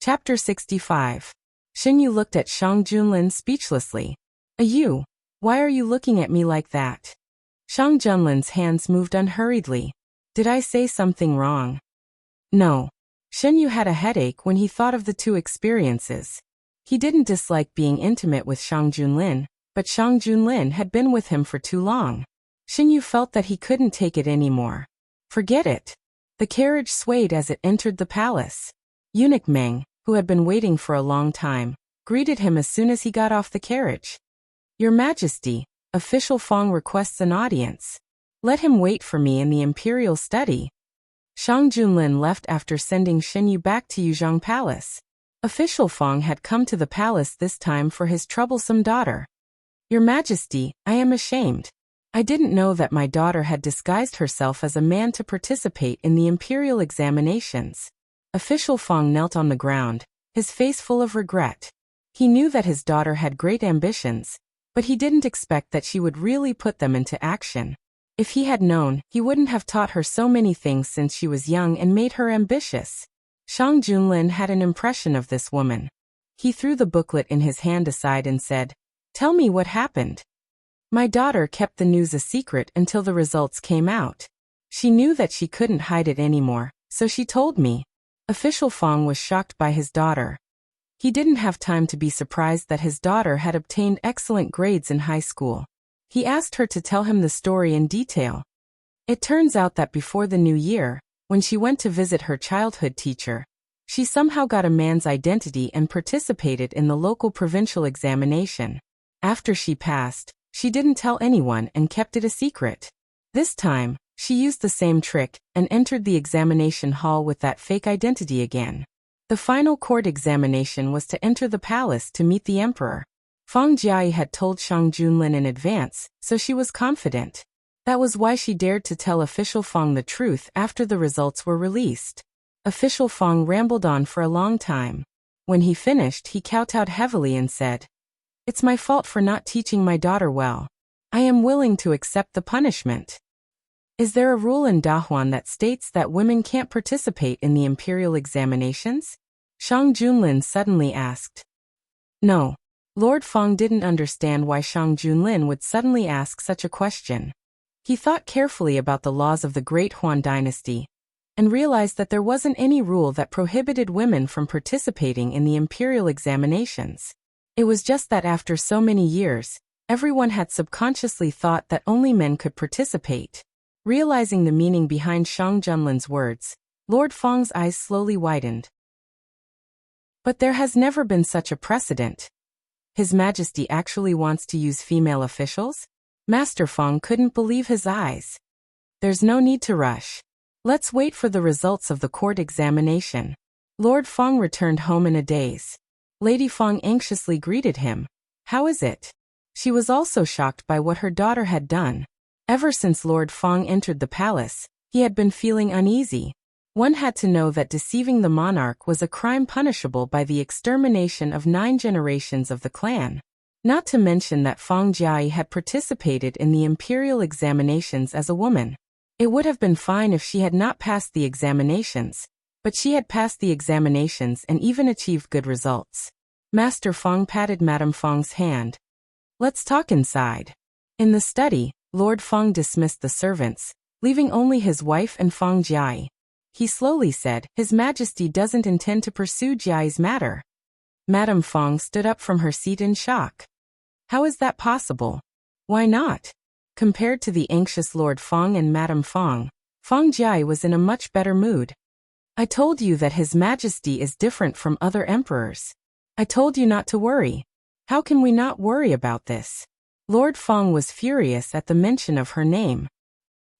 Chapter 65. Xinyu looked at Shang Junlin speechlessly. You? Why are you looking at me like that? Shang Junlin's hands moved unhurriedly. Did I say something wrong? No. Xinyu had a headache when he thought of the two experiences. He didn't dislike being intimate with Shang Junlin, but Shang Junlin had been with him for too long. Xinyu felt that he couldn't take it anymore. Forget it. The carriage swayed as it entered the palace. Eunuch Meng, who had been waiting for a long time, greeted him as soon as he got off the carriage. Your Majesty, Official Fong requests an audience. Let him wait for me in the imperial study. Shang Junlin left after sending Xinyu back to Yuzhong Palace. Official Fong had come to the palace this time for his troublesome daughter. Your Majesty, I am ashamed. I didn't know that my daughter had disguised herself as a man to participate in the imperial examinations. Official Fong knelt on the ground, his face full of regret. He knew that his daughter had great ambitions, but he didn't expect that she would really put them into action. If he had known, he wouldn't have taught her so many things since she was young and made her ambitious. Shang Junlin had an impression of this woman. He threw the booklet in his hand aside and said, "Tell me what happened." My daughter kept the news a secret until the results came out. She knew that she couldn't hide it anymore, so she told me. Official Fong was shocked by his daughter. He didn't have time to be surprised that his daughter had obtained excellent grades in high school. He asked her to tell him the story in detail. It turns out that before the new year, when she went to visit her childhood teacher, she somehow got a man's identity and participated in the local provincial examination. After she passed, she didn't tell anyone and kept it a secret. This time, she used the same trick and entered the examination hall with that fake identity again. The final court examination was to enter the palace to meet the emperor. Fang Jiai had told Shang Junlin in advance, so she was confident. That was why she dared to tell Official Fong the truth after the results were released. Official Fong rambled on for a long time. When he finished, he kowtowed heavily and said, "It's my fault for not teaching my daughter well. I am willing to accept the punishment." Is there a rule in Dahuan that states that women can't participate in the imperial examinations? Shang Junlin suddenly asked. No. Lord Fong didn't understand why Shang Junlin would suddenly ask such a question. He thought carefully about the laws of the Great Huan dynasty, and realized that there wasn't any rule that prohibited women from participating in the imperial examinations. It was just that after so many years, everyone had subconsciously thought that only men could participate. Realizing the meaning behind Shang Junlin's words, Lord Fong's eyes slowly widened. But there has never been such a precedent. His Majesty actually wants to use female officials? Master Fong couldn't believe his eyes. There's no need to rush. Let's wait for the results of the court examination. Lord Fong returned home in a daze. Lady Fong anxiously greeted him. How is it? She was also shocked by what her daughter had done. Ever since Lord Fong entered the palace, he had been feeling uneasy. One had to know that deceiving the monarch was a crime punishable by the extermination of 9 generations of the clan. Not to mention that Fang Jiai had participated in the imperial examinations as a woman. It would have been fine if she had not passed the examinations, but she had passed the examinations and even achieved good results. Master Fong patted Madame Fong's hand. Let's talk inside. In the study, Lord Fong dismissed the servants, leaving only his wife and Fang Jiai. He slowly said, His Majesty doesn't intend to pursue Jiai's matter. Madame Fong stood up from her seat in shock. How is that possible? Why not? Compared to the anxious Lord Fong and Madame Fong, Fang Jiai was in a much better mood. I told you that His Majesty is different from other emperors. I told you not to worry. How can we not worry about this? Lord Fong was furious at the mention of her name.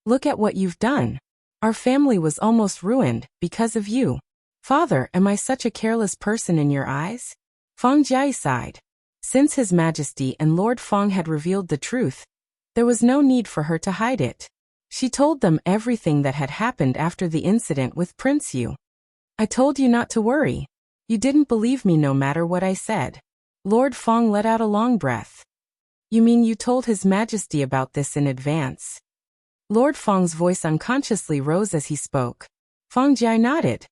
Look at what you've done. Our family was almost ruined because of you. Father, am I such a careless person in your eyes? Fang Jiai sighed. Since His Majesty and Lord Fong had revealed the truth, there was no need for her to hide it. She told them everything that had happened after the incident with Prince Yu. I told you not to worry. You didn't believe me no matter what I said. Lord Fong let out a long breath. You mean you told His Majesty about this in advance? Lord Fong's voice unconsciously rose as he spoke. Fang Jiai nodded.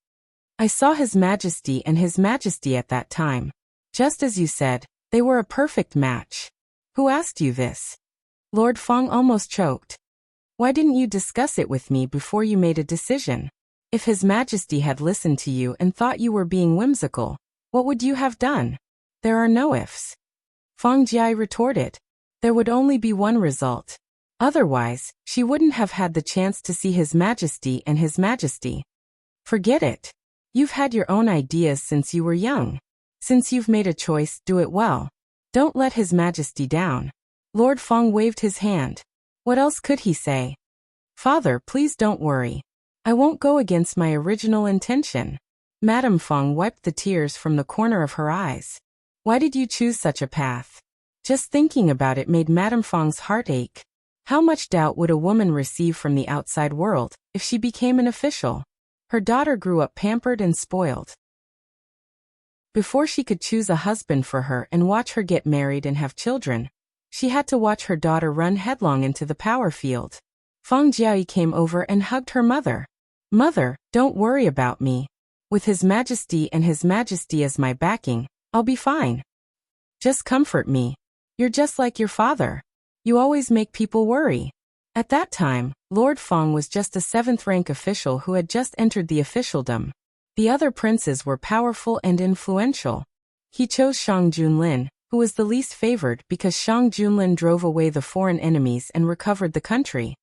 I saw His Majesty and His Majesty at that time. Just as you said, they were a perfect match. Who asked you this? Lord Feng almost choked. Why didn't you discuss it with me before you made a decision? If His Majesty had listened to you and thought you were being whimsical, what would you have done? There are no ifs. Feng Jie retorted. There would only be one result. Otherwise, she wouldn't have had the chance to see His Majesty and His Majesty. Forget it. You've had your own ideas since you were young. Since you've made a choice, do it well. Don't let His Majesty down. Lord Feng waved his hand. What else could he say? Father, please don't worry. I won't go against my original intention. Madame Feng wiped the tears from the corner of her eyes. Why did you choose such a path? Just thinking about it made Madame Feng's heart ache. How much doubt would a woman receive from the outside world if she became an official? Her daughter grew up pampered and spoiled. Before she could choose a husband for her and watch her get married and have children, she had to watch her daughter run headlong into the power field. Feng Jiayi came over and hugged her mother. Mother, don't worry about me. With His Majesty and His Majesty as my backing, I'll be fine. Just comfort me. You're just like your father. You always make people worry. At that time, Lord Feng was just a 7th-rank official who had just entered the officialdom. The other princes were powerful and influential. He chose Shang Junlin, who was the least favored because Shang Junlin drove away the foreign enemies and recovered the country.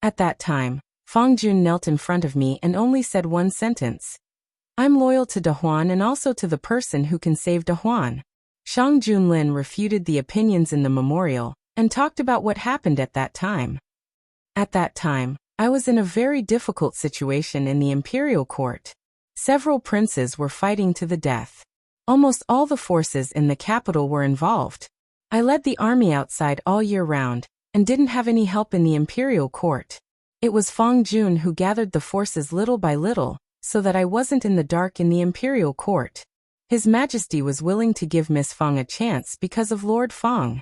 At that time, Feng Jun knelt in front of me and only said one sentence. I'm loyal to De Huan and also to the person who can save De Huan. Shang Junlin refuted the opinions in the memorial and talked about what happened at that time. At that time, I was in a very difficult situation in the imperial court. Several princes were fighting to the death. Almost all the forces in the capital were involved. I led the army outside all year round and didn't have any help in the imperial court. It was Feng Jun who gathered the forces little by little, so that I wasn't in the dark in the imperial court. His Majesty was willing to give Miss Feng a chance because of Lord Feng.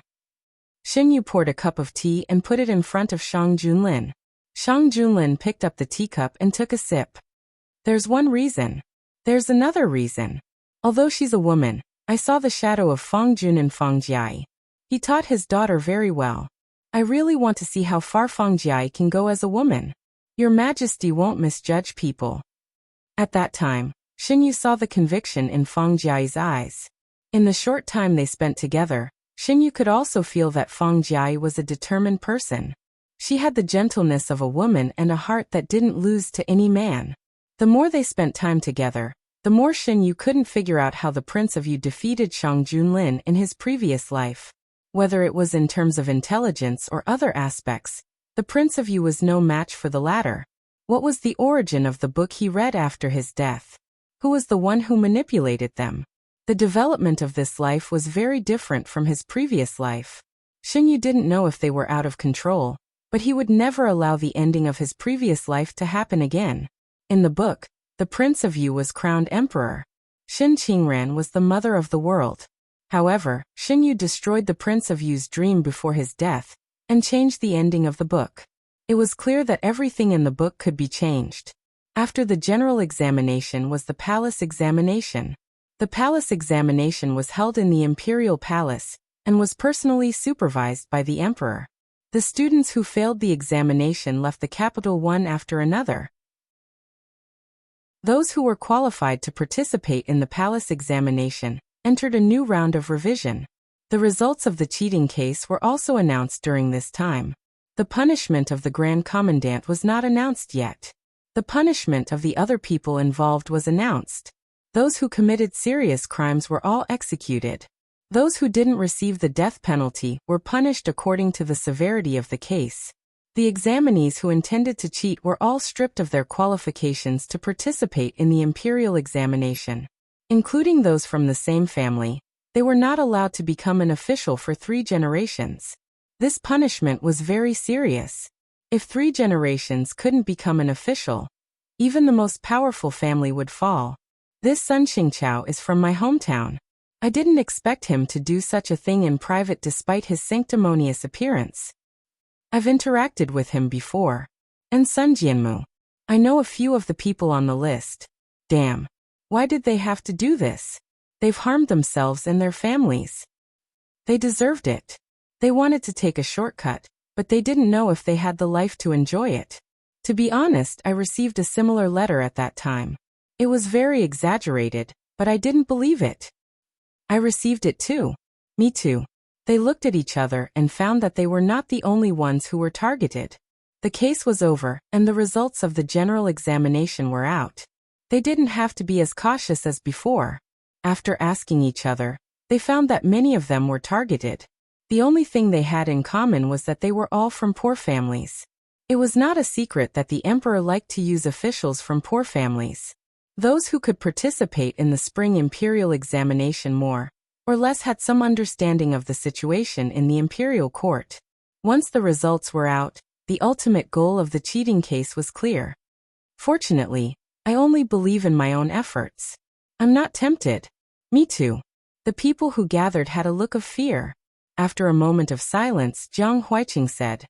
Xin Yu poured a cup of tea and put it in front of Shang Junlin. Shang Junlin picked up the teacup and took a sip. There's one reason. There's another reason. Although she's a woman, I saw the shadow of Feng Jun in Feng Jiayi. He taught his daughter very well. I really want to see how far Feng Jiayi can go as a woman. Your Majesty won't misjudge people. At that time, Xin Yu saw the conviction in Feng Jiayi's eyes. In the short time they spent together, Xin Yu could also feel that Feng Jiayi was a determined person. She had the gentleness of a woman and a heart that didn't lose to any man. The more they spent time together, the more Xin Yu couldn't figure out how the Prince of Yu defeated Shang Junlin in his previous life. Whether it was in terms of intelligence or other aspects, the Prince of Yu was no match for the latter. What was the origin of the book he read after his death? Who was the one who manipulated them? The development of this life was very different from his previous life. Xin Yu didn't know if they were out of control, but he would never allow the ending of his previous life to happen again. In the book, the Prince of Yu was crowned emperor. Xin Qingran was the mother of the world. However, Xin Yu destroyed the Prince of Yu's dream before his death and changed the ending of the book. It was clear that everything in the book could be changed. After the general examination was the palace examination. The palace examination was held in the imperial palace and was personally supervised by the emperor. The students who failed the examination left the capital one after another. Those who were qualified to participate in the palace examination entered a new round of revision. The results of the cheating case were also announced during this time. The punishment of the Grand Commandant was not announced yet. The punishment of the other people involved was announced. Those who committed serious crimes were all executed. Those who didn't receive the death penalty were punished according to the severity of the case. The examinees who intended to cheat were all stripped of their qualifications to participate in the imperial examination. Including those from the same family, they were not allowed to become an official for 3 generations. This punishment was very serious. If 3 generations couldn't become an official, even the most powerful family would fall. This Sun Qingqiao is from my hometown. I didn't expect him to do such a thing in private despite his sanctimonious appearance. I've interacted with him before. And Sun Jianmu. I know a few of the people on the list. Damn. Why did they have to do this? They've harmed themselves and their families. They deserved it. They wanted to take a shortcut, but they didn't know if they had the life to enjoy it. To be honest, I received a similar letter at that time. It was very exaggerated, but I didn't believe it. I received it too. Me too. They looked at each other and found that they were not the only ones who were targeted. The case was over, and the results of the general examination were out. They didn't have to be as cautious as before. After asking each other, they found that many of them were targeted. The only thing they had in common was that they were all from poor families. It was not a secret that the emperor liked to use officials from poor families. Those who could participate in the spring imperial examination more or less had some understanding of the situation in the imperial court. Once the results were out, the ultimate goal of the cheating case was clear. Fortunately, I only believe in my own efforts. I'm not tempted. Me too. The people who gathered had a look of fear. After a moment of silence, Jiang Huiqing said,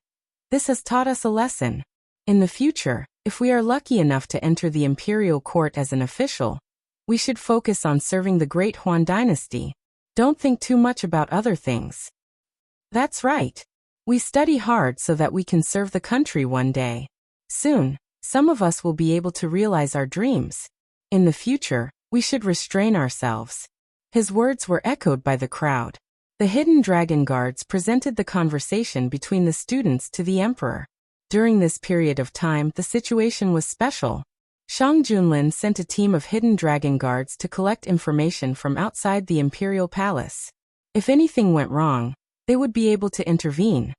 "This has taught us a lesson. In the future, if we are lucky enough to enter the imperial court as an official, we should focus on serving the great Huan dynasty. Don't think too much about other things." That's right. We study hard so that we can serve the country one day. Soon, some of us will be able to realize our dreams. In the future, we should restrain ourselves. His words were echoed by the crowd. The hidden dragon guards presented the conversation between the students to the emperor. During this period of time, the situation was special. Shang Junlin sent a team of hidden dragon guards to collect information from outside the imperial palace. If anything went wrong, they would be able to intervene.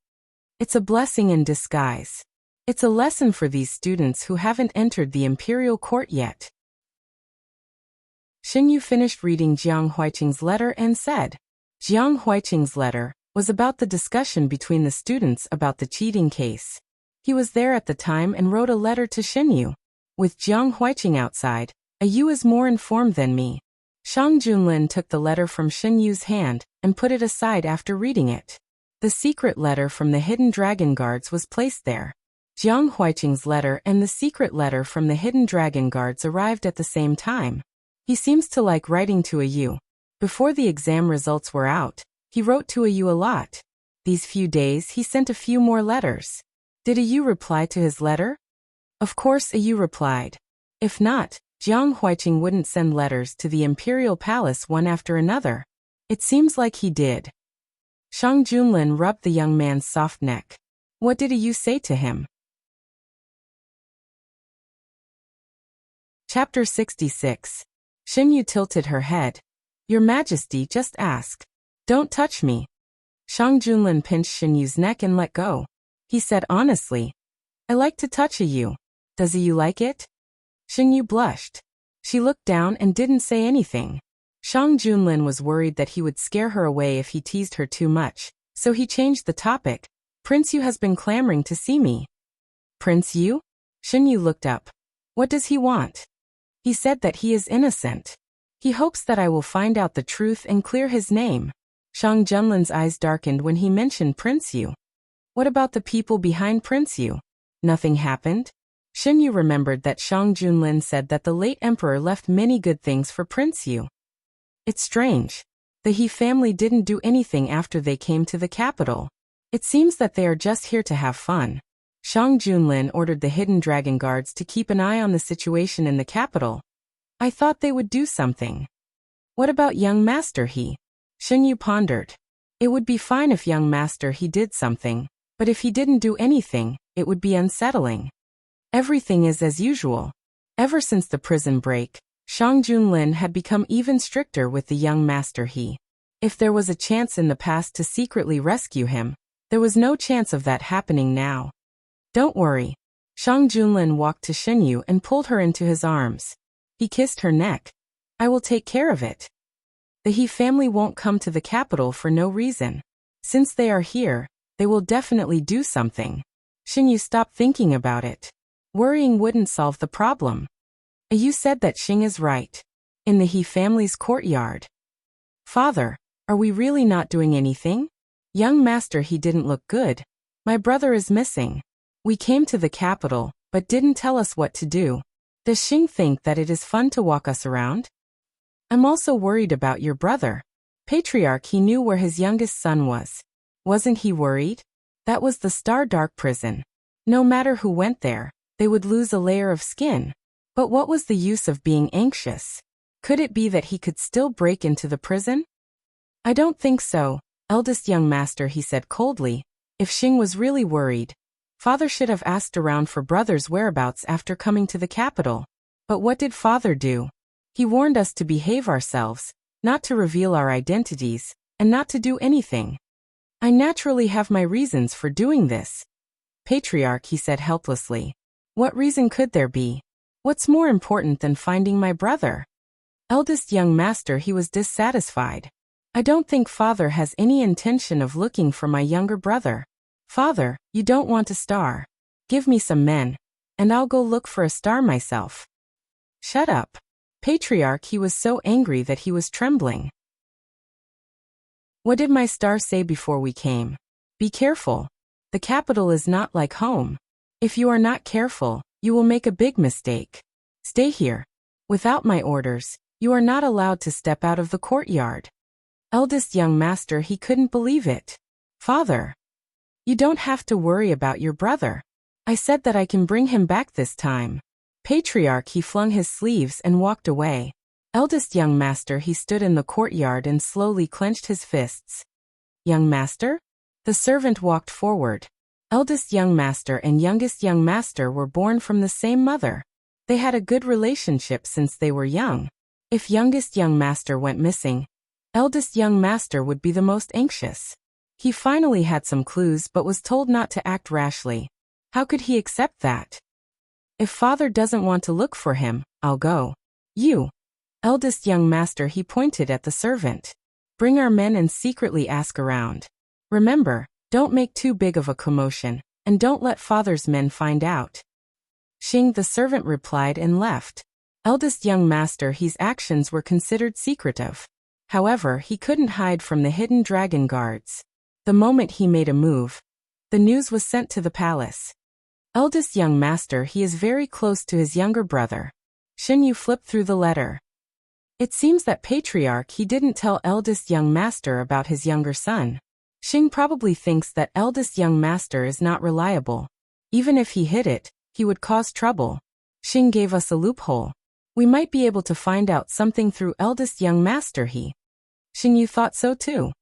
It's a blessing in disguise. It's a lesson for these students who haven't entered the imperial court yet. Xinyu finished reading Jiang Huiqing's letter and said, Jiang Huiqing's letter was about the discussion between the students about the cheating case. He was there at the time and wrote a letter to Xinyu. With Jiang Huiqing outside, Yu is more informed than me. Shang Junlin took the letter from Xinyu's hand and put it aside after reading it. The secret letter from the hidden dragon guards was placed there. Jiang Huiqing's letter and the secret letter from the hidden dragon guards arrived at the same time. He seems to like writing to Yu. Before the exam results were out, he wrote to Yu a lot. These few days he sent a few more letters. Did Yu reply to his letter? Of course Yu replied. If not, Jiang Huiqing wouldn't send letters to the imperial palace one after another. It seems like he did. Shang Junlin rubbed the young man's soft neck. What did Yu say to him? Chapter 66. Xinyu tilted her head. Your Majesty, just ask. Don't touch me. Shang Junlin pinched Xinyu's neck and let go. He said honestly, I like to touch Yu. Does Yu like it? Xinyu blushed. She looked down and didn't say anything. Shang Junlin was worried that he would scare her away if he teased her too much, so he changed the topic. Prince Yu has been clamoring to see me. Prince Yu? Xinyu looked up. What does he want? He said that he is innocent. He hopes that I will find out the truth and clear his name. Shang Junlin's eyes darkened when he mentioned Prince Yu. What about the people behind Prince Yu? Nothing happened? Xinyu remembered that Shang Junlin said that the late emperor left many good things for Prince Yu. It's strange. The He family didn't do anything after they came to the capital. It seems that they are just here to have fun. Shang Junlin ordered the hidden dragon guards to keep an eye on the situation in the capital. I thought they would do something. What about young Master He? Xinyu pondered. It would be fine if young Master He did something, but if he didn't do anything, it would be unsettling. Everything is as usual. Ever since the prison break, Shang Junlin had become even stricter with the young Master He. If there was a chance in the past to secretly rescue him, there was no chance of that happening now. Don't worry. Shang Junlin walked to Xinyu and pulled her into his arms. He kissed her neck. I will take care of it. The He family won't come to the capital for no reason. Since they are here, they will definitely do something. Xinyu stopped thinking about it. Worrying wouldn't solve the problem. Yu said that Xing is right. In the He family's courtyard. Father, are we really not doing anything? Young Master He didn't look good. My brother is missing. We came to the capital, but didn't tell us what to do. Does Xing think that it is fun to walk us around? I'm also worried about your brother. Patriarch, he knew where his youngest son was. Wasn't he worried? That was the Star Dark prison. No matter who went there, they would lose a layer of skin. But what was the use of being anxious? Could it be that he could still break into the prison? I don't think so, eldest young master, he said coldly. If Xing was really worried, father should have asked around for brother's whereabouts after coming to the capital. But what did father do? He warned us to behave ourselves, not to reveal our identities, and not to do anything. I naturally have my reasons for doing this. Patriarch, he said helplessly. What reason could there be? What's more important than finding my brother? Eldest young master, he was dissatisfied. I don't think father has any intention of looking for my younger brother. Father, you don't want a star. Give me some men, and I'll go look for a star myself. Shut up. Patriarch, he was so angry that he was trembling. What did my star say before we came? Be careful. The capital is not like home. If you are not careful, you will make a big mistake. Stay here. Without my orders, you are not allowed to step out of the courtyard. Eldest young master, he couldn't believe it. Father, you don't have to worry about your brother. I said that I can bring him back this time. Patriarch, he flung his sleeves and walked away. Eldest young master, he stood in the courtyard and slowly clenched his fists. Young master? The servant walked forward. Eldest young master and youngest young master were born from the same mother. They had a good relationship since they were young. If youngest young master went missing, eldest young master would be the most anxious. He finally had some clues but was told not to act rashly. How could he accept that? If father doesn't want to look for him, I'll go. You. Eldest young master, he pointed at the servant. Bring our men and secretly ask around. Remember, don't make too big of a commotion, and don't let father's men find out. Xing, the servant, replied and left. Eldest young master, his actions were considered secretive. However, he couldn't hide from the hidden dragon guards. The moment he made a move, the news was sent to the palace. Eldest young master, he is very close to his younger brother. Xin Yu flipped through the letter. It seems that Patriarch, he didn't tell eldest young master about his younger son. Xing probably thinks that eldest young master is not reliable. Even if he hid it, he would cause trouble. Xing gave us a loophole. We might be able to find out something through eldest young master. Xing Yu thought so too.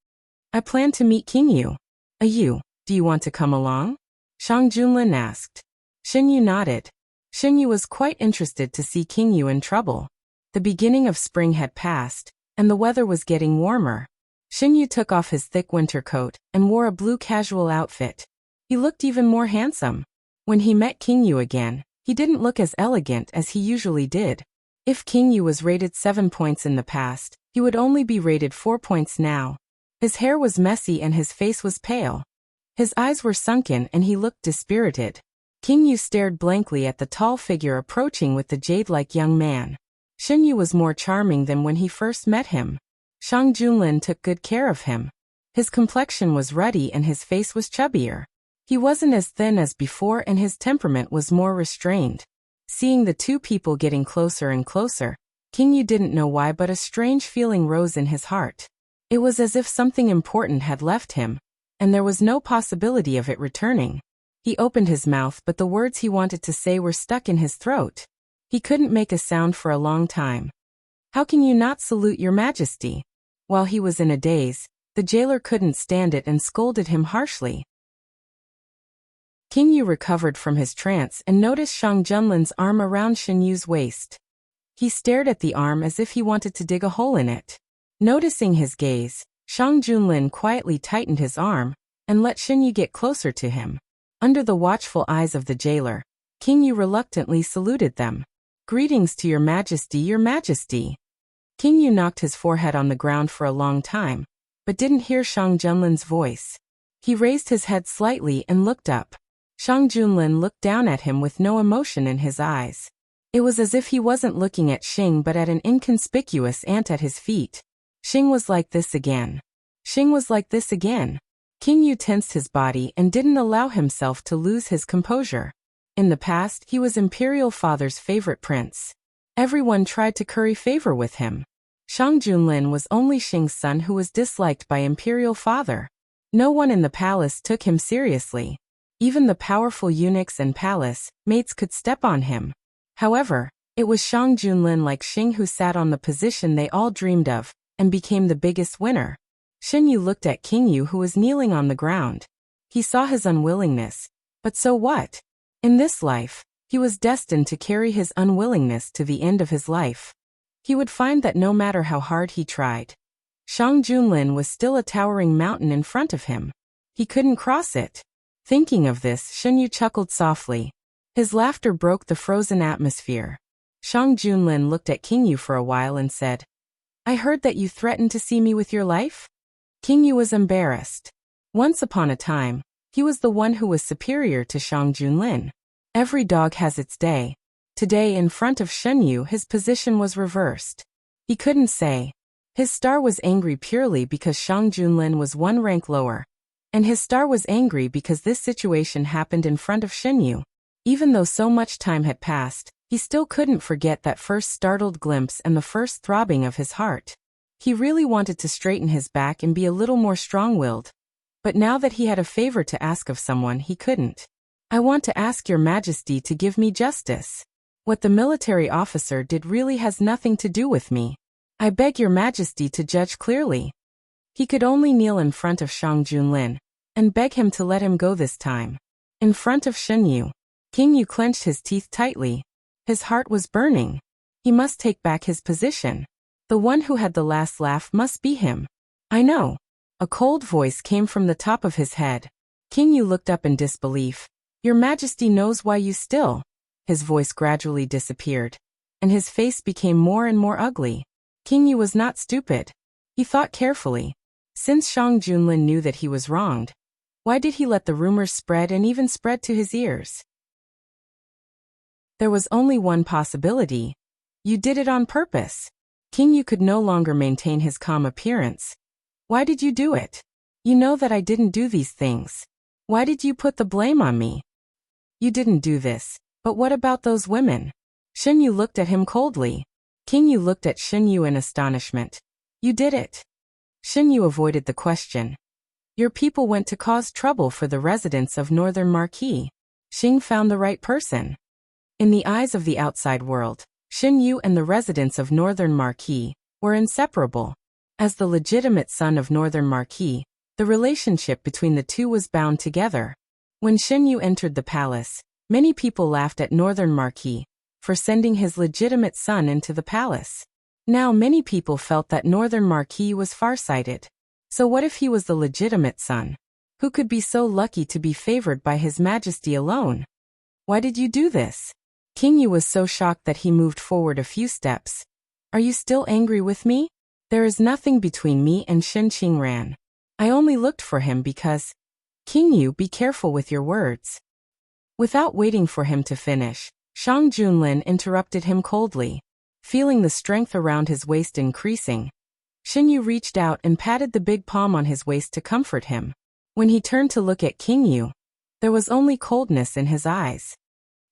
I plan to meet King Yu. Do you want to come along? Shang Junlin asked. Xing Yu nodded. Xing Yu was quite interested to see King Yu in trouble. The beginning of spring had passed, and the weather was getting warmer. Xing Yu took off his thick winter coat and wore a blue casual outfit. He looked even more handsome. When he met King Yu again, he didn't look as elegant as he usually did. If King Yu was rated 7 points in the past, he would only be rated 4 points now. His hair was messy and his face was pale. His eyes were sunken and he looked dispirited. King Yu stared blankly at the tall figure approaching with the jade-like young man. Xing Yu was more charming than when he first met him. Shang Junlin took good care of him. His complexion was ruddy and his face was chubbier. He wasn't as thin as before and his temperament was more restrained. Seeing the two people getting closer and closer, King Yu didn't know why, but a strange feeling rose in his heart. It was as if something important had left him, and there was no possibility of it returning. He opened his mouth, but the words he wanted to say were stuck in his throat. He couldn't make a sound for a long time. How can you not salute your majesty? While he was in a daze, the jailer couldn't stand it and scolded him harshly. King Yu recovered from his trance and noticed Shang Junlin's arm around Xing Yu's waist. He stared at the arm as if he wanted to dig a hole in it. Noticing his gaze, Shang Junlin quietly tightened his arm and let Xing Yu get closer to him. Under the watchful eyes of the jailer, King Yu reluctantly saluted them. Greetings to your majesty, your majesty. King Yu knocked his forehead on the ground for a long time, but didn't hear Shang Junlin's voice. He raised his head slightly and looked up. Shang Junlin looked down at him with no emotion in his eyes. It was as if he wasn't looking at Xing but at an inconspicuous ant at his feet. Xing was like this again. Xing was like this again. King Yu tensed his body and didn't allow himself to lose his composure. In the past, he was Imperial Father's favorite prince. Everyone tried to curry favor with him. Shang Junlin was only Xing's son who was disliked by Imperial Father. No one in the palace took him seriously. Even the powerful eunuchs and palace mates could step on him. However, it was Shang Junlin like Xing who sat on the position they all dreamed of, and became the biggest winner. Shen Yu looked at King Yu who was kneeling on the ground. He saw his unwillingness. But so what? In this life, he was destined to carry his unwillingness to the end of his life. He would find that no matter how hard he tried, Shang Junlin was still a towering mountain in front of him. He couldn't cross it. Thinking of this, Shen Yu chuckled softly. His laughter broke the frozen atmosphere. Shang Junlin looked at King Yu for a while and said, "I heard that you threatened to see me with your life?" King Yu was embarrassed. Once upon a time, he was the one who was superior to Shang Junlin. Every dog has its day. Today, in front of Shen Yu, his position was reversed. He couldn't say. His star was angry purely because Shang Junlin was one rank lower. And his star was angry because this situation happened in front of Shen Yu. Even though so much time had passed, he still couldn't forget that first startled glimpse and the first throbbing of his heart. He really wanted to straighten his back and be a little more strong-willed. But now that he had a favor to ask of someone, he couldn't. "I want to ask your majesty to give me justice. What the military officer did really has nothing to do with me. I beg your majesty to judge clearly." He could only kneel in front of Shang Junlin and beg him to let him go this time. In front of Shen Yu, King Yu clenched his teeth tightly. His heart was burning. He must take back his position. The one who had the last laugh must be him. "I know." A cold voice came from the top of his head. King Yu looked up in disbelief. "Your majesty knows why you still." His voice gradually disappeared, and his face became more and more ugly. King Yu was not stupid. He thought carefully. Since Shang Junlin knew that he was wronged, why did he let the rumors spread and even spread to his ears? There was only one possibility. You did it on purpose. King Yu could no longer maintain his calm appearance. "Why did you do it? You know that I didn't do these things. Why did you put the blame on me? You didn't do this, but what about those women?" Shen Yu looked at him coldly. King Yu looked at Shen Yu in astonishment. "You did it." Shen Yu avoided the question. "Your people went to cause trouble for the residents of Northern Marquis. Xing found the right person." In the eyes of the outside world, Shen Yu and the residents of Northern Marquis were inseparable. As the legitimate son of Northern Marquis, the relationship between the two was bound together. When Shen Yu entered the palace, many people laughed at Northern Marquis for sending his legitimate son into the palace. Now many people felt that Northern Marquis was farsighted. So what if he was the legitimate son? Who could be so lucky to be favored by His Majesty alone? "Why did you do this?" King Yu was so shocked that he moved forward a few steps. "Are you still angry with me? There is nothing between me and Shen Qingran. I only looked for him because—" "King Yu, be careful with your words." Without waiting for him to finish, Shang Junlin interrupted him coldly. Feeling the strength around his waist increasing, Shen Yu reached out and patted the big palm on his waist to comfort him. When he turned to look at King Yu, there was only coldness in his eyes.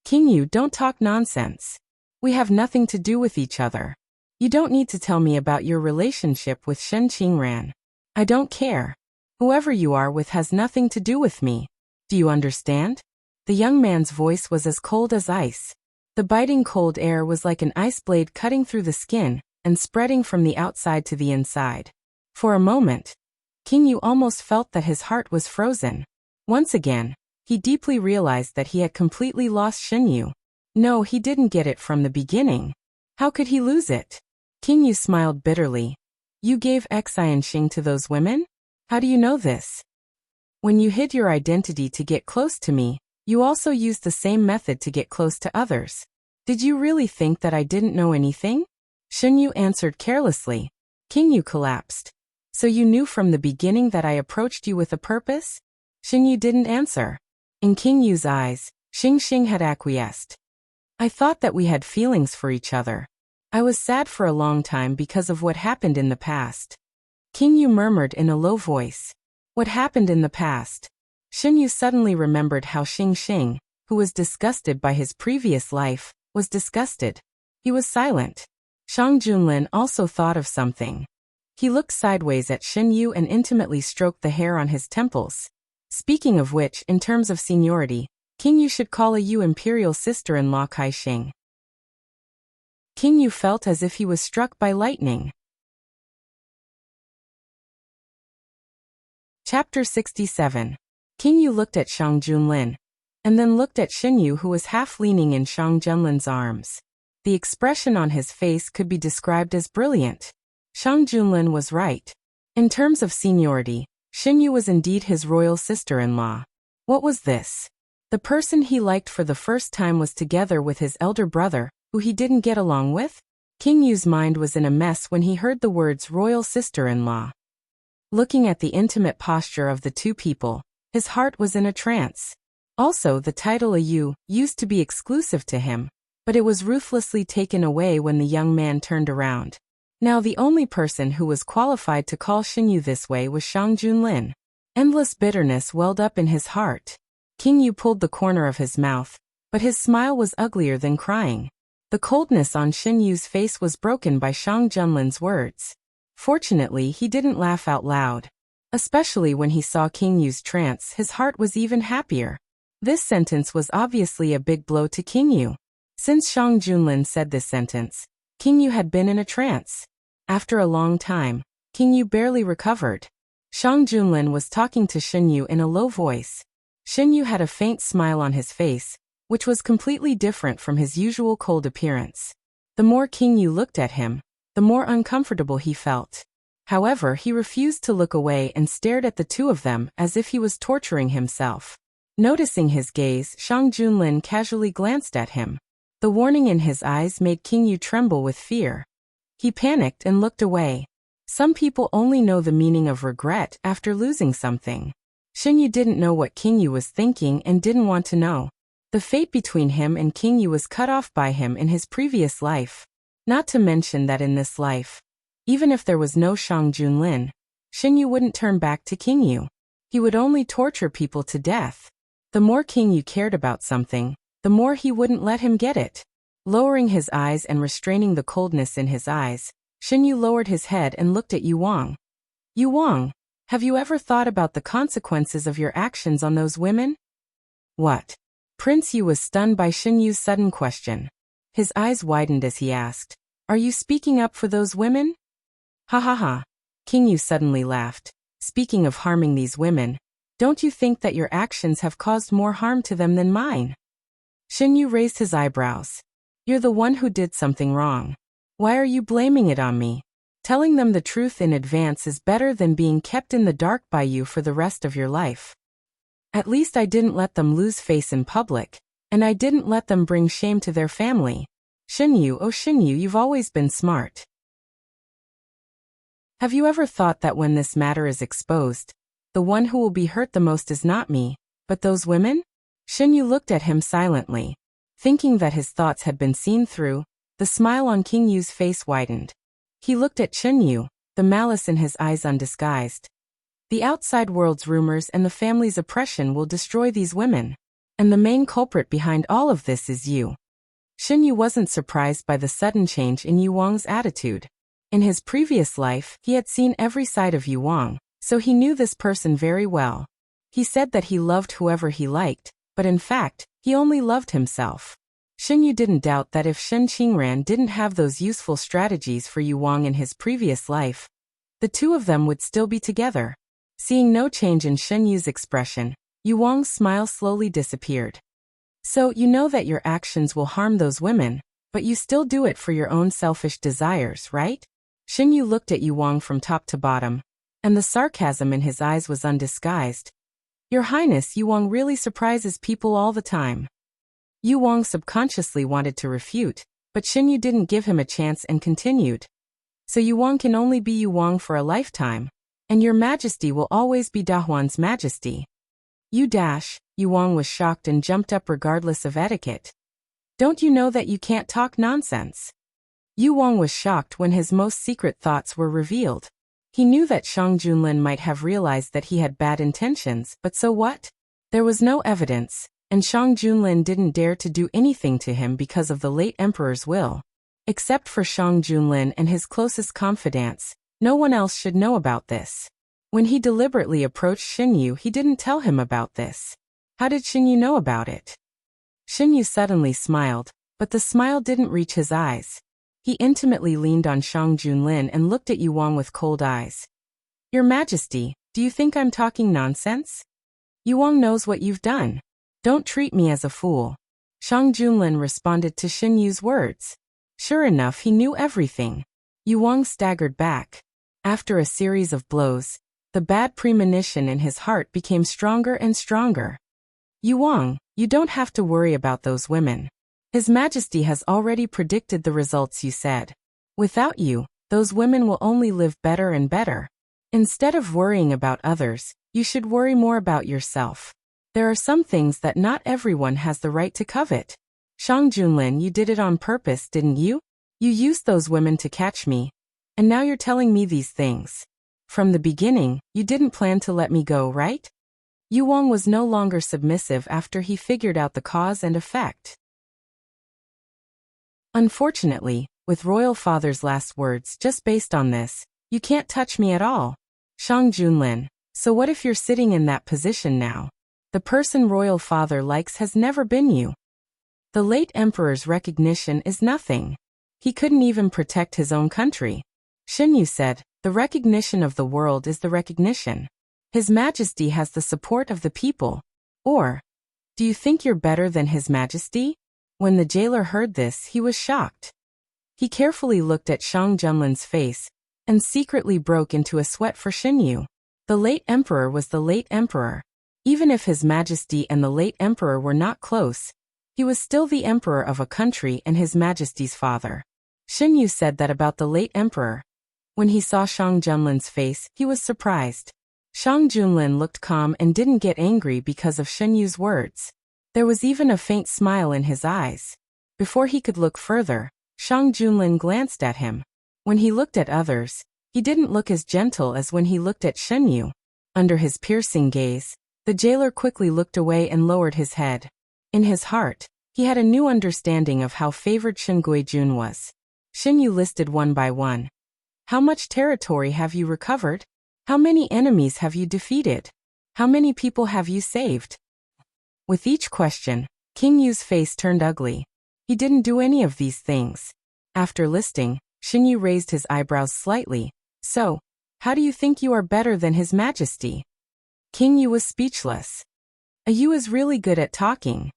"King Yu, don't talk nonsense. We have nothing to do with each other. You don't need to tell me about your relationship with Shen Qingran. I don't care. Whoever you are with has nothing to do with me. Do you understand?" The young man's voice was as cold as ice. The biting cold air was like an ice blade cutting through the skin and spreading from the outside to the inside. For a moment, King Yu almost felt that his heart was frozen. Once again, he deeply realized that he had completely lost Shen Yu. No, he didn't get it from the beginning. How could he lose it? King Yu smiled bitterly. "You gave Xi and Xing to those women? How do you know this? When you hid your identity to get close to me, you also used the same method to get close to others. Did you really think that I didn't know anything?" Shen Yu answered carelessly. King Yu collapsed. "So you knew from the beginning that I approached you with a purpose?" Shen Yu didn't answer. In King Yu's eyes, Xing had acquiesced. "I thought that we had feelings for each other. I was sad for a long time because of what happened in the past." King Yu murmured in a low voice. "What happened in the past?" Shen Yu suddenly remembered how Xing, who was disgusted by his previous life, was disgusted. He was silent. Shang Junlin also thought of something. He looked sideways at Xin Yu and intimately stroked the hair on his temples. Speaking of which, in terms of seniority, King Yu should call a Yu imperial sister-in-law Kaixing. King Yu felt as if he was struck by lightning. Chapter 67. King Yu looked at Shang Junlin, and then looked at Xin Yu, who was half leaning in Shang Junlin's arms. The expression on his face could be described as brilliant. Shang Junlin was right. In terms of seniority, Xin Yu was indeed his royal sister-in-law. What was this? The person he liked for the first time was together with his elder brother, who he didn't get along with? King Yu's mind was in a mess when he heard the words royal sister-in-law. Looking at the intimate posture of the two people, his heart was in a trance. Also, the title a Yu used to be exclusive to him, but it was ruthlessly taken away when the young man turned around. Now the only person who was qualified to call Xin Yu this way was Shang Junlin. Endless bitterness welled up in his heart. King Yu pulled the corner of his mouth, but his smile was uglier than crying. The coldness on Xin Yu's face was broken by Shang Junlin's words. Fortunately, he didn't laugh out loud. Especially when he saw King Yu's trance, his heart was even happier. This sentence was obviously a big blow to King Yu. Since Shang Junlin said this sentence, King Yu had been in a trance. After a long time, King Yu barely recovered. Shang Junlin was talking to Xin Yu in a low voice. Xin Yu had a faint smile on his face, which was completely different from his usual cold appearance. The more King Yu looked at him, the more uncomfortable he felt. However, he refused to look away and stared at the two of them as if he was torturing himself. Noticing his gaze, Shang Junlin casually glanced at him. The warning in his eyes made King Yu tremble with fear. He panicked and looked away. Some people only know the meaning of regret after losing something. Xin Yu didn't know what King Yu was thinking and didn't want to know. The fate between him and King Yu was cut off by him in his previous life. Not to mention that in this life, even if there was no Shang Junlin, Xin Yu wouldn't turn back to King Yu. He would only torture people to death. The more King Yu cared about something, the more he wouldn't let him get it. Lowering his eyes and restraining the coldness in his eyes, Xin Yu lowered his head and looked at Yu Wang. Yu Wang, have you ever thought about the consequences of your actions on those women? What? Prince Yu was stunned by Xin Yu's sudden question. His eyes widened as he asked, "Are you speaking up for those women?" Ha ha ha. King Yu suddenly laughed. Speaking of harming these women, don't you think that your actions have caused more harm to them than mine? Xin Yu raised his eyebrows. You're the one who did something wrong. Why are you blaming it on me? Telling them the truth in advance is better than being kept in the dark by you for the rest of your life. At least I didn't let them lose face in public, and I didn't let them bring shame to their family. Xin Yu, oh Xin Yu, you've always been smart. Have you ever thought that when this matter is exposed, the one who will be hurt the most is not me, but those women? Xin Yu looked at him silently. Thinking that his thoughts had been seen through, the smile on King Yu's face widened. He looked at Xin Yu, the malice in his eyes undisguised. The outside world's rumors and the family's oppression will destroy these women. And the main culprit behind all of this is you. Xin Yu wasn't surprised by the sudden change in Yu Wang's attitude. In his previous life, he had seen every side of Yu Wang, so he knew this person very well. He said that he loved whoever he liked, but in fact, he only loved himself. Xin Yu didn't doubt that if Shen Qingran didn't have those useful strategies for Yu Wang in his previous life, the two of them would still be together. Seeing no change in Shen Yu's expression, Yu Wang's smile slowly disappeared. So you know that your actions will harm those women, but you still do it for your own selfish desires, right? Xin Yu looked at Yu Wang from top to bottom, and the sarcasm in his eyes was undisguised. Your Highness, Yu Wang really surprises people all the time. Yu Wang subconsciously wanted to refute, but Xin Yu didn't give him a chance and continued. So Yu Wang can only be Yu Wang for a lifetime, and your majesty will always be Dahuan's majesty. Yu Wang was shocked and jumped up regardless of etiquette. Don't you know that you can't talk nonsense? Yu Wang was shocked when his most secret thoughts were revealed. He knew that Shang Junlin might have realized that he had bad intentions, but so what? There was no evidence, and Shang Junlin didn't dare to do anything to him because of the late emperor's will. Except for Shang Junlin and his closest confidants, no one else should know about this. When he deliberately approached Xinyu, he didn't tell him about this. How did Xinyu know about it? Xinyu suddenly smiled, but the smile didn't reach his eyes. He intimately leaned on Shang Junlin and looked at Yu Wang with cold eyes. Your Majesty, do you think I'm talking nonsense? Yu Wang knows what you've done. Don't treat me as a fool. Shang Junlin responded to Xinyu's words. Sure enough, he knew everything. Yu Wang staggered back. After a series of blows, the bad premonition in his heart became stronger and stronger. Yu Wang, you don't have to worry about those women. His Majesty has already predicted the results you said. Without you, those women will only live better and better. Instead of worrying about others, you should worry more about yourself. There are some things that not everyone has the right to covet. Shang Junlin, you did it on purpose, didn't you? You used those women to catch me. And now you're telling me these things. From the beginning, you didn't plan to let me go, right? Yu Wang was no longer submissive after he figured out the cause and effect. Unfortunately, with Royal Father's last words just based on this, you can't touch me at all. Shang Junlin, so what if you're sitting in that position now? The person Royal Father likes has never been you. The late emperor's recognition is nothing. He couldn't even protect his own country. Xinyu said, the recognition of the world is the recognition. His Majesty has the support of the people. Or, do you think you're better than His Majesty? When the jailer heard this, he was shocked. He carefully looked at Shang Junlin's face, and secretly broke into a sweat for Xinyu. The late emperor was the late emperor. Even if His Majesty and the late emperor were not close, he was still the emperor of a country and His Majesty's father. Xinyu said that about the late emperor. When he saw Shang Junlin's face, he was surprised. Shang Junlin looked calm and didn't get angry because of Xinyu's words. There was even a faint smile in his eyes. Before he could look further, Shang Junlin glanced at him. When he looked at others, he didn't look as gentle as when he looked at Xinyu. Under his piercing gaze, the jailer quickly looked away and lowered his head. In his heart, he had a new understanding of how favored Guijun was. Xinyu listed one by one. How much territory have you recovered? How many enemies have you defeated? How many people have you saved? With each question, King Yu's face turned ugly. He didn't do any of these things. After listing, Xinyu raised his eyebrows slightly. So, how do you think you are better than His Majesty? King Yu was speechless. Yu is really good at talking.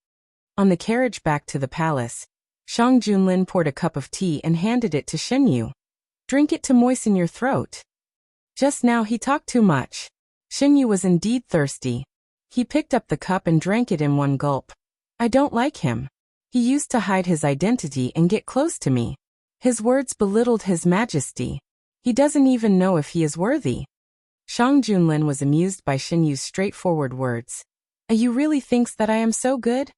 On the carriage back to the palace, Shang Junlin poured a cup of tea and handed it to Xinyu. Drink it to moisten your throat. Just now he talked too much. Xinyu was indeed thirsty. He picked up the cup and drank it in one gulp. I don't like him. He used to hide his identity and get close to me. His words belittled His Majesty. He doesn't even know if he is worthy. Shang Junlin was amused by Xinyu's straightforward words. You really thinks that I am so good?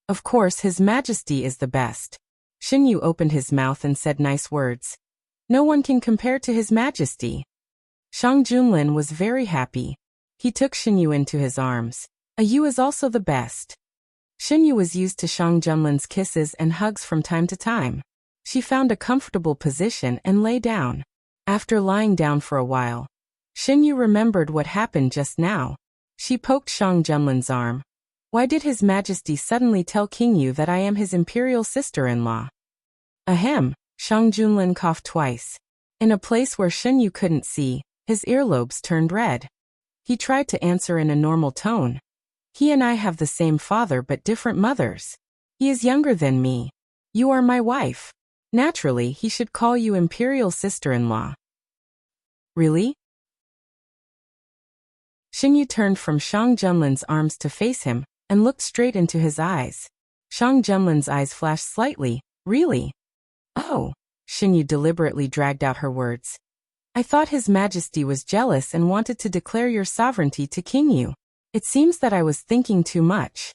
Of course His Majesty is the best. Xinyu opened his mouth and said nice words. No one can compare to His Majesty. Shang Junlin was very happy. He took Xinyu into his arms. Yu is also the best. Xinyu was used to Shang Junlin's kisses and hugs from time to time. She found a comfortable position and lay down. After lying down for a while, Xinyu remembered what happened just now. She poked Shang Junlin's arm. Why did His Majesty suddenly tell King Yu that I am his imperial sister-in-law? Ahem, Shang Junlin coughed twice. In a place where Xinyu couldn't see, his earlobes turned red. He tried to answer in a normal tone. He and I have the same father but different mothers. He is younger than me. You are my wife. Naturally, he should call you imperial sister-in-law. Really? Xinyu turned from Shang Junlin's arms to face him, and looked straight into his eyes. Shang Junlin's eyes flashed slightly. Really? Oh, Xinyu deliberately dragged out her words. I thought His Majesty was jealous and wanted to declare your sovereignty to King Yu. It seems that I was thinking too much.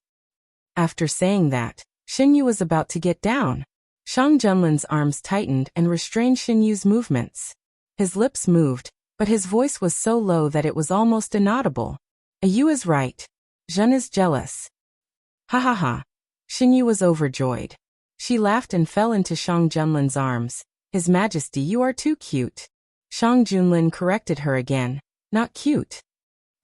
After saying that, Xinyu was about to get down. Shang Junlin's arms tightened and restrained Xinyu's movements. His lips moved, but his voice was so low that it was almost inaudible. Yu is right. Zhen is jealous. Ha ha ha. Xinyu was overjoyed. She laughed and fell into Shang Junlin's arms. His Majesty, you are too cute. Shang Junlin corrected her again. Not cute.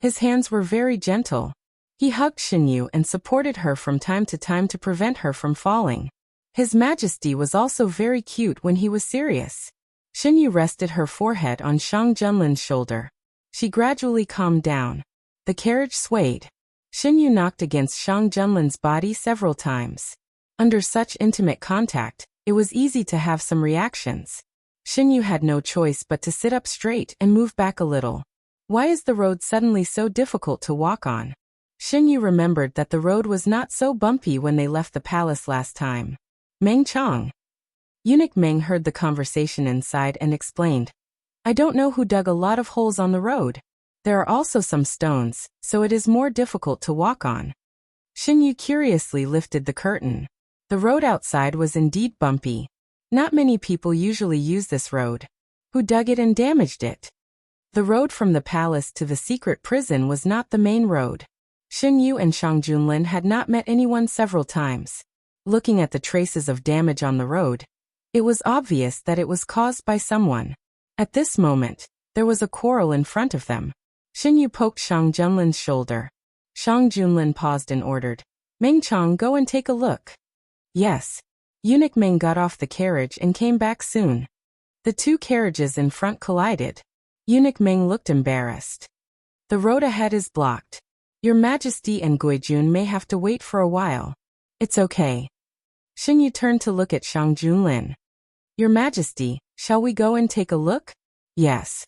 His hands were very gentle. He hugged Xinyu and supported her from time to prevent her from falling. His Majesty was also very cute when he was serious. Xinyu rested her forehead on Shang Junlin's shoulder. She gradually calmed down. The carriage swayed. Xinyu knocked against Shang Junlin's body several times. Under such intimate contact, it was easy to have some reactions. Xinyu had no choice but to sit up straight and move back a little. Why is the road suddenly so difficult to walk on? Xinyu remembered that the road was not so bumpy when they left the palace last time. Meng Chang. Eunuch Meng heard the conversation inside and explained. I don't know who dug a lot of holes on the road. There are also some stones, so it is more difficult to walk on. Xinyu curiously lifted the curtain. The road outside was indeed bumpy. Not many people usually use this road. Who dug it and damaged it? The road from the palace to the secret prison was not the main road. Xinyu and Shang Junlin had not met anyone several times. Looking at the traces of damage on the road, it was obvious that it was caused by someone. At this moment, there was a quarrel in front of them. Xinyu poked Shang Junlin's shoulder. Shang Junlin paused and ordered, Meng Chang, go and take a look. Yes. Eunuch Meng got off the carriage and came back soon. The two carriages in front collided. Eunuch Meng looked embarrassed. The road ahead is blocked. Your Majesty and Guijun may have to wait for a while. It's okay. Xinyu turned to look at Shang Junlin. Your Majesty, shall we go and take a look? Yes.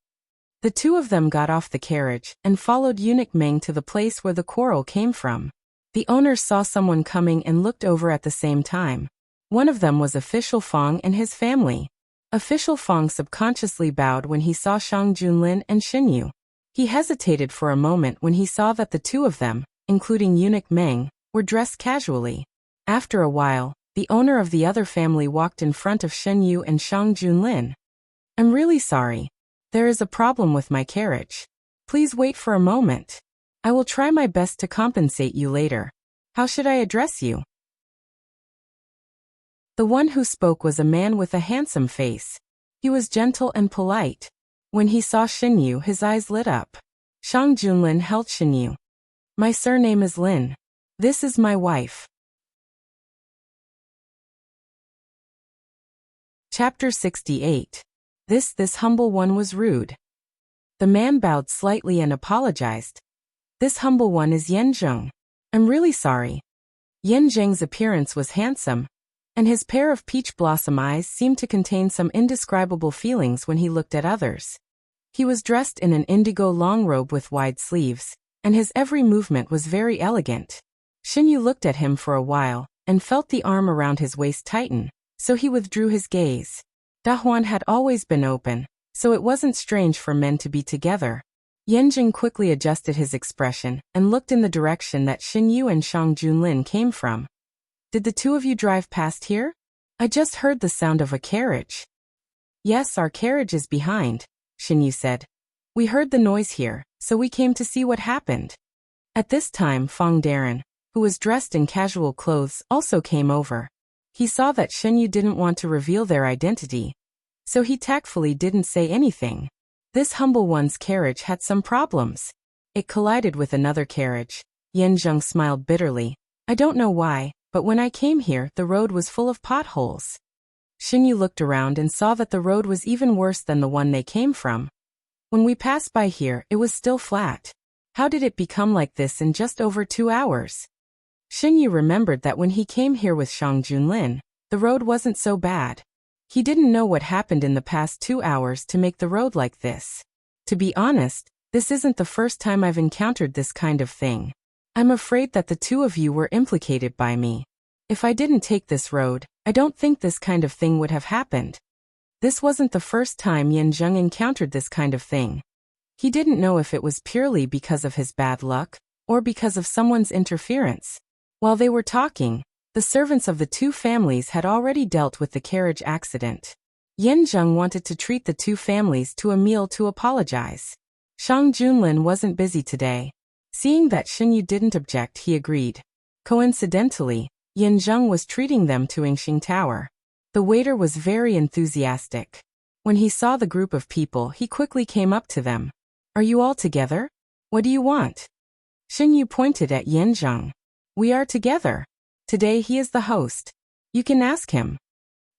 The two of them got off the carriage and followed Eunuch Meng to the place where the quarrel came from. The owners saw someone coming and looked over at the same time. One of them was Official Fong and his family. Official Fong subconsciously bowed when he saw Shang Junlin and Xinyu. He hesitated for a moment when he saw that the two of them, including Eunuch Meng, were dressed casually. After a while, the owner of the other family walked in front of Xinyu and Shang Junlin. I'm really sorry. There is a problem with my carriage. Please wait for a moment. I will try my best to compensate you later. How should I address you? The one who spoke was a man with a handsome face. He was gentle and polite. When he saw Xinyu, his eyes lit up. Shang Junlin held Xinyu. My surname is Lin. This is my wife. Chapter 68. This humble one was rude. The man bowed slightly and apologized. This humble one is Yan Zheng. I'm really sorry. Yan Zheng's appearance was handsome, and his pair of peach blossom eyes seemed to contain some indescribable feelings when he looked at others. He was dressed in an indigo long robe with wide sleeves, and his every movement was very elegant. Xinyu looked at him for a while, and felt the arm around his waist tighten, so he withdrew his gaze. Dahuan had always been open, so it wasn't strange for men to be together. Yanjing quickly adjusted his expression and looked in the direction that Xinyu and Shang Junlin came from. Did the two of you drive past here? I just heard the sound of a carriage. Yes, our carriage is behind, Xinyu said. We heard the noise here, so we came to see what happened. At this time, Fong Darren, who was dressed in casual clothes, also came over. He saw that Xinyu didn't want to reveal their identity, so he tactfully didn't say anything. This humble one's carriage had some problems. It collided with another carriage. Yan Zheng smiled bitterly. I don't know why, but when I came here, the road was full of potholes. Xinyu looked around and saw that the road was even worse than the one they came from. When we passed by here, it was still flat. How did it become like this in just over 2 hours? Xinyu remembered that when he came here with Shang Junlin, the road wasn't so bad. He didn't know what happened in the past 2 hours to make the road like this. To be honest, this isn't the first time I've encountered this kind of thing. I'm afraid that the two of you were implicated by me. If I didn't take this road, I don't think this kind of thing would have happened. This wasn't the first time Yan Zheng encountered this kind of thing. He didn't know if it was purely because of his bad luck, or because of someone's interference. While they were talking, the servants of the two families had already dealt with the carriage accident. Yan Zheng wanted to treat the two families to a meal to apologize. Shang Junlin wasn't busy today. Seeing that Xinyu didn't object, he agreed. Coincidentally, Yin Zheng was treating them to Yingxing Tower. The waiter was very enthusiastic. When he saw the group of people, he quickly came up to them. Are you all together? What do you want? Xingyu pointed at Yin Zheng. We are together. Today he is the host. You can ask him.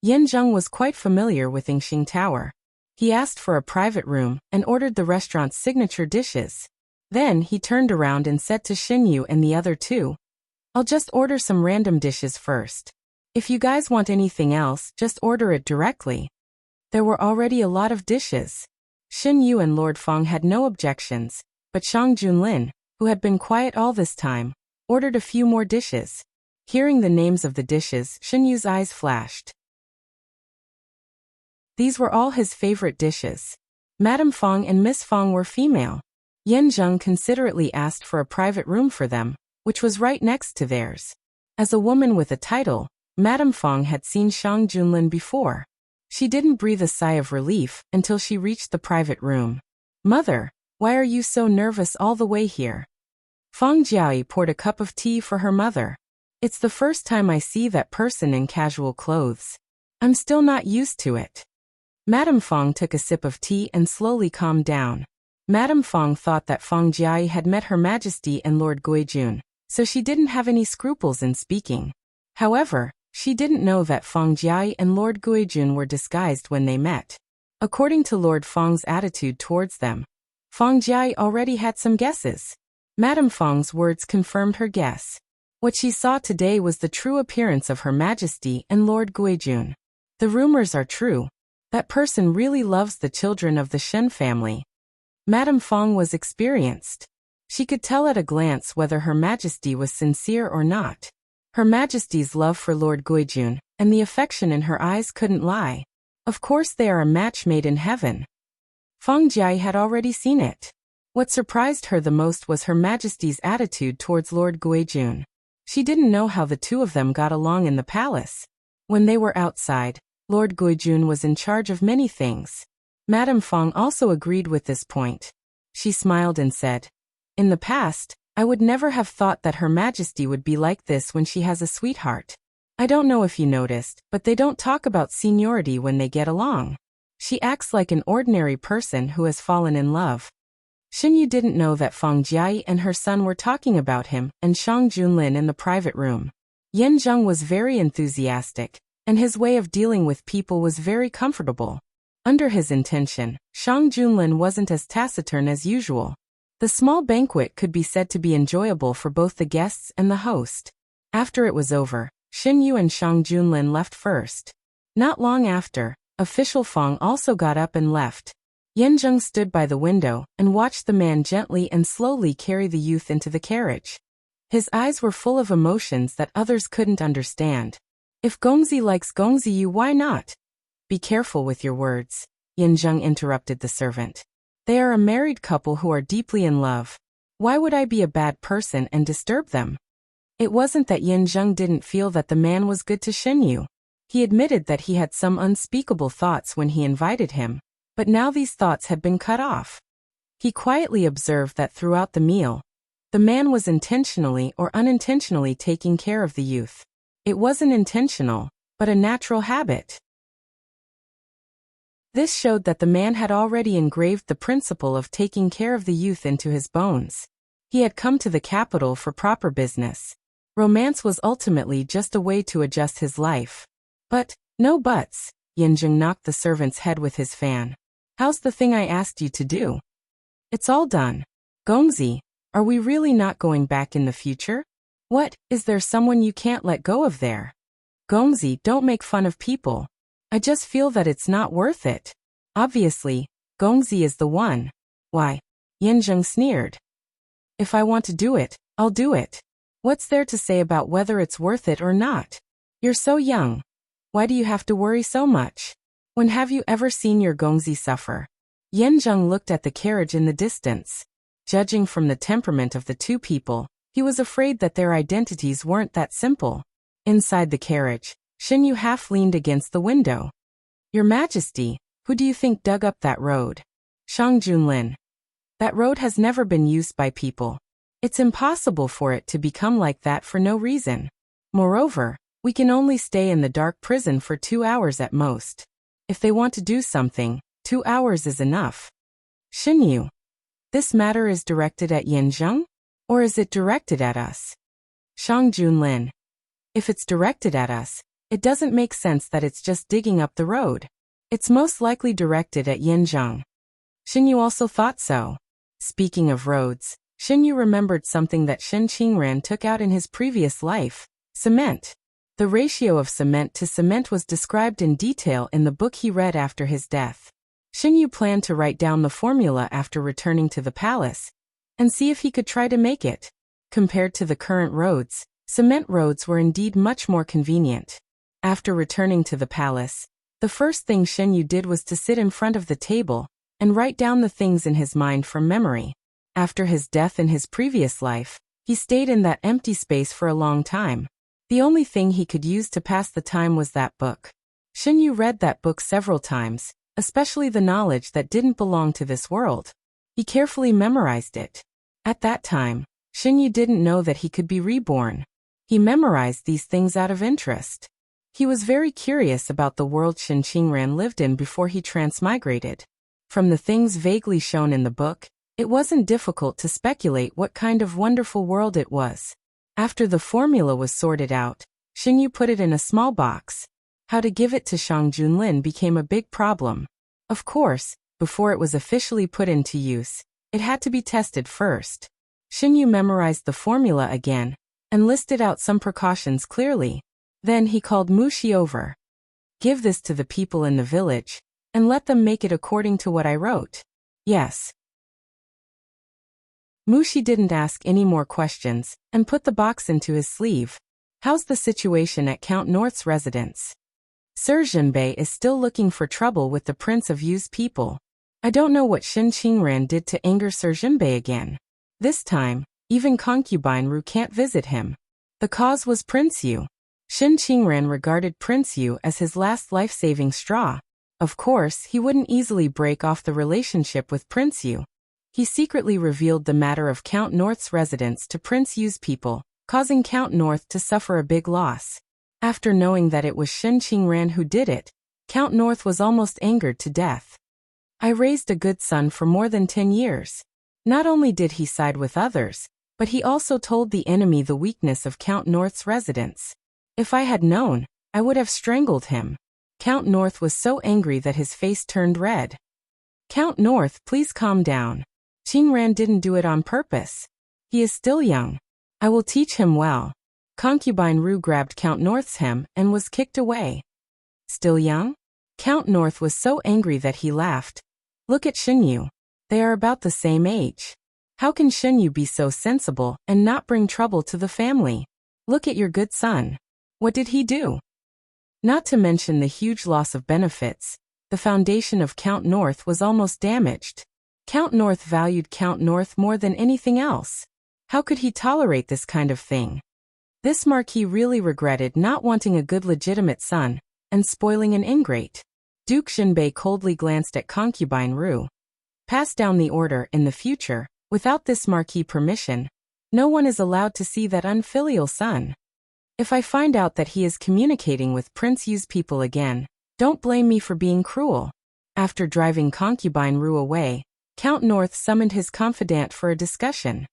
Yin Zheng was quite familiar with Yingxing Tower. He asked for a private room and ordered the restaurant's signature dishes. Then he turned around and said to Xingyu and the other two, I'll just order some random dishes first. If you guys want anything else, just order it directly. There were already a lot of dishes. Xin Yu and Lord Feng had no objections, but Shang Junlin, who had been quiet all this time, ordered a few more dishes. Hearing the names of the dishes, Xin Yu's eyes flashed. These were all his favorite dishes. Madame Feng and Miss Feng were female. Yin Zheng considerately asked for a private room for them, which was right next to theirs. As a woman with a title, Madame Feng had seen Shang Junlin before. She didn't breathe a sigh of relief until she reached the private room. Mother, why are you so nervous all the way here? Feng Jiayi poured a cup of tea for her mother. It's the first time I see that person in casual clothes. I'm still not used to it. Madame Feng took a sip of tea and slowly calmed down. Madame Feng thought that Feng Jiayi had met Her Majesty and Lord Guijun, so she didn't have any scruples in speaking. However, she didn't know that Feng Jiayi and Lord Guijun were disguised when they met. According to Lord Feng's attitude towards them, Feng Jiayi already had some guesses. Madame Feng's words confirmed her guess. What she saw today was the true appearance of Her Majesty and Lord Guijun. The rumors are true. That person really loves the children of the Shen family. Madame Feng was experienced. She could tell at a glance whether Her Majesty was sincere or not. Her Majesty's love for Lord Guijun and the affection in her eyes couldn't lie. Of course they are a match made in heaven. Feng Jiayi had already seen it. What surprised her the most was Her Majesty's attitude towards Lord Guijun. She didn't know how the two of them got along in the palace. When they were outside, Lord Guijun was in charge of many things. Madame Feng also agreed with this point. She smiled and said, In the past, I would never have thought that Her Majesty would be like this when she has a sweetheart. I don't know if you noticed, but they don't talk about seniority when they get along. She acts like an ordinary person who has fallen in love. Xinyu didn't know that Feng Jiayi and her son were talking about him and Shang Junlin in the private room. Yin Zheng was very enthusiastic, and his way of dealing with people was very comfortable. Under his intention, Shang Junlin wasn't as taciturn as usual. The small banquet could be said to be enjoyable for both the guests and the host. After it was over, Xinyu and Shang Junlin left first. Not long after, official Feng also got up and left. Yin Zheng stood by the window and watched the man gently and slowly carry the youth into the carriage. His eyes were full of emotions that others couldn't understand. If Gongzi likes Gongzi, why not? Be careful with your words, Yin Zheng interrupted the servant. They are a married couple who are deeply in love. Why would I be a bad person and disturb them? It wasn't that Yin Zheng didn't feel that the man was good to Xinyu. He admitted that he had some unspeakable thoughts when he invited him, but now these thoughts had been cut off. He quietly observed that throughout the meal, the man was intentionally or unintentionally taking care of the youth. It wasn't intentional, but a natural habit. This showed that the man had already engraved the principle of taking care of the youth into his bones. He had come to the capital for proper business. Romance was ultimately just a way to adjust his life. But, no buts, Yin Zheng knocked the servant's head with his fan. How's the thing I asked you to do? It's all done. Gongzi, are we really not going back in the future? What, is there someone you can't let go of there? Gongzi, don't make fun of people. I just feel that it's not worth it. Obviously, Gongzi is the one. Why? Yin Zheng sneered. If I want to do it, I'll do it. What's there to say about whether it's worth it or not? You're so young. Why do you have to worry so much? When have you ever seen your Gongzi suffer? Yin Zheng looked at the carriage in the distance. Judging from the temperament of the two people, he was afraid that their identities weren't that simple. Inside the carriage, Xinyu half leaned against the window. Your Majesty, who do you think dug up that road? Shang Junlin. That road has never been used by people. It's impossible for it to become like that for no reason. Moreover, we can only stay in the dark prison for 2 hours at most. If they want to do something, 2 hours is enough. Xinyu, this matter is directed at Yanzheng? Or is it directed at us? Shang Junlin, if it's directed at us, it doesn't make sense that it's just digging up the road. It's most likely directed at Yanzheng. Xinyu also thought so. Speaking of roads, Xinyu remembered something that Shen Qingran took out in his previous life: cement. The ratio of cement to cement was described in detail in the book he read after his death. Xinyu planned to write down the formula after returning to the palace, and see if he could try to make it. Compared to the current roads, cement roads were indeed much more convenient. After returning to the palace, the first thing Xinyu did was to sit in front of the table and write down the things in his mind from memory. After his death in his previous life, he stayed in that empty space for a long time. The only thing he could use to pass the time was that book. Xinyu read that book several times, especially the knowledge that didn't belong to this world. He carefully memorized it. At that time, Xinyu didn't know that he could be reborn. He memorized these things out of interest. He was very curious about the world Shen Qingran lived in before he transmigrated. From the things vaguely shown in the book, it wasn't difficult to speculate what kind of wonderful world it was. After the formula was sorted out, Xinyu put it in a small box. How to give it to Shang Junlin became a big problem. Of course, before it was officially put into use, it had to be tested first. Xinyu memorized the formula again and listed out some precautions clearly. Then he called Mushi over. Give this to the people in the village, and let them make it according to what I wrote. Yes. Mushi didn't ask any more questions, and put the box into his sleeve. How's the situation at Count North's residence? Sir Jinbei is still looking for trouble with the Prince of Yu's people. I don't know what Shen Qingran did to anger Sir Jinbei again. This time, even concubine Ru can't visit him. The cause was Prince Yu. Shen Qingran regarded Prince Yu as his last life-saving straw. Of course, he wouldn't easily break off the relationship with Prince Yu. He secretly revealed the matter of Count North's residence to Prince Yu's people, causing Count North to suffer a big loss. After knowing that it was Shen Qingran who did it, Count North was almost angered to death. I raised a good son for more than 10 years. Not only did he side with others, but he also told the enemy the weakness of Count North's residence. If I had known, I would have strangled him. Count North was so angry that his face turned red. Count North, please calm down. Qingran didn't do it on purpose. He is still young. I will teach him well. Concubine Ru grabbed Count North's hem and was kicked away. Still young? Count North was so angry that he laughed. Look at Xinyu. They are about the same age. How can Xinyu be so sensible and not bring trouble to the family? Look at your good son. What did he do? Not to mention the huge loss of benefits, the foundation of Count North was almost damaged. Count North valued Count North more than anything else. How could he tolerate this kind of thing? This marquis really regretted not wanting a good legitimate son and spoiling an ingrate. Duke Jinbei coldly glanced at concubine Ru. Pass down the order in the future. Without this marquis permission, no one is allowed to see that unfilial son. If I find out that he is communicating with Prince Yu's people again, don't blame me for being cruel. After driving concubine Ru away, Count North summoned his confidant for a discussion.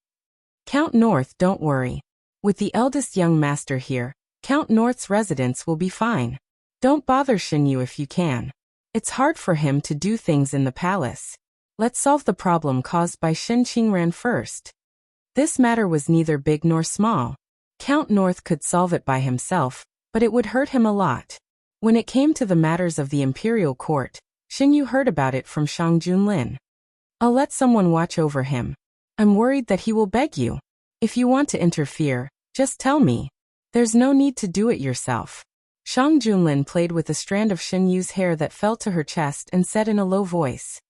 Count North, don't worry. With the eldest young master here, Count North's residence will be fine. Don't bother Xinyu if you can. It's hard for him to do things in the palace. Let's solve the problem caused by Shen Qingran first. This matter was neither big nor small. Count North could solve it by himself, but it would hurt him a lot. When it came to the matters of the imperial court, Xinyu heard about it from Shang Junlin. I'll let someone watch over him. I'm worried that he will beg you. If you want to interfere, just tell me. There's no need to do it yourself. Shang Junlin played with a strand of Xinyu's hair that fell to her chest and said in a low voice,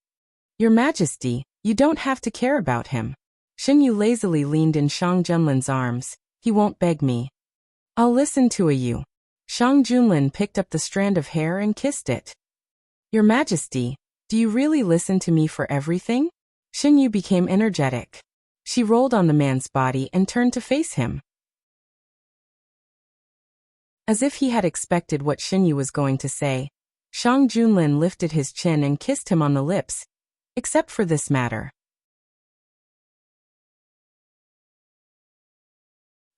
Your Majesty, you don't have to care about him. Xinyu lazily leaned in Shang Junlin's arms. He won't beg me. I'll listen to you. Shang Junlin picked up the strand of hair and kissed it. Your Majesty, do you really listen to me for everything? Xinyu became energetic. She rolled on the man's body and turned to face him. As if he had expected what Xinyu was going to say, Shang Junlin lifted his chin and kissed him on the lips. Except for this matter.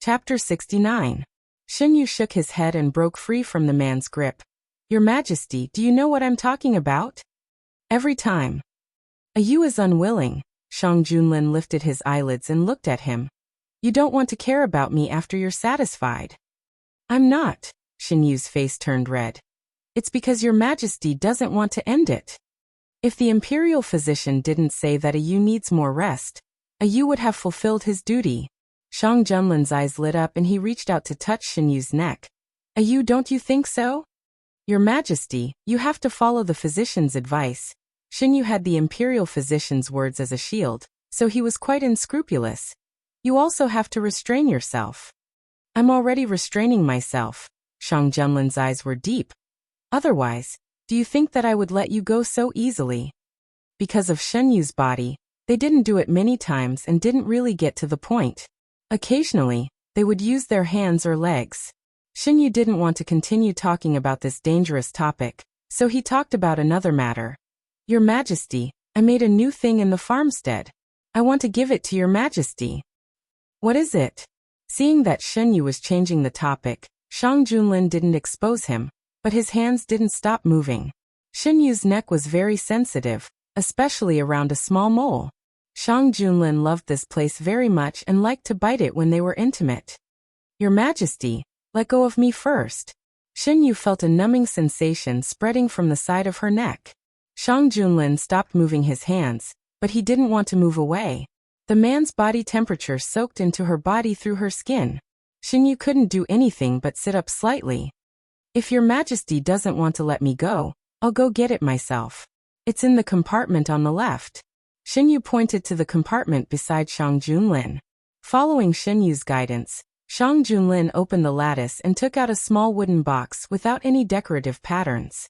Chapter 69. Xinyu shook his head and broke free from the man's grip. Your Majesty, do you know what I'm talking about? Every time. You is unwilling. Shang Junlin lifted his eyelids and looked at him. You don't want to care about me after you're satisfied. I'm not. Xinyu's face turned red. It's because your Majesty doesn't want to end it. If the imperial physician didn't say that Yu needs more rest, Yu would have fulfilled his duty. Shang Junlin's eyes lit up and he reached out to touch Xinyu's neck. Yu, don't you think so? Your Majesty, you have to follow the physician's advice. Xinyu had the imperial physician's words as a shield, so he was quite unscrupulous. You also have to restrain yourself. I'm already restraining myself. Shang Junlin's eyes were deep. Otherwise, do you think that I would let you go so easily? Because of Xinyu's body, they didn't do it many times and didn't really get to the point. Occasionally, they would use their hands or legs. Xinyu didn't want to continue talking about this dangerous topic, so he talked about another matter. Your Majesty, I made a new thing in the farmstead. I want to give it to your Majesty. What is it? Seeing that Xinyu was changing the topic, Shang Junlin didn't expose him, but his hands didn't stop moving. Xinyu's neck was very sensitive, especially around a small mole. Shang Junlin loved this place very much and liked to bite it when they were intimate. Your Majesty, let go of me first. Xinyu felt a numbing sensation spreading from the side of her neck. Shang Junlin stopped moving his hands, but he didn't want to move away. The man's body temperature soaked into her body through her skin. Xinyu couldn't do anything but sit up slightly. If your Majesty doesn't want to let me go, I'll go get it myself. It's in the compartment on the left. Xinyu pointed to the compartment beside Shang Junlin. Following Xinyu's guidance, Shang Junlin opened the lattice and took out a small wooden box without any decorative patterns.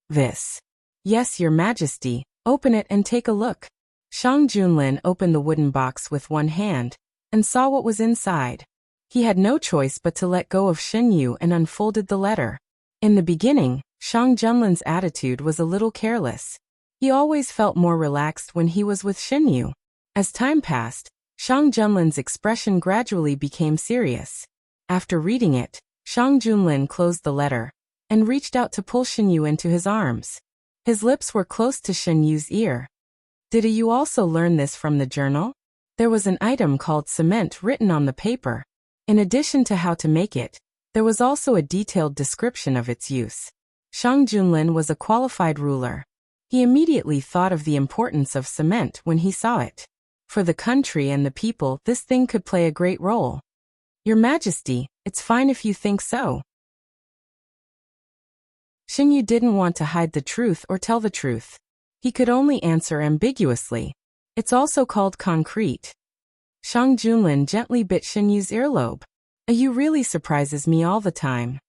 This. Yes, your Majesty, open it and take a look. Shang Junlin opened the wooden box with one hand and saw what was inside. He had no choice but to let go of Xinyu and unfolded the letter. In the beginning, Shang Junlin's attitude was a little careless. He always felt more relaxed when he was with Xinyu. As time passed, Shang Junlin's expression gradually became serious. After reading it, Shang Junlin closed the letter and reached out to pull Xinyu into his arms. His lips were close to Xinyu's ear. Did you also learn this from the journal? There was an item called cement written on the paper. In addition to how to make it, there was also a detailed description of its use. Shang Junlin was a qualified ruler. He immediately thought of the importance of cement when he saw it. For the country and the people, this thing could play a great role. Your Majesty, it's fine if you think so. Xinyu didn't want to hide the truth or tell the truth. He could only answer ambiguously. It's also called concrete. Shang Junlin gently bit Xinyu's earlobe. You really surprises me all the time.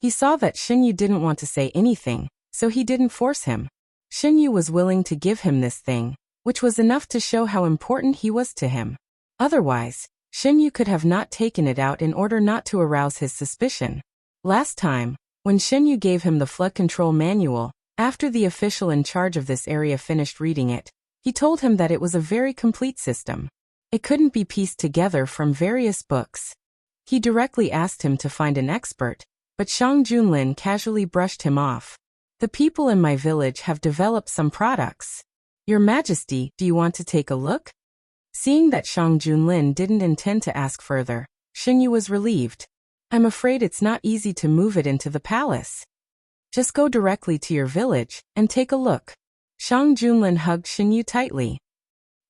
He saw that Xinyu didn't want to say anything, so he didn't force him. Xinyu was willing to give him this thing, which was enough to show how important he was to him. Otherwise, Xinyu could have not taken it out in order not to arouse his suspicion. Last time, when Xinyu gave him the flood control manual, after the official in charge of this area finished reading it, he told him that it was a very complete system. It couldn't be pieced together from various books. He directly asked him to find an expert, but Shang Junlin casually brushed him off. The people in my village have developed some products. Your Majesty, do you want to take a look? Seeing that Shang Junlin didn't intend to ask further, Xinyu was relieved. I'm afraid it's not easy to move it into the palace. Just go directly to your village and take a look. Shang Junlin hugged Xinyu tightly.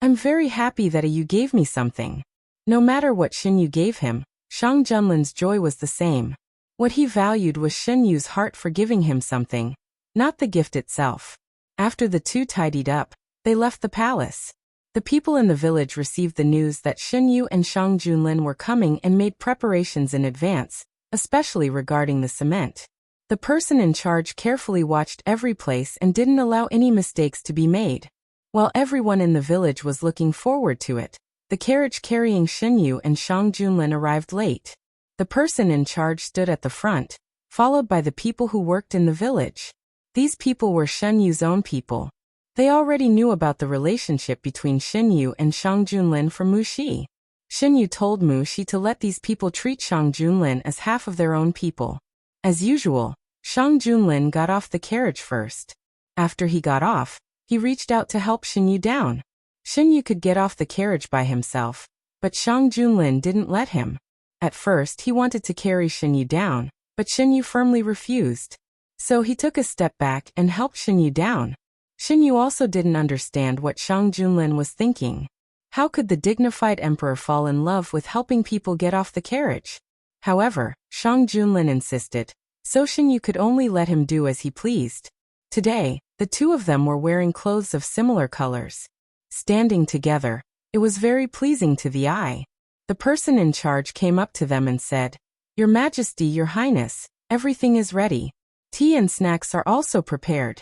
I'm very happy that you gave me something. No matter what Xinyu gave him, Shang Junlin's joy was the same. What he valued was Xinyu's heart for giving him something, not the gift itself. After the two tidied up, they left the palace. The people in the village received the news that Xinyu and Shang Junlin were coming and made preparations in advance, especially regarding the cement. The person in charge carefully watched every place and didn't allow any mistakes to be made. While everyone in the village was looking forward to it, The carriage carrying Xinyu and Shang Junlin arrived late. The person in charge stood at the front, followed by the people who worked in the village. These people were Xinyu's own people. They already knew about the relationship between Xinyu and Shang Junlin from Mu Shi. Xinyu told Mu Shi to let these people treat Shang Junlin as half of their own people. As usual, Shang Junlin got off the carriage first. After he got off, he reached out to help Xinyu down. Xinyu could get off the carriage by himself, but Shang Junlin didn't let him. At first he wanted to carry Xinyu down, but Xinyu firmly refused. So he took a step back and helped Xinyu down. Xinyu also didn't understand what Shang Junlin was thinking. How could the dignified emperor fall in love with helping people get off the carriage? However, Shang Junlin insisted, so Xinyu could only let him do as he pleased. Today, the two of them were wearing clothes of similar colors. Standing together, it was very pleasing to the eye. The person in charge came up to them and said, "Your Majesty, Your Highness, everything is ready. Tea and snacks are also prepared.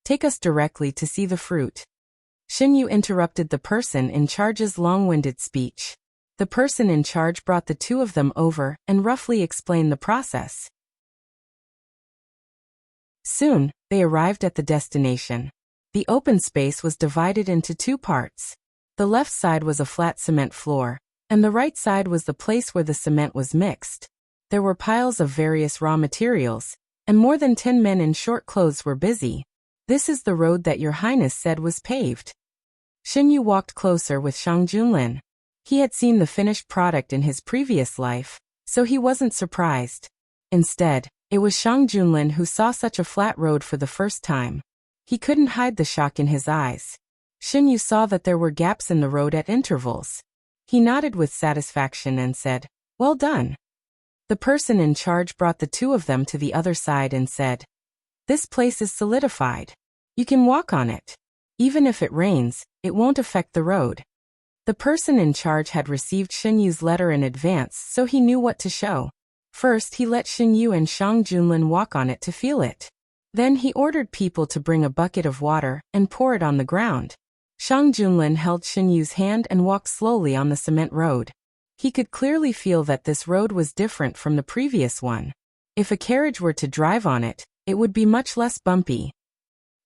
Take us directly to see the fruit." Xinyu interrupted the person in charge's long-winded speech. The person in charge brought the two of them over and roughly explained the process. Soon, they arrived at the destination. The open space was divided into two parts. The left side was a flat cement floor, and the right side was the place where the cement was mixed. There were piles of various raw materials, and more than 10 men in short clothes were busy. "This is the road that Your Highness said was paved." Xinyu walked closer with Shang Junlin. He had seen the finished product in his previous life, so he wasn't surprised. Instead, it was Shang Junlin who saw such a flat road for the first time. He couldn't hide the shock in his eyes. Xinyu saw that there were gaps in the road at intervals. He nodded with satisfaction and said, "Well done." The person in charge brought the two of them to the other side and said, "This place is solidified. You can walk on it. Even if it rains, it won't affect the road." The person in charge had received Xinyu's letter in advance, so he knew what to show. First, he let Xinyu and Shang Junlin walk on it to feel it. Then he ordered people to bring a bucket of water and pour it on the ground. Shang Junlin held Xinyu's hand and walked slowly on the cement road. He could clearly feel that this road was different from the previous one. If a carriage were to drive on it, it would be much less bumpy.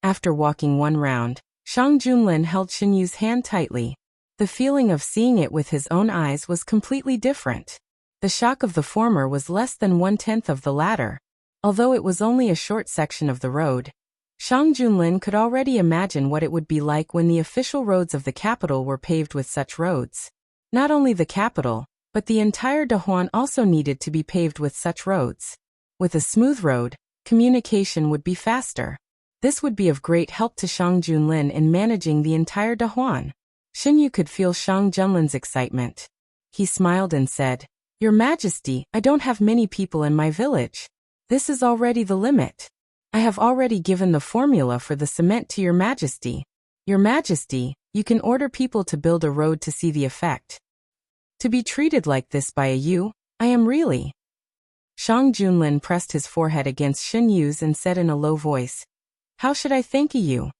After walking one round, Shang Junlin held Xinyu's hand tightly. The feeling of seeing it with his own eyes was completely different. The shock of the former was less than 1/10 of the latter. Although it was only a short section of the road, Shang Junlin could already imagine what it would be like when the official roads of the capital were paved with such roads. Not only the capital, but the entire Dahuan also needed to be paved with such roads. With a smooth road, communication would be faster. This would be of great help to Shang Junlin in managing the entire Dahuan. Xinyu could feel Shang Junlin's excitement. He smiled and said, "Your Majesty, I don't have many people in my village. This is already the limit. I have already given the formula for the cement to Your Majesty. Your Majesty, you can order people to build a road to see the effect." To be treated like this by a you, I am really. Shang Junlin pressed his forehead against Xinyu's and said in a low voice, "How should I thank you?"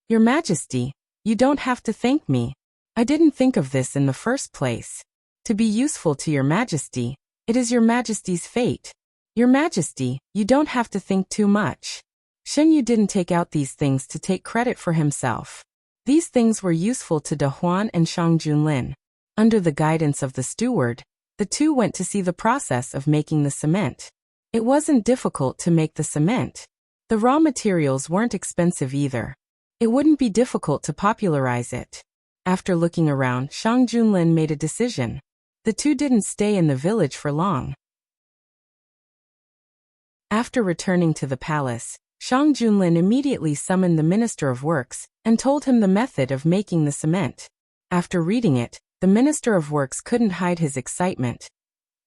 "Your Majesty, you don't have to thank me. I didn't think of this in the first place. To be useful to Your Majesty, it is Your Majesty's fate. Your Majesty, you don't have to think too much." Xinyu didn't take out these things to take credit for himself. These things were useful to Dahuan and Shang Junlin. Under the guidance of the steward, the two went to see the process of making the cement. It wasn't difficult to make the cement. The raw materials weren't expensive either. It wouldn't be difficult to popularize it. After looking around, Shang Junlin made a decision. The two didn't stay in the village for long. After returning to the palace, Shang Junlin immediately summoned the Minister of Works and told him the method of making the cement. After reading it, the Minister of Works couldn't hide his excitement.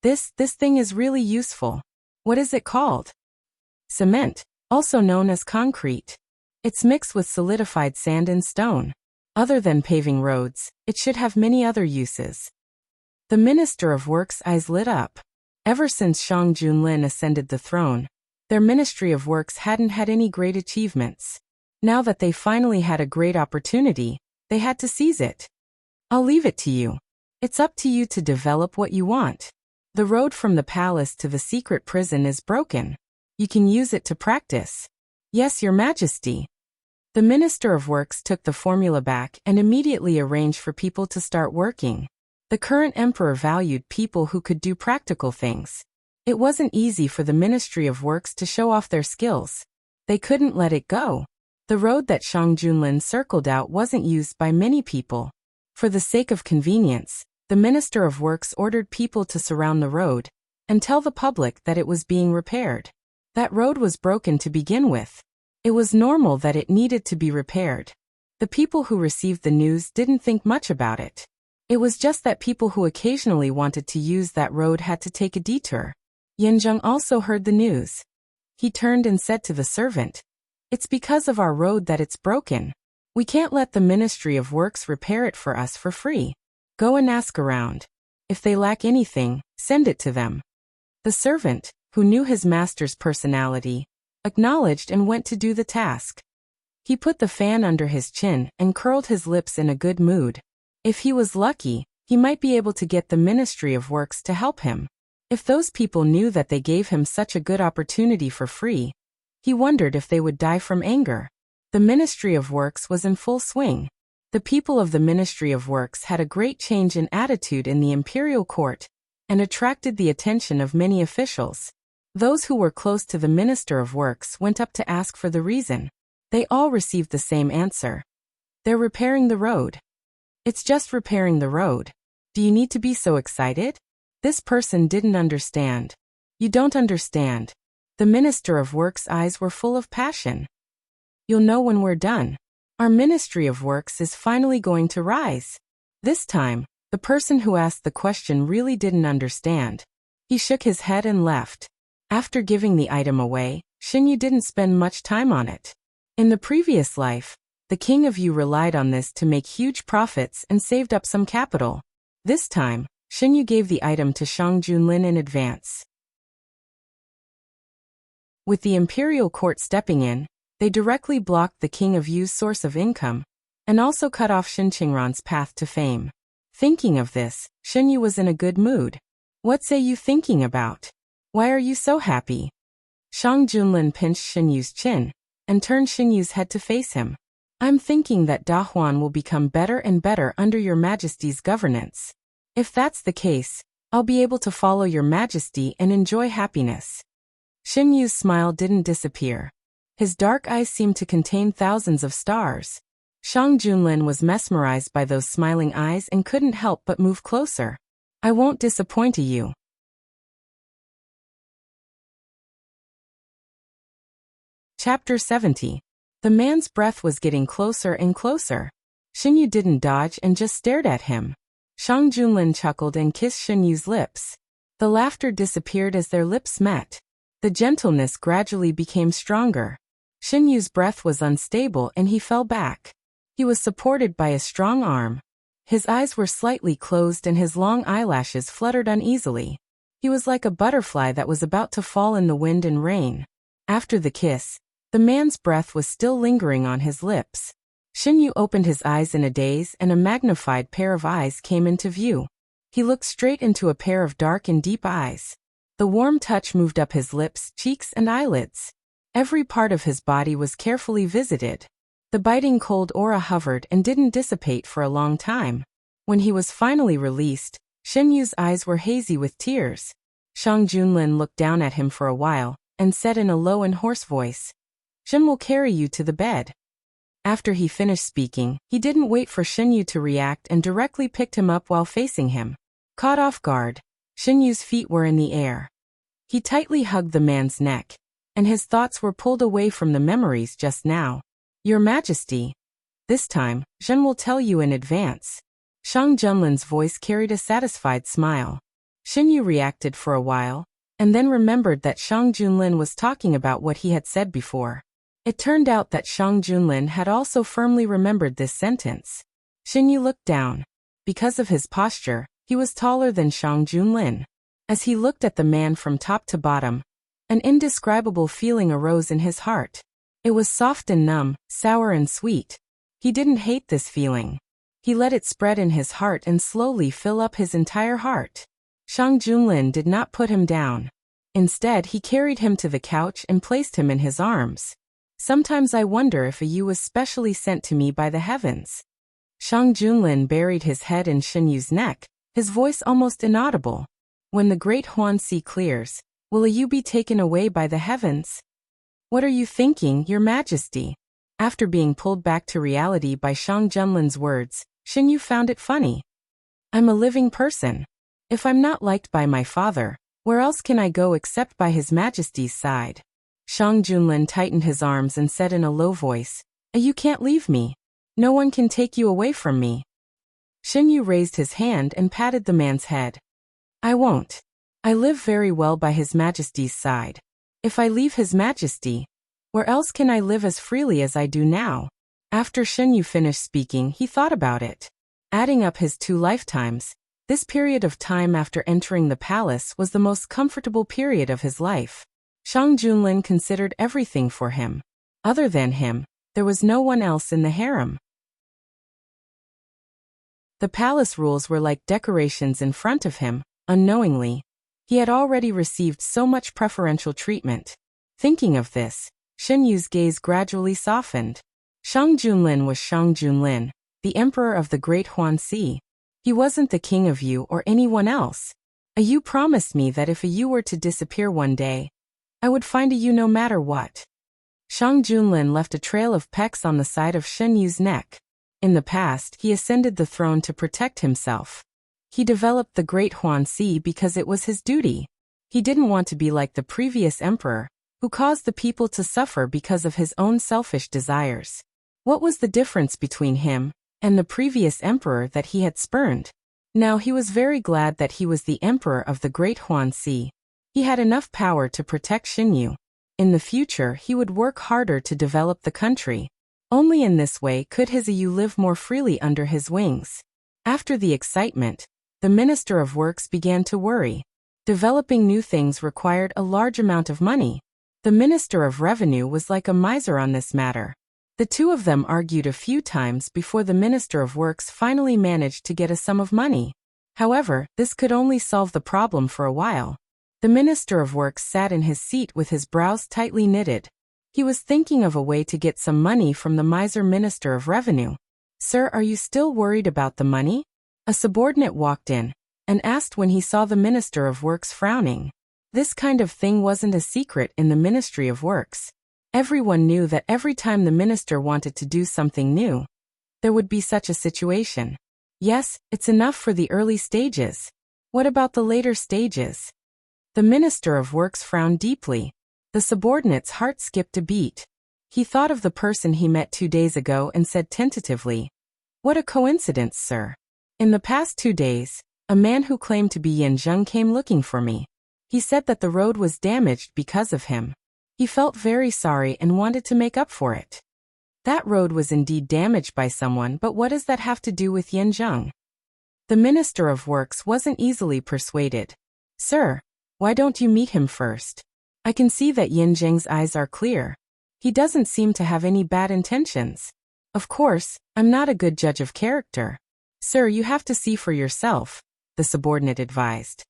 This thing is really useful. What is it called?" "Cement, also known as concrete. It's mixed with solidified sand and stone. Other than paving roads, it should have many other uses." The Minister of Works' eyes lit up. Ever since Shang Junlin ascended the throne, their Ministry of Works hadn't had any great achievements. Now that they finally had a great opportunity, they had to seize it. "I'll leave it to you. It's up to you to develop what you want. The road from the palace to the secret prison is broken. You can use it to practice. Yes, Your Majesty. The Minister of Works took the formula back and immediately arranged for people to start working. The current emperor valued people who could do practical things. It wasn't easy for the Ministry of Works to show off their skills. They couldn't let it go. The road that Shang Junlin circled out wasn't used by many people. For the sake of convenience, the Minister of Works ordered people to surround the road and tell the public that it was being repaired. That road was broken to begin with. It was normal that it needed to be repaired. The people who received the news didn't think much about it. It was just that people who occasionally wanted to use that road had to take a detour. Yanzheng also heard the news. He turned and said to the servant, "It's because of our road that it's broken. We can't let the Ministry of Works repair it for us for free. Go and ask around. If they lack anything, send it to them." The servant, who knew his master's personality, acknowledged and went to do the task. He put the fan under his chin and curled his lips in a good mood. If he was lucky, he might be able to get the Ministry of Works to help him. If those people knew that they gave him such a good opportunity for free, he wondered if they would die from anger. The Ministry of Works was in full swing. The people of the Ministry of Works had a great change in attitude in the imperial court and attracted the attention of many officials. Those who were close to the Minister of Works went up to ask for the reason. They all received the same answer. They're repairing the road. It's just repairing the road. Do you need to be so excited? This person didn't understand. You don't understand. The Minister of Works' eyes were full of passion. You'll know when we're done. Our Ministry of Works is finally going to rise. This time, the person who asked the question really didn't understand. He shook his head and left. After giving the item away, Xinyu didn't spend much time on it. In the previous life, the King of Yu relied on this to make huge profits and saved up some capital. This time, Xinyu gave the item to Shang Junlin in advance. With the imperial court stepping in, they directly blocked the King of Yu's source of income, and also cut off Xin Qingran's path to fame. Thinking of this, Xinyu was in a good mood. What say you thinking about? Why are you so happy? Shang Junlin pinched Xinyu's chin, and turned Xinyu's head to face him. I'm thinking that Da Huan will become better and better under your Majesty's governance. If that's the case, I'll be able to follow your Majesty and enjoy happiness. Xinyu's smile didn't disappear. His dark eyes seemed to contain thousands of stars. Shang Junlin was mesmerized by those smiling eyes and couldn't help but move closer. I won't disappoint you. Chapter 70. The man's breath was getting closer and closer. Xinyu didn't dodge and just stared at him. Shang Junlin chuckled and kissed Xinyu's lips. The laughter disappeared as their lips met. The gentleness gradually became stronger. Xinyu's breath was unstable and he fell back. He was supported by a strong arm. His eyes were slightly closed and his long eyelashes fluttered uneasily. He was like a butterfly that was about to fall in the wind and rain. After the kiss, the man's breath was still lingering on his lips. Xinyu opened his eyes in a daze and a magnified pair of eyes came into view. He looked straight into a pair of dark and deep eyes. The warm touch moved up his lips, cheeks, and eyelids. Every part of his body was carefully visited. The biting cold aura hovered and didn't dissipate for a long time. When he was finally released, Xinyu's eyes were hazy with tears. Shang Junlin looked down at him for a while and said in a low and hoarse voice, "Xin will carry you to the bed." After he finished speaking, he didn't wait for Xinyu to react and directly picked him up while facing him. Caught off guard, Xinyu's feet were in the air. He tightly hugged the man's neck, and his thoughts were pulled away from the memories just now. Your Majesty. This time, Zhen will tell you in advance. Shang Junlin's voice carried a satisfied smile. Xinyu reacted for a while, and then remembered that Shang Junlin was talking about what he had said before. It turned out that Shang Junlin had also firmly remembered this sentence. Xinyu looked down. Because of his posture, he was taller than Shang Junlin. As he looked at the man from top to bottom, an indescribable feeling arose in his heart. It was soft and numb, sour and sweet. He didn't hate this feeling. He let it spread in his heart and slowly fill up his entire heart. Shang Junlin did not put him down. Instead, he carried him to the couch and placed him in his arms. Sometimes I wonder if you was specially sent to me by the heavens. Shang Junlin buried his head in Shen Yu's neck, his voice almost inaudible. When the great Huanxi clears, will you be taken away by the heavens? What are you thinking, Your Majesty? After being pulled back to reality by Shang Junlin's words, Shen Yu found it funny. I'm a living person. If I'm not liked by my father, where else can I go except by His Majesty's side? Shang Junlin tightened his arms and said in a low voice, You can't leave me. No one can take you away from me. Shen Yu raised his hand and patted the man's head. I won't. I live very well by His Majesty's side. If I leave His Majesty, where else can I live as freely as I do now? After Shen Yu finished speaking, he thought about it. Adding up his 2 lifetimes, this period of time after entering the palace was the most comfortable period of his life. Shang Junlin considered everything for him. Other than him, there was no one else in the harem. The palace rules were like decorations in front of him. Unknowingly, he had already received so much preferential treatment. Thinking of this, Shen Yu's gaze gradually softened. Shang Junlin was Shang Junlin, the emperor of the great Huanxi. He wasn't the king of Yu or anyone else. You promised me that if you were to disappear one day, I would find you no matter what. Shang Junlin left a trail of pecks on the side of Shen Yu's neck. In the past, he ascended the throne to protect himself. He developed the great Huanxi because it was his duty. He didn't want to be like the previous emperor, who caused the people to suffer because of his own selfish desires. What was the difference between him and the previous emperor that he had spurned? Now he was very glad that he was the emperor of the great Huanxi. He had enough power to protect Shen Yu. In the future, he would work harder to develop the country. Only in this way could his Yu live more freely under his wings. After the excitement, the Minister of Works began to worry. Developing new things required a large amount of money. The Minister of Revenue was like a miser on this matter. The two of them argued a few times before the Minister of Works finally managed to get a sum of money. However, this could only solve the problem for a while. The Minister of Works sat in his seat with his brows tightly knitted. He was thinking of a way to get some money from the miser Minister of Revenue. Sir, are you still worried about the money? A subordinate walked in and asked when he saw the Minister of Works frowning. This kind of thing wasn't a secret in the Ministry of Works. Everyone knew that every time the minister wanted to do something new, there would be such a situation. Yes, it's enough for the early stages. What about the later stages? The Minister of Works frowned deeply. The subordinate's heart skipped a beat. He thought of the person he met 2 days ago and said tentatively, What a coincidence, sir. In the past 2 days, a man who claimed to be Yin Zheng came looking for me. He said that the road was damaged because of him. He felt very sorry and wanted to make up for it. That road was indeed damaged by someone, but what does that have to do with Yin Zheng? The Minister of Works wasn't easily persuaded. Sir, why don't you meet him first? I can see that Yin Zheng's eyes are clear. He doesn't seem to have any bad intentions. Of course, I'm not a good judge of character. Sir, you have to see for yourself, the subordinate advised.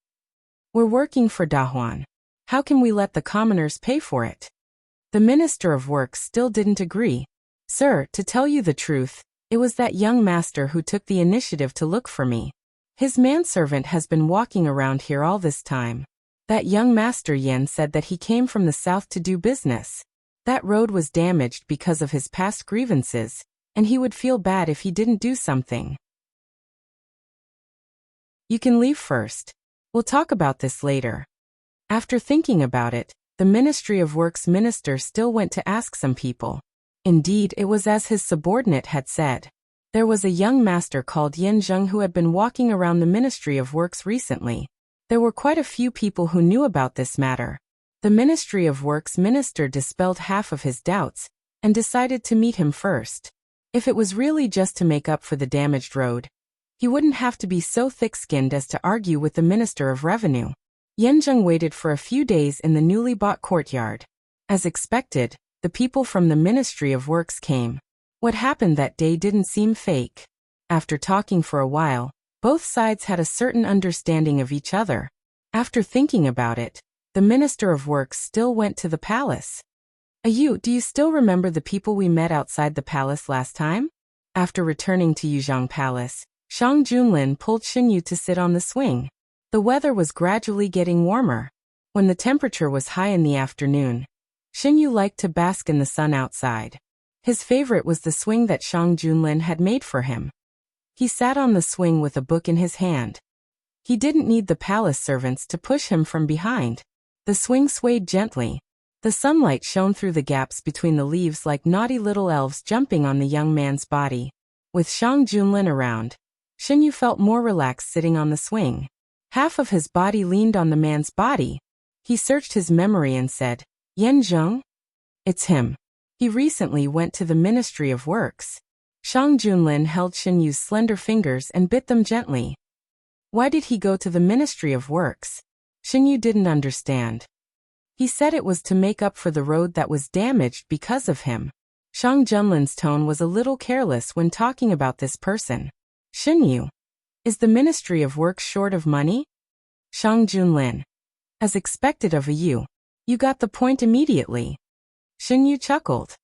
We're working for Dahuan. How can we let the commoners pay for it? The Minister of Works still didn't agree. Sir, to tell you the truth, it was that young master who took the initiative to look for me. His manservant has been walking around here all this time. That young master Yin said that he came from the south to do business. That road was damaged because of his past grievances, and he would feel bad if he didn't do something. You can leave first. We'll talk about this later. After thinking about it, the Ministry of Works minister still went to ask some people. Indeed, it was as his subordinate had said. There was a young master called Yin Zheng who had been walking around the Ministry of Works recently. There were quite a few people who knew about this matter. The Ministry of Works minister dispelled half of his doubts and decided to meet him first. If it was really just to make up for the damaged road, he wouldn't have to be so thick-skinned as to argue with the Minister of Revenue. Yin Zheng waited for a few days in the newly bought courtyard. As expected, the people from the Ministry of Works came. What happened that day didn't seem fake. After talking for a while, both sides had a certain understanding of each other. After thinking about it, the Minister of Works still went to the palace. Do you still remember the people we met outside the palace last time? After returning to Yuzhang Palace, Shang Junlin pulled Xinyu to sit on the swing. The weather was gradually getting warmer. When the temperature was high in the afternoon, Xinyu liked to bask in the sun outside. His favorite was the swing that Shang Junlin had made for him. He sat on the swing with a book in his hand. He didn't need the palace servants to push him from behind. The swing swayed gently. The sunlight shone through the gaps between the leaves like naughty little elves jumping on the young man's body. With Shang Junlin around, Xinyu felt more relaxed sitting on the swing. Half of his body leaned on the man's body. He searched his memory and said, "Yan Zheng?" It's him. He recently went to the Ministry of Works. Shang Junlin held Xinyu's slender fingers and bit them gently. Why did he go to the Ministry of Works? Xinyu didn't understand. He said it was to make up for the road that was damaged because of him. Shang Junlin's tone was a little careless when talking about this person. Xinyu, is the Ministry of Works short of money? Shang Junlin. As expected of you got the point immediately. Xinyu chuckled.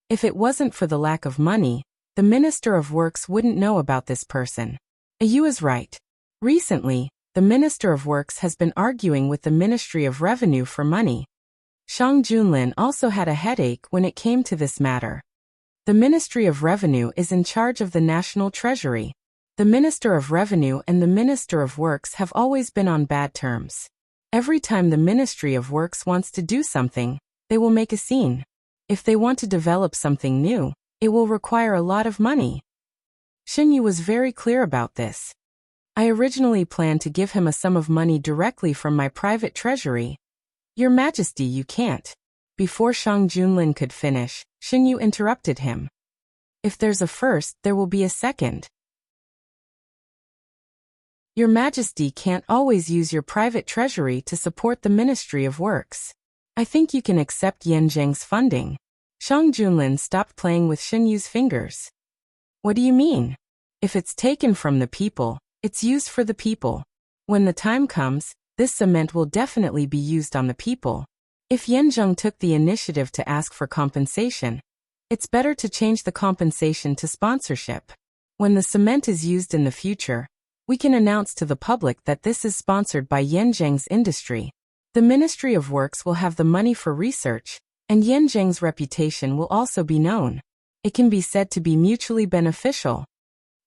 If it wasn't for the lack of money, the Minister of Works wouldn't know about this person. You is right. Recently, the Minister of Works has been arguing with the Ministry of Revenue for money. Shang Junlin also had a headache when it came to this matter. The Ministry of Revenue is in charge of the National Treasury. The Minister of Revenue and the Minister of Works have always been on bad terms. Every time the Ministry of Works wants to do something, they will make a scene. If they want to develop something new, it will require a lot of money. Xinyu was very clear about this. I originally planned to give him a sum of money directly from my private treasury. Your Majesty, you can't. Before Shang Junlin could finish, Xinyu interrupted him. If there's a first, there will be a second. Your Majesty can't always use your private treasury to support the Ministry of Works. I think you can accept Yan Zheng's funding. Shang Junlin stopped playing with Xinyu's fingers. What do you mean? If it's taken from the people, it's used for the people. When the time comes, this cement will definitely be used on the people. If Yan Zheng took the initiative to ask for compensation, it's better to change the compensation to sponsorship. When the cement is used in the future, we can announce to the public that this is sponsored by Yan Zheng's industry. The Ministry of Works will have the money for research, and Yan Zheng's reputation will also be known. It can be said to be mutually beneficial.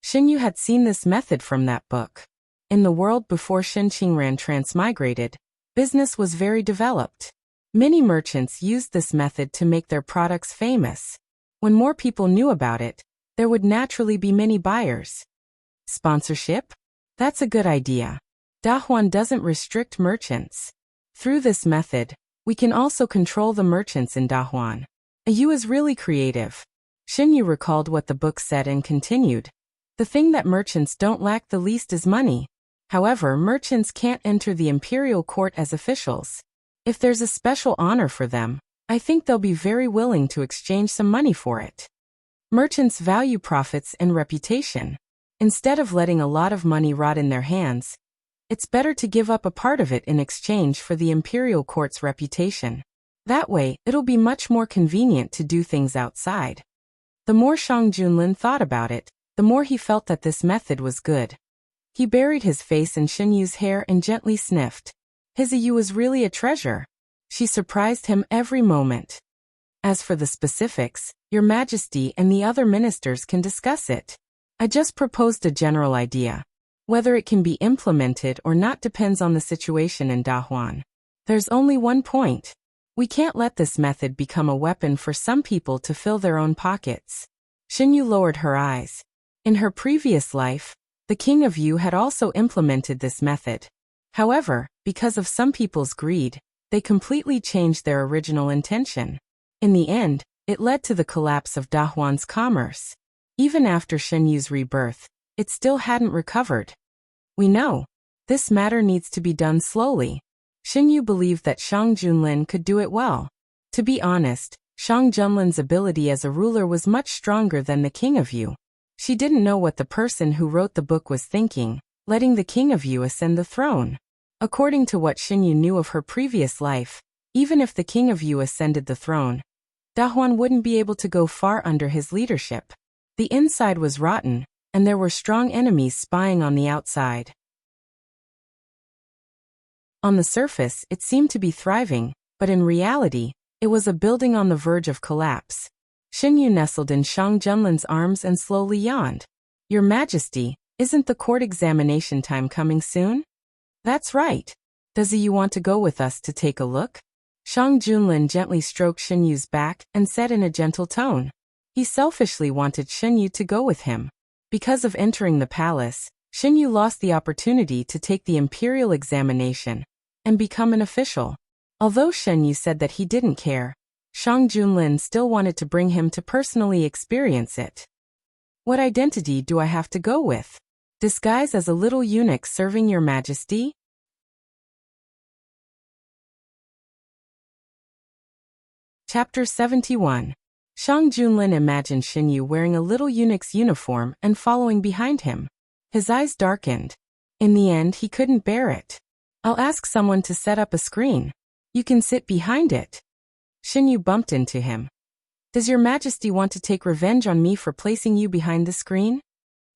Xinyu had seen this method from that book. In the world before Xin Qingran transmigrated, business was very developed. Many merchants used this method to make their products famous. When more people knew about it, there would naturally be many buyers. Sponsorship? That's a good idea. Dahuan doesn't restrict merchants. Through this method, we can also control the merchants in Dahuan. You is really creative. Xinyu recalled what the book said and continued. The thing that merchants don't lack the least is money. However, merchants can't enter the imperial court as officials. If there's a special honor for them, I think they'll be very willing to exchange some money for it. Merchants value profits and reputation. Instead of letting a lot of money rot in their hands, it's better to give up a part of it in exchange for the imperial court's reputation. That way, it'll be much more convenient to do things outside. The more Shang Junlin thought about it, the more he felt that this method was good. He buried his face in Xinyu's hair and gently sniffed. His Yu was really a treasure. She surprised him every moment. As for the specifics, Your Majesty and the other ministers can discuss it. I just proposed a general idea. Whether it can be implemented or not depends on the situation in Dahuan. There's only one point. We can't let this method become a weapon for some people to fill their own pockets. Xinyu lowered her eyes. In her previous life, the King of Yu had also implemented this method. However, because of some people's greed, they completely changed their original intention. In the end, it led to the collapse of Dahuan's commerce. Even after Xinyu's rebirth, it still hadn't recovered. We know. This matter needs to be done slowly. Xinyu believed that Shang Junlin could do it well. To be honest, Shang Junlin's ability as a ruler was much stronger than the King of Yu. She didn't know what the person who wrote the book was thinking, letting the king of Yu ascend the throne. According to what Xinyu knew of her previous life, even if the king of Yu ascended the throne, Dahuan wouldn't be able to go far under his leadership. The inside was rotten, and there were strong enemies spying on the outside. On the surface, it seemed to be thriving, but in reality, it was a building on the verge of collapse. Xinyu nestled in Shang Junlin's arms and slowly yawned. "Your Majesty, isn't the court examination time coming soon?" "That's right. Does you want to go with us to take a look?" Shang Junlin gently stroked Xinyu's back and said in a gentle tone. He selfishly wanted Xinyu to go with him. Because of entering the palace, Xinyu lost the opportunity to take the imperial examination and become an official. Although Xinyu said that he didn't care, Shang Junlin still wanted to bring him to personally experience it. "What identity do I have to go with? Disguise as a little eunuch serving your Majesty?" Chapter 71. Shang Junlin imagined Xinyu wearing a little eunuch's uniform and following behind him. His eyes darkened. In the end, he couldn't bear it. "I'll ask someone to set up a screen. You can sit behind it." Xinyu bumped into him. "Does your Majesty want to take revenge on me for placing you behind the screen?"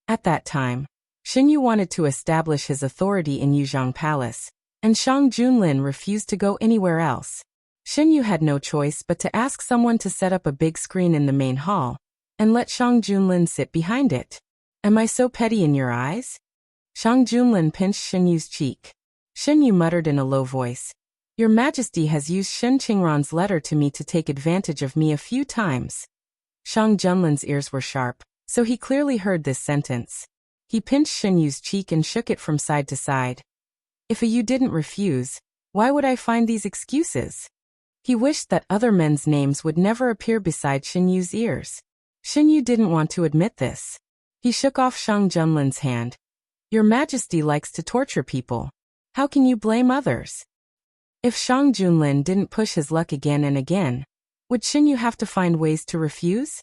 At that time, Xinyu wanted to establish his authority in Yuzhang Palace, and Shang Junlin refused to go anywhere else. Xinyu had no choice but to ask someone to set up a big screen in the main hall, and let Shang Junlin sit behind it. "Am I so petty in your eyes?" Shang Junlin pinched Xinyu's cheek. Xinyu muttered in a low voice. "Your Majesty has used Shen Qingran's letter to me to take advantage of me a few times." Shang Junlin's ears were sharp, so he clearly heard this sentence. He pinched Xinyu's cheek and shook it from side to side. "If you didn't refuse, why would I find these excuses?" He wished that other men's names would never appear beside Xinyu's ears. Xinyu didn't want to admit this. He shook off Shang Junlin's hand. "Your Majesty likes to torture people. How can you blame others?" If Shang Junlin didn't push his luck again and again, would Xinyu have to find ways to refuse?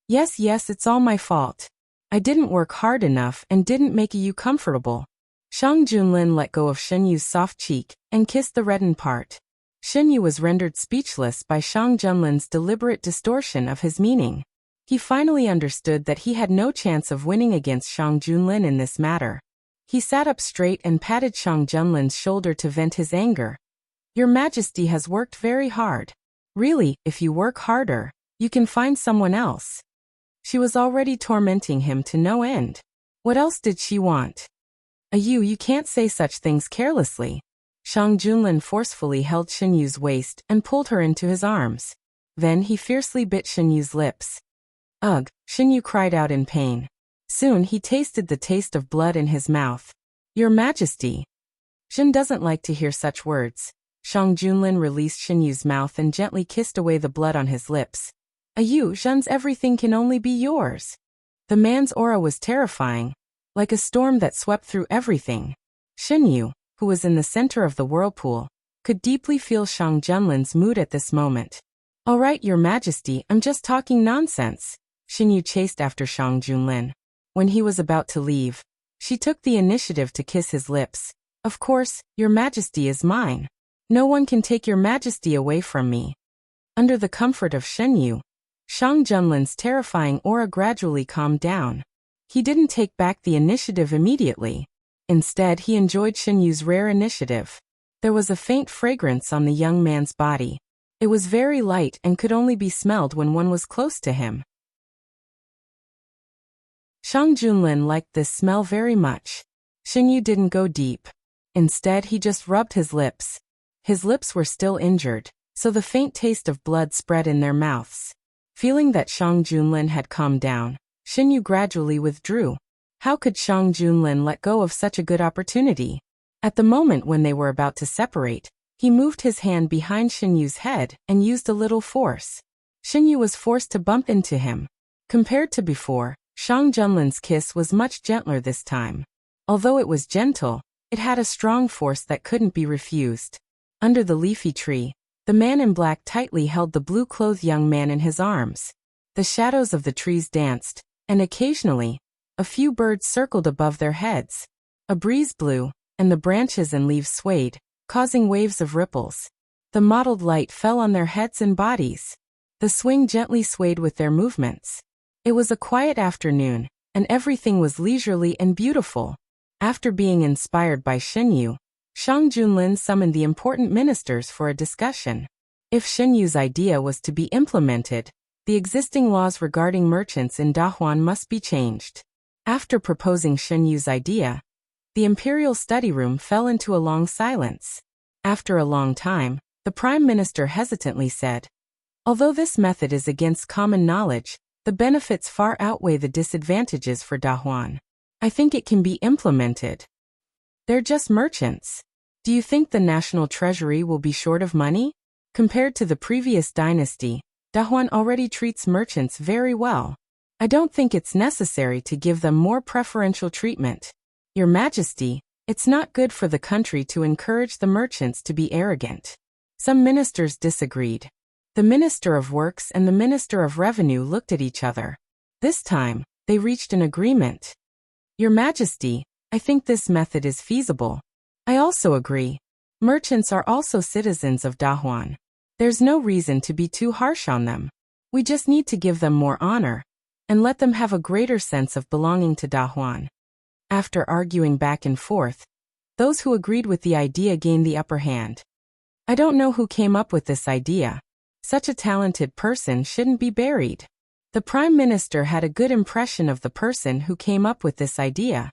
Yes, it's all my fault. I didn't work hard enough and didn't make you comfortable." Shang Junlin let go of Xinyu's soft cheek and kissed the reddened part. Xinyu was rendered speechless by Shang Junlin's deliberate distortion of his meaning. He finally understood that he had no chance of winning against Shang Junlin in this matter. He sat up straight and patted Shang Junlin's shoulder to vent his anger. "Your Majesty has worked very hard. Really, if you work harder, you can find someone else." She was already tormenting him to no end. What else did she want? You can't say such things carelessly." Shang Junlin forcefully held Xinyu's waist and pulled her into his arms. Then he fiercely bit Xinyu's lips. "Ugh!" Xinyu cried out in pain. Soon he tasted the taste of blood in his mouth. "Your Majesty." Xin doesn't like to hear such words. Shang Junlin released Xinyu's mouth and gently kissed away the blood on his lips. Zhen's everything can only be yours." The man's aura was terrifying, like a storm that swept through everything. Xinyu, who was in the center of the whirlpool, could deeply feel Shang Junlin's mood at this moment. "All right, Your Majesty, I'm just talking nonsense." Xinyu chased after Shang Junlin. When he was about to leave, she took the initiative to kiss his lips. "Of course, Your Majesty is mine. No one can take Your Majesty away from me." Under the comfort of Xinyu, Shang Junlin's terrifying aura gradually calmed down. He didn't take back the initiative immediately. Instead, he enjoyed Xinyu's rare initiative. There was a faint fragrance on the young man's body. It was very light and could only be smelled when one was close to him. Shang Junlin liked this smell very much. Xinyu didn't go deep. Instead, he just rubbed his lips. His lips were still injured, so the faint taste of blood spread in their mouths. Feeling that Shang Junlin had calmed down, Xinyu gradually withdrew. How could Shang Junlin let go of such a good opportunity? At the moment when they were about to separate, he moved his hand behind Xinyu's head and used a little force. Xinyu was forced to bump into him. Compared to before, Shang Junlin's kiss was much gentler this time. Although it was gentle, it had a strong force that couldn't be refused. Under the leafy tree, the man in black tightly held the blue-clothed young man in his arms. The shadows of the trees danced, and occasionally, a few birds circled above their heads. A breeze blew, and the branches and leaves swayed, causing waves of ripples. The mottled light fell on their heads and bodies. The swing gently swayed with their movements. It was a quiet afternoon, and everything was leisurely and beautiful. After being inspired by Xinyu, Shang Junlin summoned the important ministers for a discussion. If Xinyu's idea was to be implemented, the existing laws regarding merchants in Dahuan must be changed. After proposing Xinyu's idea, the imperial study room fell into a long silence. After a long time, the prime minister hesitantly said, "Although this method is against common knowledge, the benefits far outweigh the disadvantages for Dahuan. I think it can be implemented. They're just merchants. Do you think the national treasury will be short of money? Compared to the previous dynasty, Dahuan already treats merchants very well. I don't think it's necessary to give them more preferential treatment. Your Majesty, it's not good for the country to encourage the merchants to be arrogant." Some ministers disagreed. The Minister of Works and the Minister of Revenue looked at each other. This time, they reached an agreement. "Your Majesty, I think this method is feasible." "I also agree. Merchants are also citizens of Dahuan. There's no reason to be too harsh on them. We just need to give them more honor, and let them have a greater sense of belonging to Dahuan." After arguing back and forth, those who agreed with the idea gained the upper hand. "I don't know who came up with this idea. Such a talented person shouldn't be buried." The Prime Minister had a good impression of the person who came up with this idea.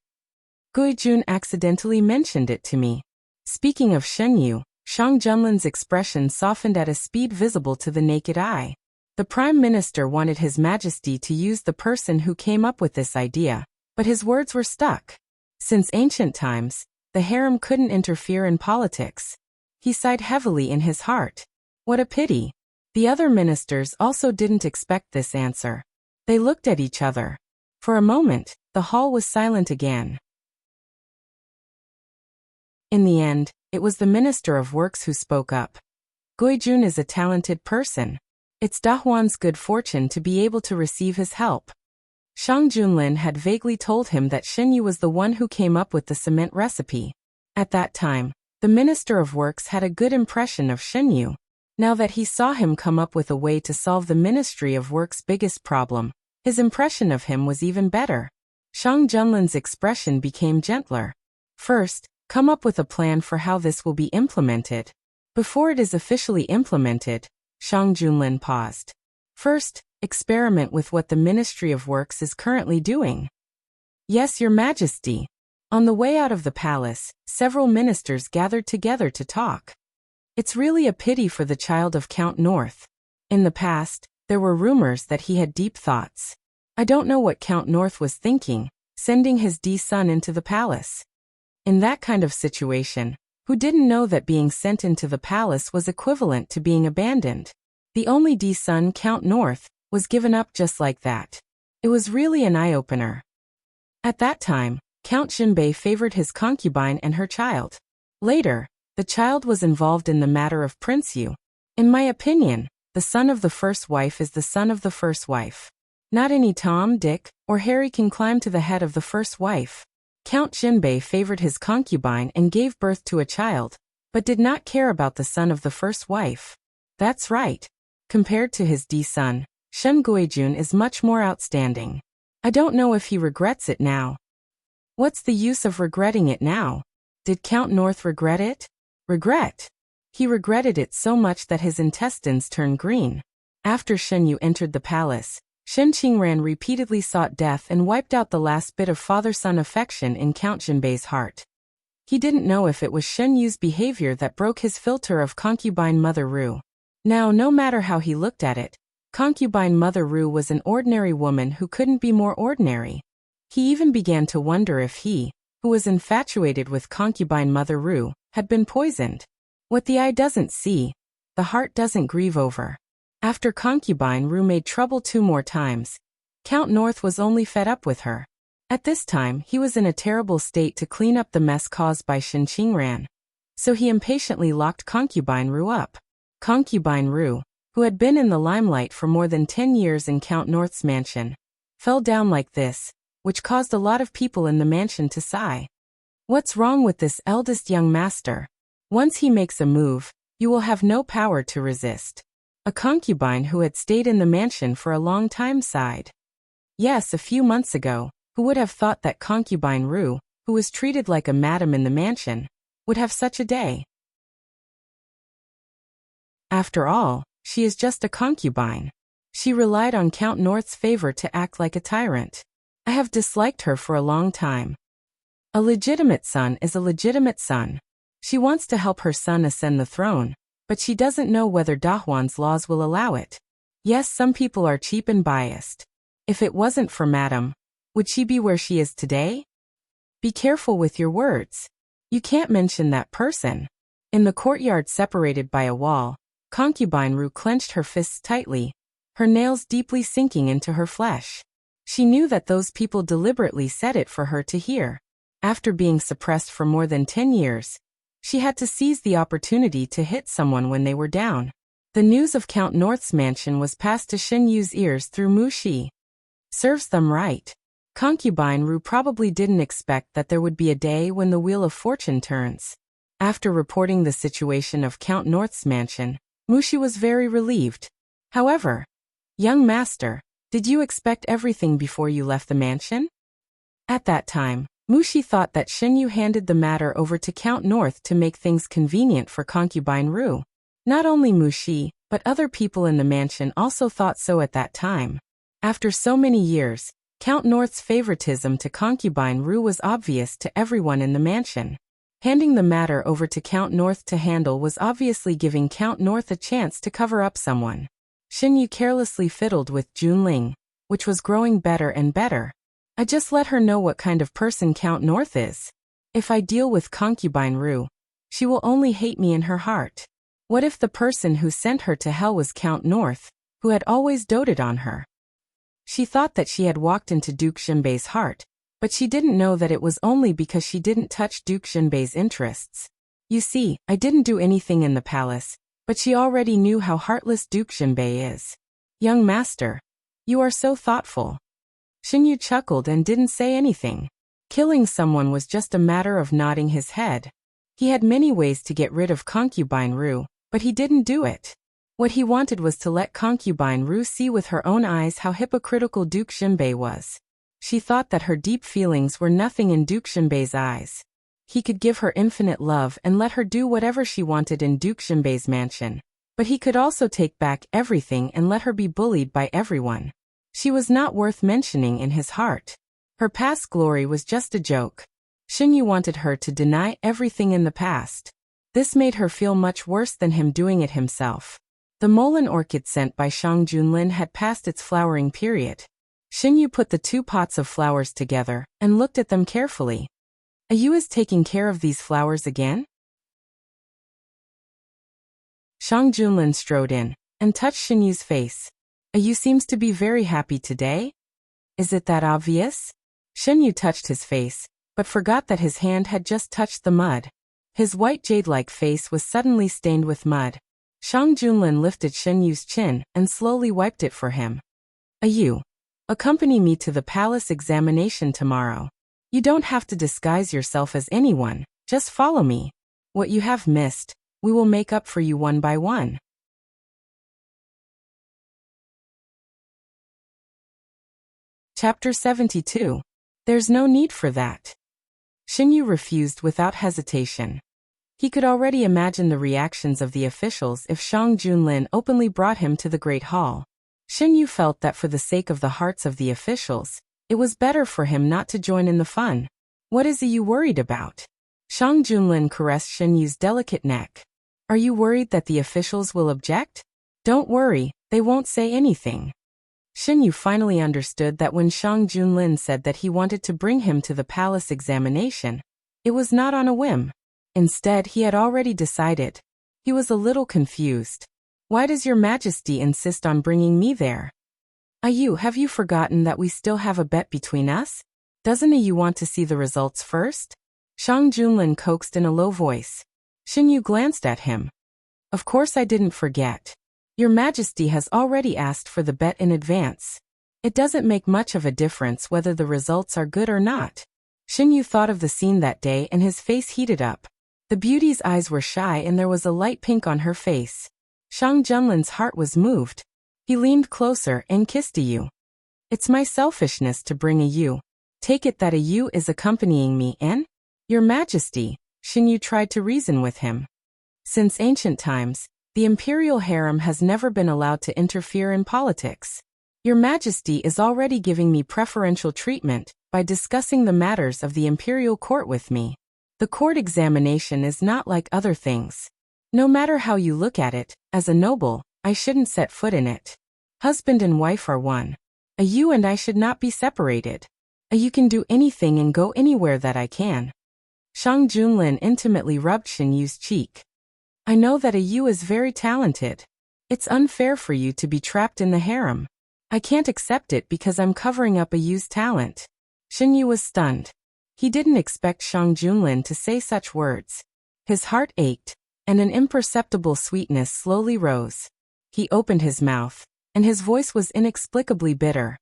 "Guijun accidentally mentioned it to me." Speaking of Xinyu, Shang Junlin's expression softened at a speed visible to the naked eye. The Prime Minister wanted His Majesty to use the person who came up with this idea, but his words were stuck. Since ancient times, the harem couldn't interfere in politics. He sighed heavily in his heart. What a pity. The other ministers also didn't expect this answer. They looked at each other. For a moment, the hall was silent again. In the end, it was the Minister of Works who spoke up. "Guijun is a talented person. It's Dahuan's good fortune to be able to receive his help." Shang Junlin had vaguely told him that Xinyu was the one who came up with the cement recipe. At that time, the Minister of Works had a good impression of Xinyu. Now that he saw him come up with a way to solve the Ministry of Work's biggest problem, his impression of him was even better. Shang Junlin's expression became gentler. "First, come up with a plan for how this will be implemented. Before it is officially implemented," Shang Junlin paused. "First, experiment with what the Ministry of Works is currently doing." "Yes, Your Majesty." On the way out of the palace, several ministers gathered together to talk. "It's really a pity for the child of Count North. In the past, there were rumors that he had deep thoughts. I don't know what Count North was thinking, sending his son into the palace. In that kind of situation, who didn't know that being sent into the palace was equivalent to being abandoned? The only son, Count North, was given up just like that. It was really an eye-opener. At that time, Count Jinbei favored his concubine and her child. Later, the child was involved in the matter of Prince Yu. In my opinion, the son of the first wife is the son of the first wife. Not any Tom, Dick, or Harry can climb to the head of the first wife. Count Jinbei favored his concubine and gave birth to a child, but did not care about the son of the first wife. That's right. Compared to his son, Shen Guijun is much more outstanding. I don't know if he regrets it now." "What's the use of regretting it now? Did Count North regret it?" "Regret? He regretted it so much that his intestines turned green." After Xinyu entered the palace, Shen Qingran repeatedly sought death and wiped out the last bit of father-son affection in Count Jinbei's heart. He didn't know if it was Shenyu's behavior that broke his filter of concubine Mother Ru. Now, no matter how he looked at it, concubine Mother Ru was an ordinary woman who couldn't be more ordinary. He even began to wonder if he, who was infatuated with concubine Mother Ru, had been poisoned. What the eye doesn't see, the heart doesn't grieve over. After concubine Ru made trouble 2 more times, Count North was only fed up with her. At this time, he was in a terrible state to clean up the mess caused by Shen Qingran. So he impatiently locked concubine Ru up. Concubine Ru, who had been in the limelight for more than 10 years in Count North's mansion, fell down like this, which caused a lot of people in the mansion to sigh. What's wrong with this eldest young master? Once he makes a move, you will have no power to resist. A concubine who had stayed in the mansion for a long time sighed. Yes, a few months ago, who would have thought that concubine Rue, who was treated like a madam in the mansion, would have such a day? After all, she is just a concubine. She relied on Count North's favor to act like a tyrant. I have disliked her for a long time. A legitimate son is a legitimate son. She wants to help her son ascend the throne, but she doesn't know whether Dahuan's laws will allow it. Yes, some people are cheap and biased. If it wasn't for Madame, would she be where she is today? Be careful with your words. You can't mention that person. In the courtyard separated by a wall, concubine Rue clenched her fists tightly, her nails deeply sinking into her flesh. She knew that those people deliberately said it for her to hear. After being suppressed for more than 10 years, she had to seize the opportunity to hit someone when they were down. The news of Count North's mansion was passed to Shen Yu's ears through Mu Shi. Serves them right. Concubine Rue probably didn't expect that there would be a day when the wheel of fortune turns. After reporting the situation of Count North's mansion, Mu Shi was very relieved. However, young master, did you expect everything before you left the mansion? At that time, Mu Shi thought that Shen Yu handed the matter over to Count North to make things convenient for concubine Rue. Not only Mu Shi, but other people in the mansion also thought so at that time. After so many years, Count North's favoritism to concubine Rue was obvious to everyone in the mansion. Handing the matter over to Count North to handle was obviously giving Count North a chance to cover up someone. Shen Yu carelessly fiddled with Junling, which was growing better and better. I just let her know what kind of person Count North is. If I deal with concubine Rue, she will only hate me in her heart. What if the person who sent her to hell was Count North, who had always doted on her? She thought that she had walked into Duke Jinbei's heart, but she didn't know that it was only because she didn't touch Duke Jinbei's interests. You see, I didn't do anything in the palace, but she already knew how heartless Duke Jinbei is. Young master, you are so thoughtful. Shen Yu chuckled and didn't say anything. Killing someone was just a matter of nodding his head. He had many ways to get rid of concubine Rue, but he didn't do it. What he wanted was to let concubine Rue see with her own eyes how hypocritical Duke Jinbei was. She thought that her deep feelings were nothing in Duke Jinbei's eyes. He could give her infinite love and let her do whatever she wanted in Duke Jinbei's mansion. But he could also take back everything and let her be bullied by everyone. She was not worth mentioning in his heart. Her past glory was just a joke. Shen Yu wanted her to deny everything in the past. This made her feel much worse than him doing it himself. The Moulin orchid sent by Shang Junlin had passed its flowering period. Shen Yu put the 2 pots of flowers together and looked at them carefully. Ayu is taking care of these flowers again? Shang Junlin strode in and touched Shen Yu's face. Ayu seems to be very happy today. Is it that obvious? Shen Yu touched his face, but forgot that his hand had just touched the mud. His white jade-like face was suddenly stained with mud. Shang Junlin lifted Shen Yu's chin and slowly wiped it for him. Ayu, accompany me to the palace examination tomorrow. You don't have to disguise yourself as anyone, just follow me. What you have missed, we will make up for you one by one. Chapter 72. There's no need for that. Shen Yu refused without hesitation. He could already imagine the reactions of the officials if Shang Junlin openly brought him to the Great Hall. Shen Yu felt that for the sake of the hearts of the officials, it was better for him not to join in the fun. What is you worried about? Shang Junlin caressed Shen Yu's delicate neck. Are you worried that the officials will object? Don't worry, they won't say anything. Shen Yu finally understood that when Shang Junlin said that he wanted to bring him to the palace examination, it was not on a whim. Instead, he had already decided. He was a little confused. Why does your majesty insist on bringing me there? Ayu, have you forgotten that we still have a bet between us? Doesn't Ayu want to see the results first? Shang Junlin coaxed in a low voice. Shen Yu glanced at him. Of course I didn't forget. Your majesty has already asked for the bet in advance. It doesn't make much of a difference whether the results are good or not. Xinyu thought of the scene that day and his face heated up. The beauty's eyes were shy and there was a light pink on her face. Shang Junlin's heart was moved. He leaned closer and kissed Yu. It's my selfishness to bring Yu. Take it that Yu is accompanying me and? Your Majesty, Xinyu tried to reason with him. Since ancient times, the imperial harem has never been allowed to interfere in politics. Your Majesty is already giving me preferential treatment by discussing the matters of the imperial court with me. The court examination is not like other things. No matter how you look at it, as a noble, I shouldn't set foot in it. Husband and wife are one. Yu and I should not be separated. You can do anything and go anywhere that I can. Shang Junlin intimately rubbed Xinyu's cheek. I know that Yu is very talented. It's unfair for you to be trapped in the harem. I can't accept it because I'm covering up Yu's talent. Xinyu was stunned. He didn't expect Shang Junlin to say such words. His heart ached, and an imperceptible sweetness slowly rose. He opened his mouth, and his voice was inexplicably bitter.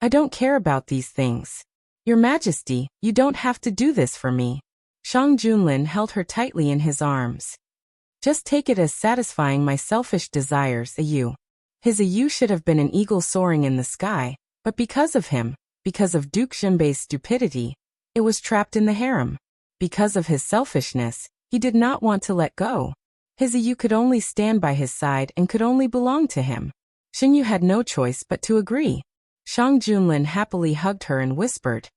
I don't care about these things. Your Majesty, you don't have to do this for me. Shang Junlin held her tightly in his arms. Just take it as satisfying my selfish desires, Yu. His Yu should have been an eagle soaring in the sky, but because of him, because of Duke Jinbei's stupidity, it was trapped in the harem. Because of his selfishness, he did not want to let go. His Yu could only stand by his side and could only belong to him. Xinyu had no choice but to agree. Shang Junlin happily hugged her and whispered,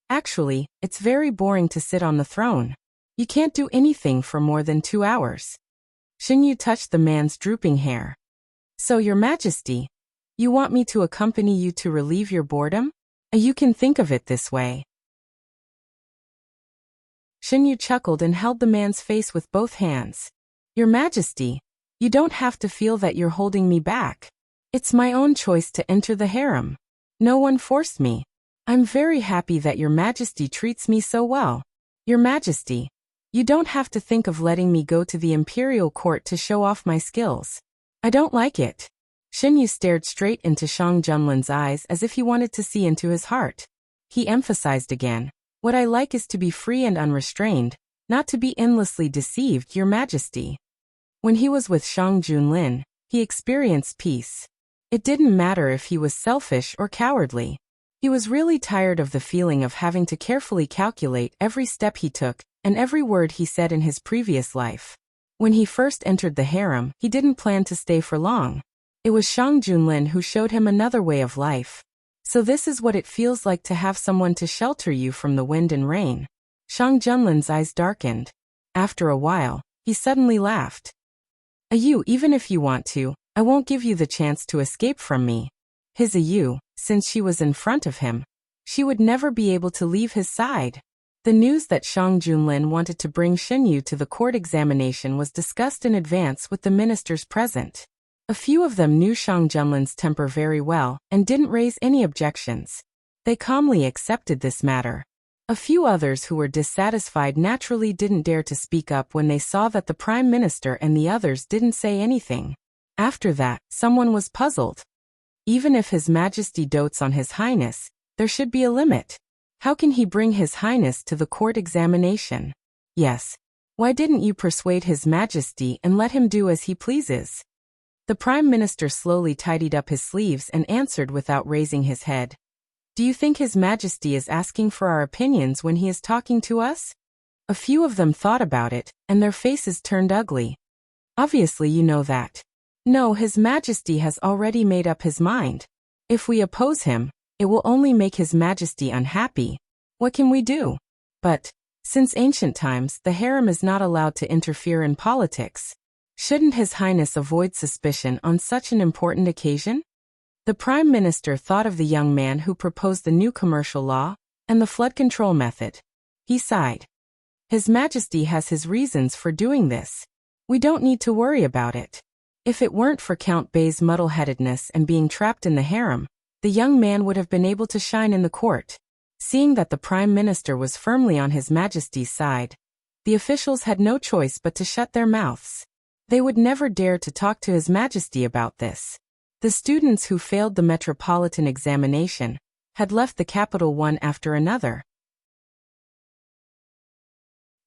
actually, it's very boring to sit on the throne. You can't do anything for more than 2 hours. Xinyu touched the man's drooping hair. So, Your Majesty, you want me to accompany you to relieve your boredom? You can think of it this way. Xinyu chuckled and held the man's face with both hands. Your Majesty, you don't have to feel that you're holding me back. It's my own choice to enter the harem. No one forced me. I'm very happy that Your Majesty treats me so well. Your Majesty, you don't have to think of letting me go to the imperial court to show off my skills. I don't like it. Xinyu stared straight into Shang Junlin's eyes as if he wanted to see into his heart. He emphasized again, what I like is to be free and unrestrained, not to be endlessly deceived, Your Majesty. When he was with Shang Junlin, he experienced peace. It didn't matter if he was selfish or cowardly. He was really tired of the feeling of having to carefully calculate every step he took and every word he said in his previous life. When he first entered the harem, he didn't plan to stay for long. It was Shang Junlin who showed him another way of life. So this is what it feels like to have someone to shelter you from the wind and rain. Shang Junlin's eyes darkened. After a while, he suddenly laughed. Yu, even if you want to, I won't give you the chance to escape from me. His Yu, since she was in front of him, she would never be able to leave his side. The news that Shang Junlin wanted to bring Xinyu to the court examination was discussed in advance with the ministers present. A few of them knew Shang Junlin's temper very well and didn't raise any objections. They calmly accepted this matter. A few others who were dissatisfied naturally didn't dare to speak up when they saw that the Prime Minister and the others didn't say anything. After that, someone was puzzled. Even if His Majesty dotes on His Highness, there should be a limit. How can he bring His Highness to the court examination? Yes. Why didn't you persuade His Majesty and let him do as he pleases? The Prime Minister slowly tidied up his sleeves and answered without raising his head. Do you think His Majesty is asking for our opinions when he is talking to us? A few of them thought about it, and their faces turned ugly. Obviously you know that. No, His Majesty has already made up his mind. If we oppose him, it will only make His Majesty unhappy. What can we do? But, since ancient times, the harem is not allowed to interfere in politics. Shouldn't His Highness avoid suspicion on such an important occasion? The Prime Minister thought of the young man who proposed the new commercial law and the flood control method. He sighed. His Majesty has his reasons for doing this. We don't need to worry about it. If it weren't for Count Bey's muddle-headedness and being trapped in the harem, the young man would have been able to shine in the court. Seeing that the Prime Minister was firmly on His Majesty's side, the officials had no choice but to shut their mouths. They would never dare to talk to His Majesty about this. The students who failed the metropolitan examination had left the capital one after another.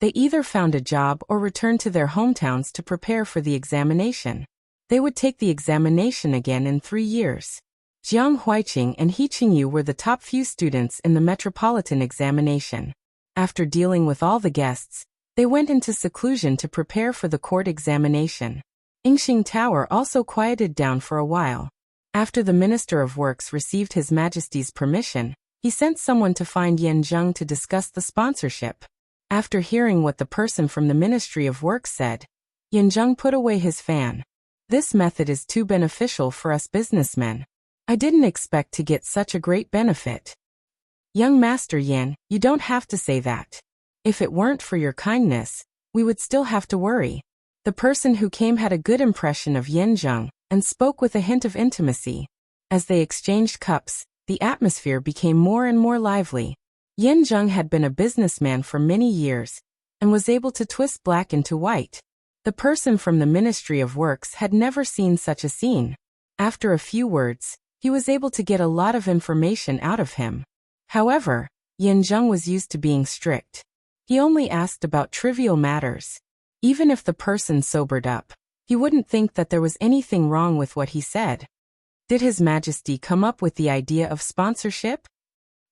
They either found a job or returned to their hometowns to prepare for the examination. They would take the examination again in 3 years. Jiang Huiqing and He Qingyu were the top few students in the metropolitan examination. After dealing with all the guests, they went into seclusion to prepare for the court examination. Yingxing Tower also quieted down for a while. After the Minister of Works received His Majesty's permission, he sent someone to find Yan Zheng to discuss the sponsorship. After hearing what the person from the Ministry of Works said, Yan Zheng put away his fan. This method is too beneficial for us businessmen. I didn't expect to get such a great benefit. Young Master Yan, you don't have to say that. If it weren't for your kindness, we would still have to worry. The person who came had a good impression of Yan Zheng and spoke with a hint of intimacy. As they exchanged cups, the atmosphere became more and more lively. Yan Zheng had been a businessman for many years and was able to twist black into white. The person from the Ministry of Works had never seen such a scene. After a few words, he was able to get a lot of information out of him. However, Yan Zheng was used to being strict. He only asked about trivial matters. Even if the person sobered up, he wouldn't think that there was anything wrong with what he said. Did His Majesty come up with the idea of sponsorship?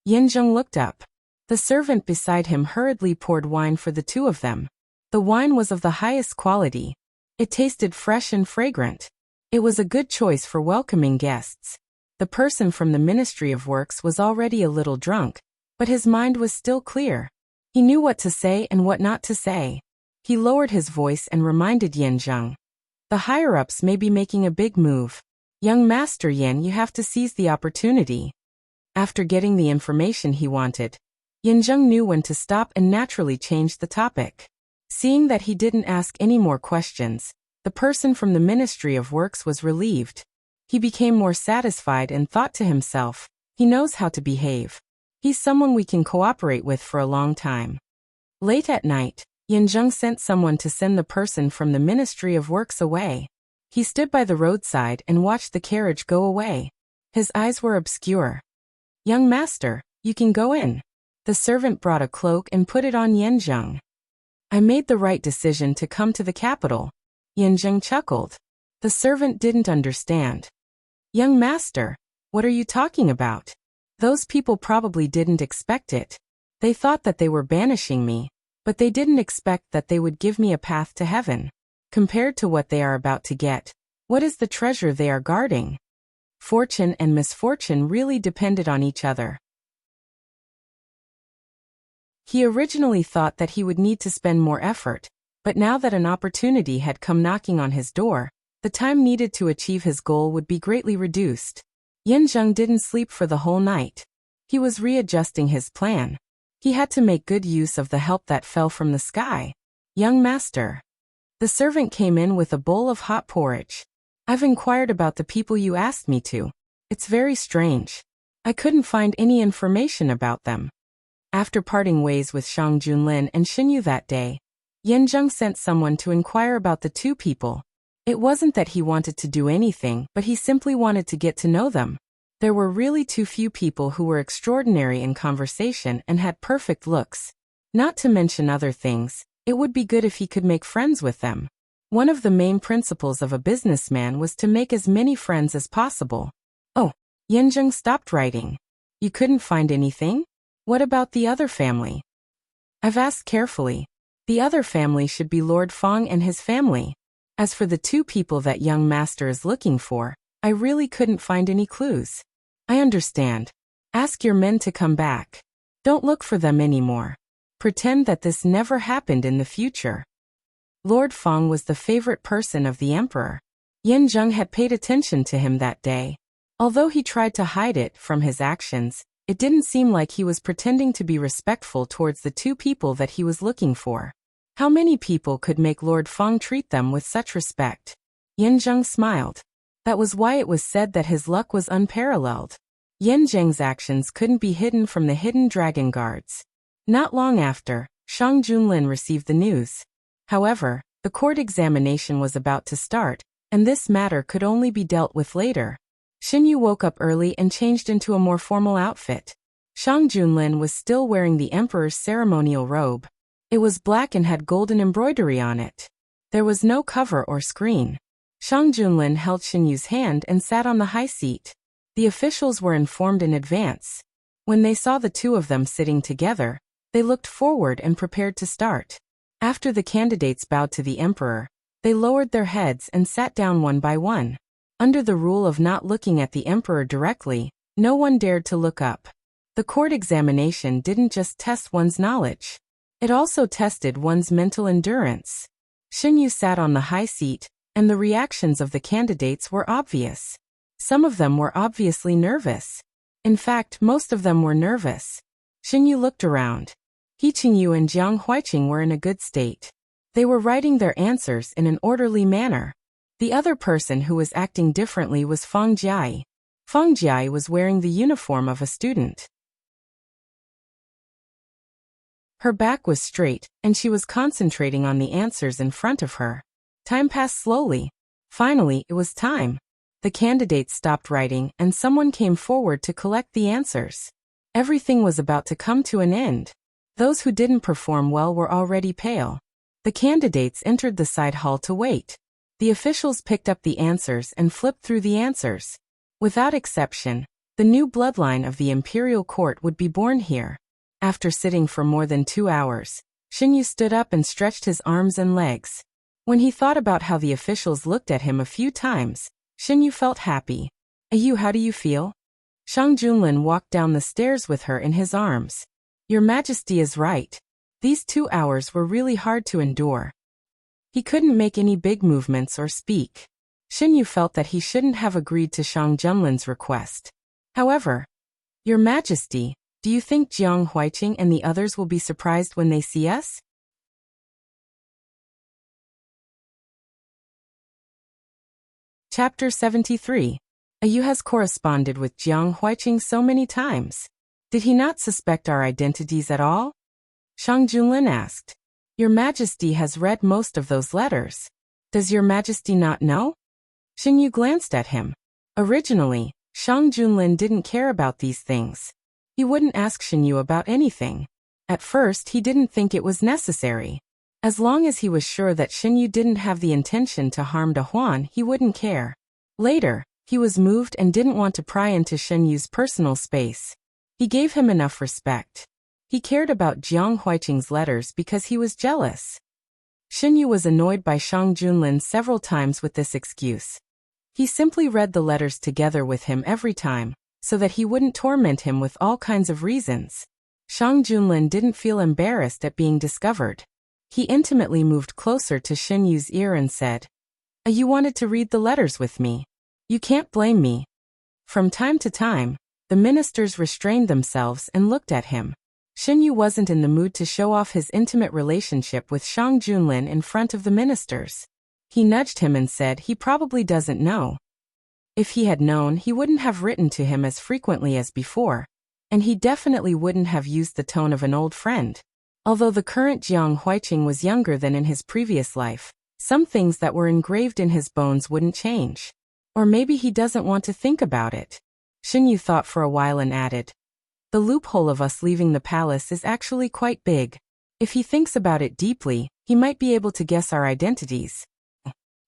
Yan Zheng looked up. The servant beside him hurriedly poured wine for the two of them. The wine was of the highest quality. It tasted fresh and fragrant. It was a good choice for welcoming guests. The person from the Ministry of Works was already a little drunk, but his mind was still clear. He knew what to say and what not to say. He lowered his voice and reminded Yan Zheng. The higher-ups may be making a big move. Young Master Yan, you have to seize the opportunity. After getting the information he wanted, Yan Zheng knew when to stop and naturally changed the topic. Seeing that he didn't ask any more questions, the person from the Ministry of Works was relieved. He became more satisfied and thought to himself, he knows how to behave. He's someone we can cooperate with for a long time. Late at night, Yan Zheng sent someone to send the person from the Ministry of Works away. He stood by the roadside and watched the carriage go away. His eyes were obscure. Young master, you can go in. The servant brought a cloak and put it on Yan Zheng. I made the right decision to come to the capital. Yan Zheng chuckled. The servant didn't understand. Young master, what are you talking about? Those people probably didn't expect it. They thought that they were banishing me, but they didn't expect that they would give me a path to heaven. Compared to what they are about to get, what is the treasure they are guarding? Fortune and misfortune really depended on each other. He originally thought that he would need to spend more effort, but now that an opportunity had come knocking on his door, the time needed to achieve his goal would be greatly reduced. Yan Zheng didn't sleep for the whole night. He was readjusting his plan. He had to make good use of the help that fell from the sky. Young master. The servant came in with a bowl of hot porridge. I've inquired about the people you asked me to. It's very strange. I couldn't find any information about them. After parting ways with Shang Junlin and Xinyu that day, Yan Zheng sent someone to inquire about the two people. It wasn't that he wanted to do anything, but he simply wanted to get to know them. There were really too few people who were extraordinary in conversation and had perfect looks. Not to mention other things, it would be good if he could make friends with them. One of the main principles of a businessman was to make as many friends as possible. Oh, Yan Zheng stopped writing. You couldn't find anything? What about the other family? I've asked carefully. The other family should be Lord Feng and his family. As for the two people that young master is looking for, I really couldn't find any clues. I understand. Ask your men to come back. Don't look for them anymore. Pretend that this never happened in the future. Lord Feng was the favorite person of the emperor. Yan Zheng had paid attention to him that day. Although he tried to hide it from his actions, it didn't seem like he was pretending to be respectful towards the two people that he was looking for. How many people could make Lord Feng treat them with such respect? Yan Zheng smiled. That was why it was said that his luck was unparalleled. Yan Zheng's actions couldn't be hidden from the hidden dragon guards. Not long after, Shang Junlin received the news. However, the court examination was about to start, and this matter could only be dealt with later. Xinyu woke up early and changed into a more formal outfit. Shang Junlin was still wearing the emperor's ceremonial robe. It was black and had golden embroidery on it. There was no cover or screen. Shang Junlin held Xinyu's hand and sat on the high seat. The officials were informed in advance. When they saw the two of them sitting together, they looked forward and prepared to start. After the candidates bowed to the emperor, they lowered their heads and sat down one by one. Under the rule of not looking at the emperor directly, no one dared to look up. The court examination didn't just test one's knowledge. It also tested one's mental endurance. Xinyu sat on the high seat, and the reactions of the candidates were obvious. Some of them were obviously nervous. In fact, most of them were nervous. Xinyu looked around. He Qingyu and Jiang Huiqing were in a good state. They were writing their answers in an orderly manner. The other person who was acting differently was Feng Jiai. Feng Jiai was wearing the uniform of a student. Her back was straight, and she was concentrating on the answers in front of her. Time passed slowly. Finally, it was time. The candidates stopped writing, and someone came forward to collect the answers. Everything was about to come to an end. Those who didn't perform well were already pale. The candidates entered the side hall to wait. The officials picked up the answers and flipped through the answers. Without exception, the new bloodline of the imperial court would be born here. After sitting for more than 2 hours, Xinyu stood up and stretched his arms and legs. When he thought about how the officials looked at him a few times, Xinyu felt happy. "Ayu, how do you feel?" Shang Junlin walked down the stairs with her in his arms. "Your Majesty is right. These 2 hours were really hard to endure." He couldn't make any big movements or speak. Xinyu felt that he shouldn't have agreed to Shang Junlin's request. However, "Your Majesty, do you think Jiang Huiqing and the others will be surprised when they see us?" Chapter 73. Ayu has corresponded with Jiang Huiqing so many times. Did he not suspect our identities at all? Shang Junlin asked. "Your Majesty has read most of those letters. Does your Majesty not know?" Xinyu glanced at him. Originally, Shang Junlin didn't care about these things. He wouldn't ask Xinyu about anything. At first, he didn't think it was necessary. As long as he was sure that Xinyu didn't have the intention to harm De Huan, he wouldn't care. Later, he was moved and didn't want to pry into Xinyu's personal space. He gave him enough respect. He cared about Jiang Huiqing's letters because he was jealous. Xinyu was annoyed by Shang Junlin several times with this excuse. He simply read the letters together with him every time, so that he wouldn't torment him with all kinds of reasons. Shang Junlin didn't feel embarrassed at being discovered. He intimately moved closer to Xinyu's ear and said, "You wanted to read the letters with me. You can't blame me." From time to time, the ministers restrained themselves and looked at him. Xinyu wasn't in the mood to show off his intimate relationship with Shang Junlin in front of the ministers. He nudged him and said he probably doesn't know. If he had known, he wouldn't have written to him as frequently as before, and he definitely wouldn't have used the tone of an old friend. Although the current Jiang Huiqing was younger than in his previous life, some things that were engraved in his bones wouldn't change. Or maybe he doesn't want to think about it. Xinyu thought for a while and added, "The loophole of us leaving the palace is actually quite big. If he thinks about it deeply, he might be able to guess our identities."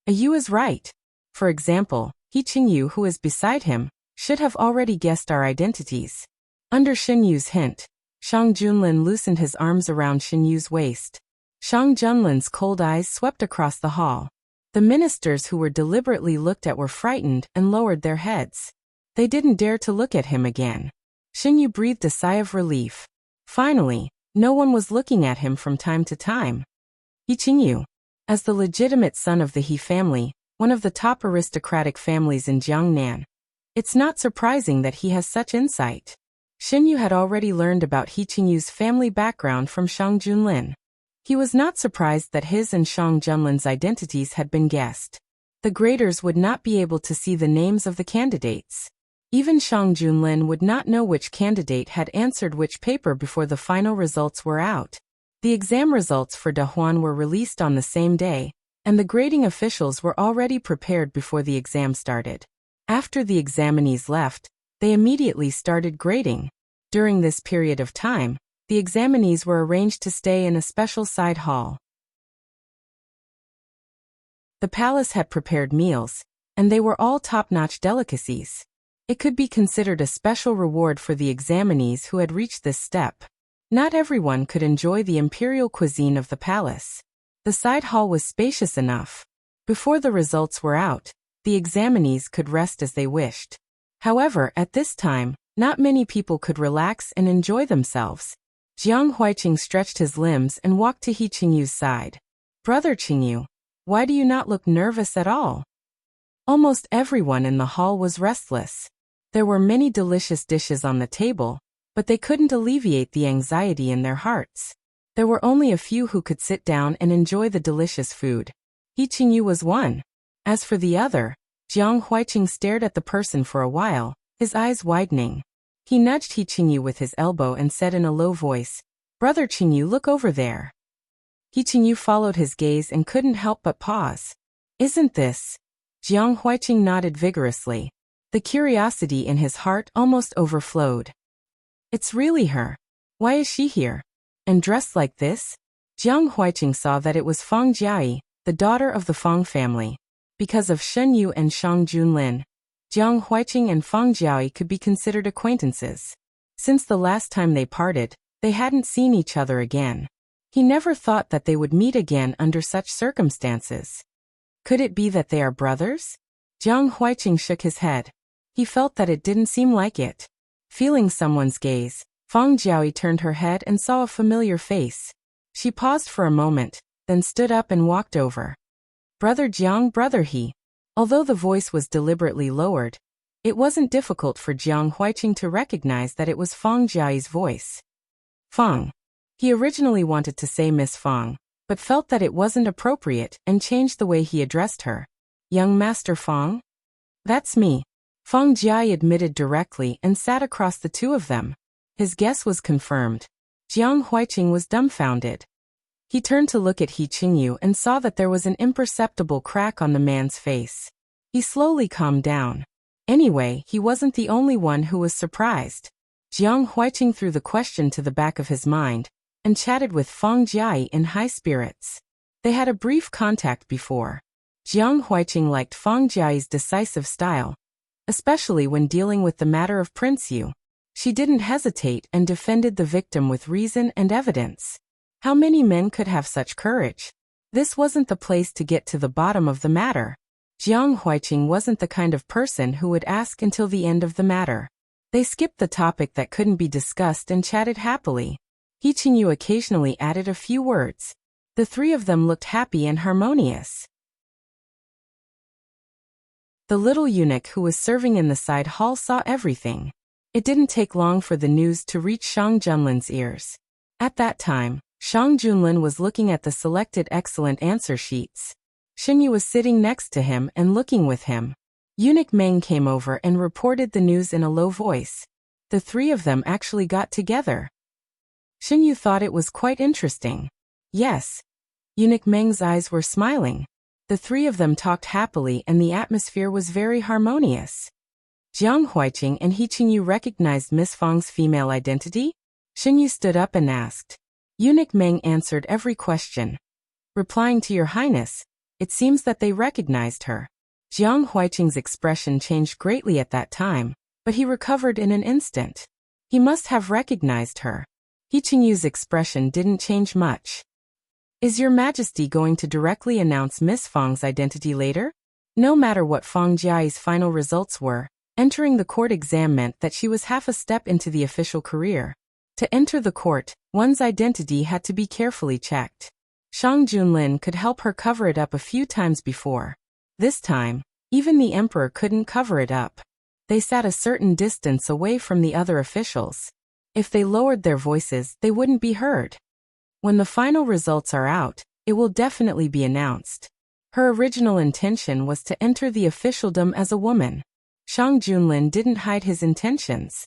Yu is right. For example, He Qingyu, who is beside him, should have already guessed our identities. Under Xinyu's hint, Shang Junlin loosened his arms around Xinyu's waist. Shang Junlin's cold eyes swept across the hall. The ministers who were deliberately looked at were frightened and lowered their heads. They didn't dare to look at him again. Xinyu breathed a sigh of relief. Finally, no one was looking at him from time to time. He Qingyu, as the legitimate son of the He family, one of the top aristocratic families in Jiangnan, it's not surprising that he has such insight. Xinyu had already learned about He Qingyu's family background from Shang Junlin. He was not surprised that his and Shang Junlin's identities had been guessed. The graders would not be able to see the names of the candidates. Even Shang Junlin would not know which candidate had answered which paper before the final results were out. The exam results for De Huan were released on the same day, and the grading officials were already prepared before the exam started. After the examinees left, they immediately started grading. During this period of time, the examinees were arranged to stay in a special side hall. The palace had prepared meals, and they were all top-notch delicacies. It could be considered a special reward for the examinees who had reached this step. Not everyone could enjoy the imperial cuisine of the palace. The side hall was spacious enough. Before the results were out, the examinees could rest as they wished. However, at this time, not many people could relax and enjoy themselves. Jiang Huiqing stretched his limbs and walked to He Qingyu's side. "Brother Qingyu, why do you not look nervous at all?" Almost everyone in the hall was restless. There were many delicious dishes on the table, but they couldn't alleviate the anxiety in their hearts. There were only a few who could sit down and enjoy the delicious food. He Qingyu was one. As for the other, Jiang Huiqing stared at the person for a while, his eyes widening. He nudged He Qingyu with his elbow and said in a low voice, "Brother Qingyu, look over there." He Qingyu followed his gaze and couldn't help but pause. "Isn't this?" Jiang Huiqing nodded vigorously. The curiosity in his heart almost overflowed. "It's really her. Why is she here? And dressed like this?" Jiang Huiqing saw that it was Fang Jiayi, the daughter of the Fang family. Because of Shen Yu and Shang Junlin, Jiang Huiqing and Fang Jiayi could be considered acquaintances. Since the last time they parted, they hadn't seen each other again. He never thought that they would meet again under such circumstances. Could it be that they are brothers? Jiang Huiqing shook his head. He felt that it didn't seem like it. Feeling someone's gaze, Fang Jiayi turned her head and saw a familiar face. She paused for a moment, then stood up and walked over. "Brother Jiang, brother He." Although the voice was deliberately lowered, it wasn't difficult for Jiang Huiqing to recognize that it was Fang Jiayi's voice. "Fang." He originally wanted to say Miss Fang, but felt that it wasn't appropriate and changed the way he addressed her. "Young Master Fang?" "That's me." Fang Jiayi admitted directly and sat across the two of them. His guess was confirmed. Jiang Huiqing was dumbfounded. He turned to look at He Qingyu and saw that there was an imperceptible crack on the man's face. He slowly calmed down. Anyway, he wasn't the only one who was surprised. Jiang Huiqing threw the question to the back of his mind and chatted with Fang Jiayi in high spirits. They had a brief contact before. Jiang Huiqing liked Fang Jiayi's decisive style, especially when dealing with the matter of Prince Yu. She didn't hesitate and defended the victim with reason and evidence. How many men could have such courage? This wasn't the place to get to the bottom of the matter. Jiang Huiqing wasn't the kind of person who would ask until the end of the matter. They skipped the topic that couldn't be discussed and chatted happily. He Qingyu occasionally added a few words. The three of them looked happy and harmonious. The little eunuch who was serving in the side hall saw everything. It didn't take long for the news to reach Shang Junlin's ears. At that time, Shang Junlin was looking at the selected excellent answer sheets. Shenyu was sitting next to him and looking with him. Eunuch Meng came over and reported the news in a low voice. The three of them actually got together. Shenyu thought it was quite interesting. Yes. Eunuch Meng's eyes were smiling. The three of them talked happily and the atmosphere was very harmonious. Jiang Huiqing and He Qingyu recognized Miss Fang's female identity? Shenyu stood up and asked. Eunuch Meng answered every question. Replying to Your Highness, it seems that they recognized her. Jiang Huiqing's expression changed greatly at that time, but he recovered in an instant. He must have recognized her. He Qingyu's expression didn't change much. Is Your Majesty going to directly announce Miss Fang's identity later? No matter what Fang Jiayi's final results were, entering the court exam meant that she was half a step into the official career. To enter the court, one's identity had to be carefully checked. Shang Junlin could help her cover it up a few times before. This time, even the emperor couldn't cover it up. They sat a certain distance away from the other officials. If they lowered their voices, they wouldn't be heard. When the final results are out, it will definitely be announced. Her original intention was to enter the officialdom as a woman. Shang Junlin didn't hide his intentions.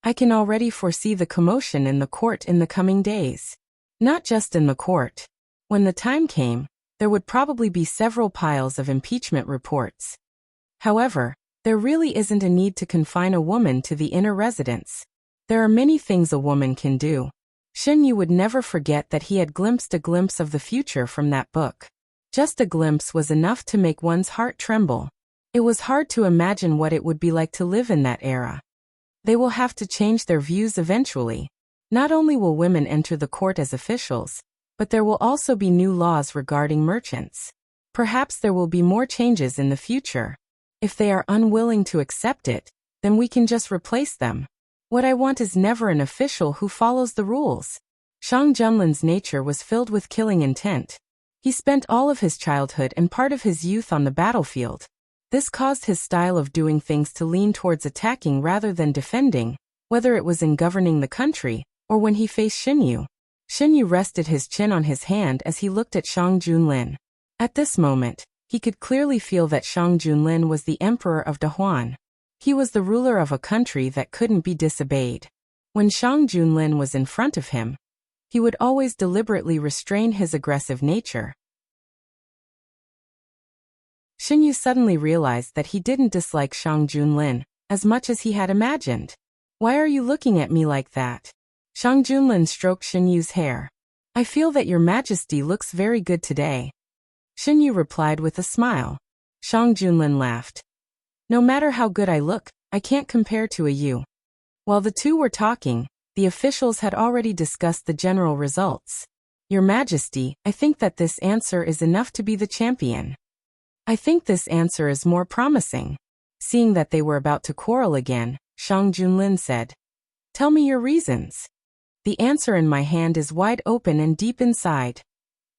I can already foresee the commotion in the court in the coming days. Not just in the court. When the time came, there would probably be several piles of impeachment reports. However, There really isn't a need to confine a woman to the inner residence. There are many things a woman can do. Xinyu would never forget that he had glimpsed a glimpse of the future from that book. Just a glimpse was enough to make one's heart tremble. It was hard to imagine what it would be like to live in that era. They will have to change their views eventually. Not only will women enter the court as officials, but there will also be new laws regarding merchants. Perhaps there will be more changes in the future. If they are unwilling to accept it, then we can just replace them. What I want is never an official who follows the rules. Shang Junlin's nature was filled with killing intent. He spent all of his childhood and part of his youth on the battlefield. This caused his style of doing things to lean towards attacking rather than defending, whether it was in governing the country, or when he faced Xinyu. Xinyu rested his chin on his hand as he looked at Shang Junlin. At this moment, he could clearly feel that Shang Junlin was the emperor of Dahuan. He was the ruler of a country that couldn't be disobeyed. When Shang Junlin was in front of him, he would always deliberately restrain his aggressive nature. Xinyu suddenly realized that he didn't dislike Shang Junlin as much as he had imagined. Why are you looking at me like that? Shang Junlin stroked Xinyu's hair. I feel that your majesty looks very good today. Xinyu replied with a smile. Shang Junlin laughed. No matter how good I look, I can't compare to a you. While the two were talking, the officials had already discussed the general results. Your Majesty, I think that this answer is enough to be the champion. I think this answer is more promising. Seeing that they were about to quarrel again, Shang Junlin said. Tell me your reasons. The answer in my hand is wide open and deep inside.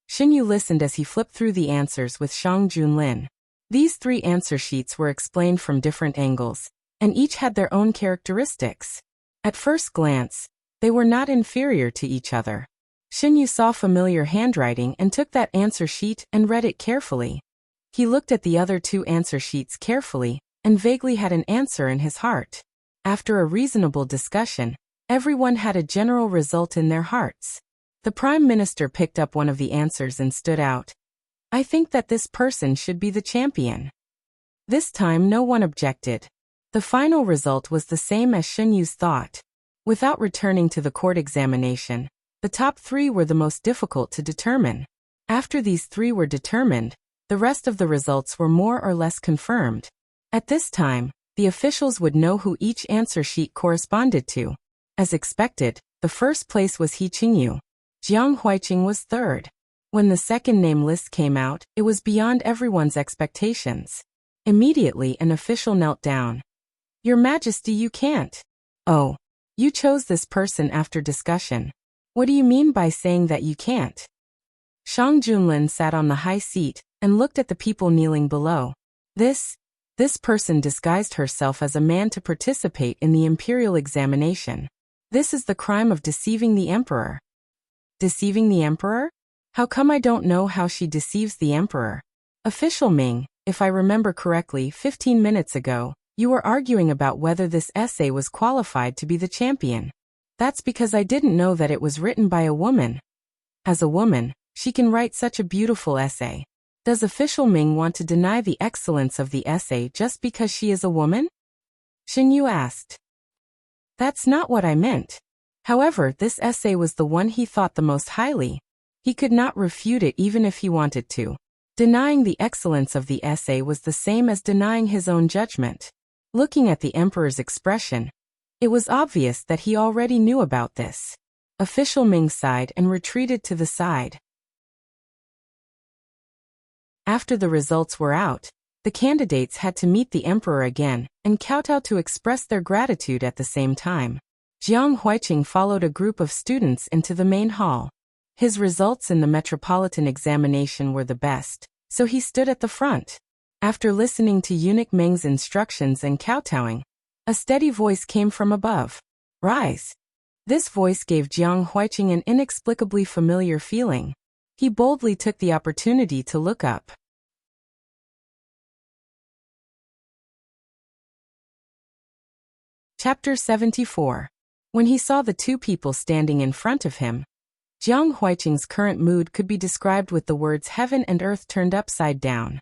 Xinyu listened as he flipped through the answers with Shang Junlin. These 3 answer sheets were explained from different angles, and each had their own characteristics. At first glance, they were not inferior to each other. Xinyu saw familiar handwriting and took that answer sheet and read it carefully. He looked at the other 2 answer sheets carefully, and vaguely had an answer in his heart. After a reasonable discussion, everyone had a general result in their hearts. The Prime Minister picked up one of the answers and stood out. I think that this person should be the champion. This time no one objected. The final result was the same as Xinyu's thought. Without returning to the court examination, the top 3 were the most difficult to determine. After these 3 were determined, the rest of the results were more or less confirmed. At this time, the officials would know who each answer sheet corresponded to. As expected, the first place was He Qingyu. Jiang Huiqing was third. When the second name list came out, it was beyond everyone's expectations. Immediately an official knelt down. Your Majesty, you can't. Oh, you chose this person after discussion. What do you mean by saying that you can't? Shang Junlin sat on the high seat and looked at the people kneeling below. This person disguised herself as a man to participate in the imperial examination. This is the crime of deceiving the emperor. Deceiving the emperor? How come I don't know how she deceives the emperor? Official Ming, if I remember correctly, 15 minutes ago, you were arguing about whether this essay was qualified to be the champion. That's because I didn't know that it was written by a woman. As a woman, she can write such a beautiful essay. Does Official Ming want to deny the excellence of the essay just because she is a woman? Xinyu asked. That's not what I meant. However, this essay was the one he thought the most highly. He could not refute it even if he wanted to. Denying the excellence of the essay was the same as denying his own judgment. Looking at the emperor's expression, it was obvious that he already knew about this. Official Ming sighed and retreated to the side. After the results were out, the candidates had to meet the emperor again and kowtow to express their gratitude at the same time. Jiang Huiqing followed a group of students into the main hall. His results in the metropolitan examination were the best, so he stood at the front. After listening to Eunuch Meng's instructions and kowtowing, a steady voice came from above. Rise. This voice gave Jiang Huiqing an inexplicably familiar feeling. He boldly took the opportunity to look up. Chapter 74. When he saw the 2 people standing in front of him, Jiang Huiqing's current mood could be described with the words heaven and earth turned upside down.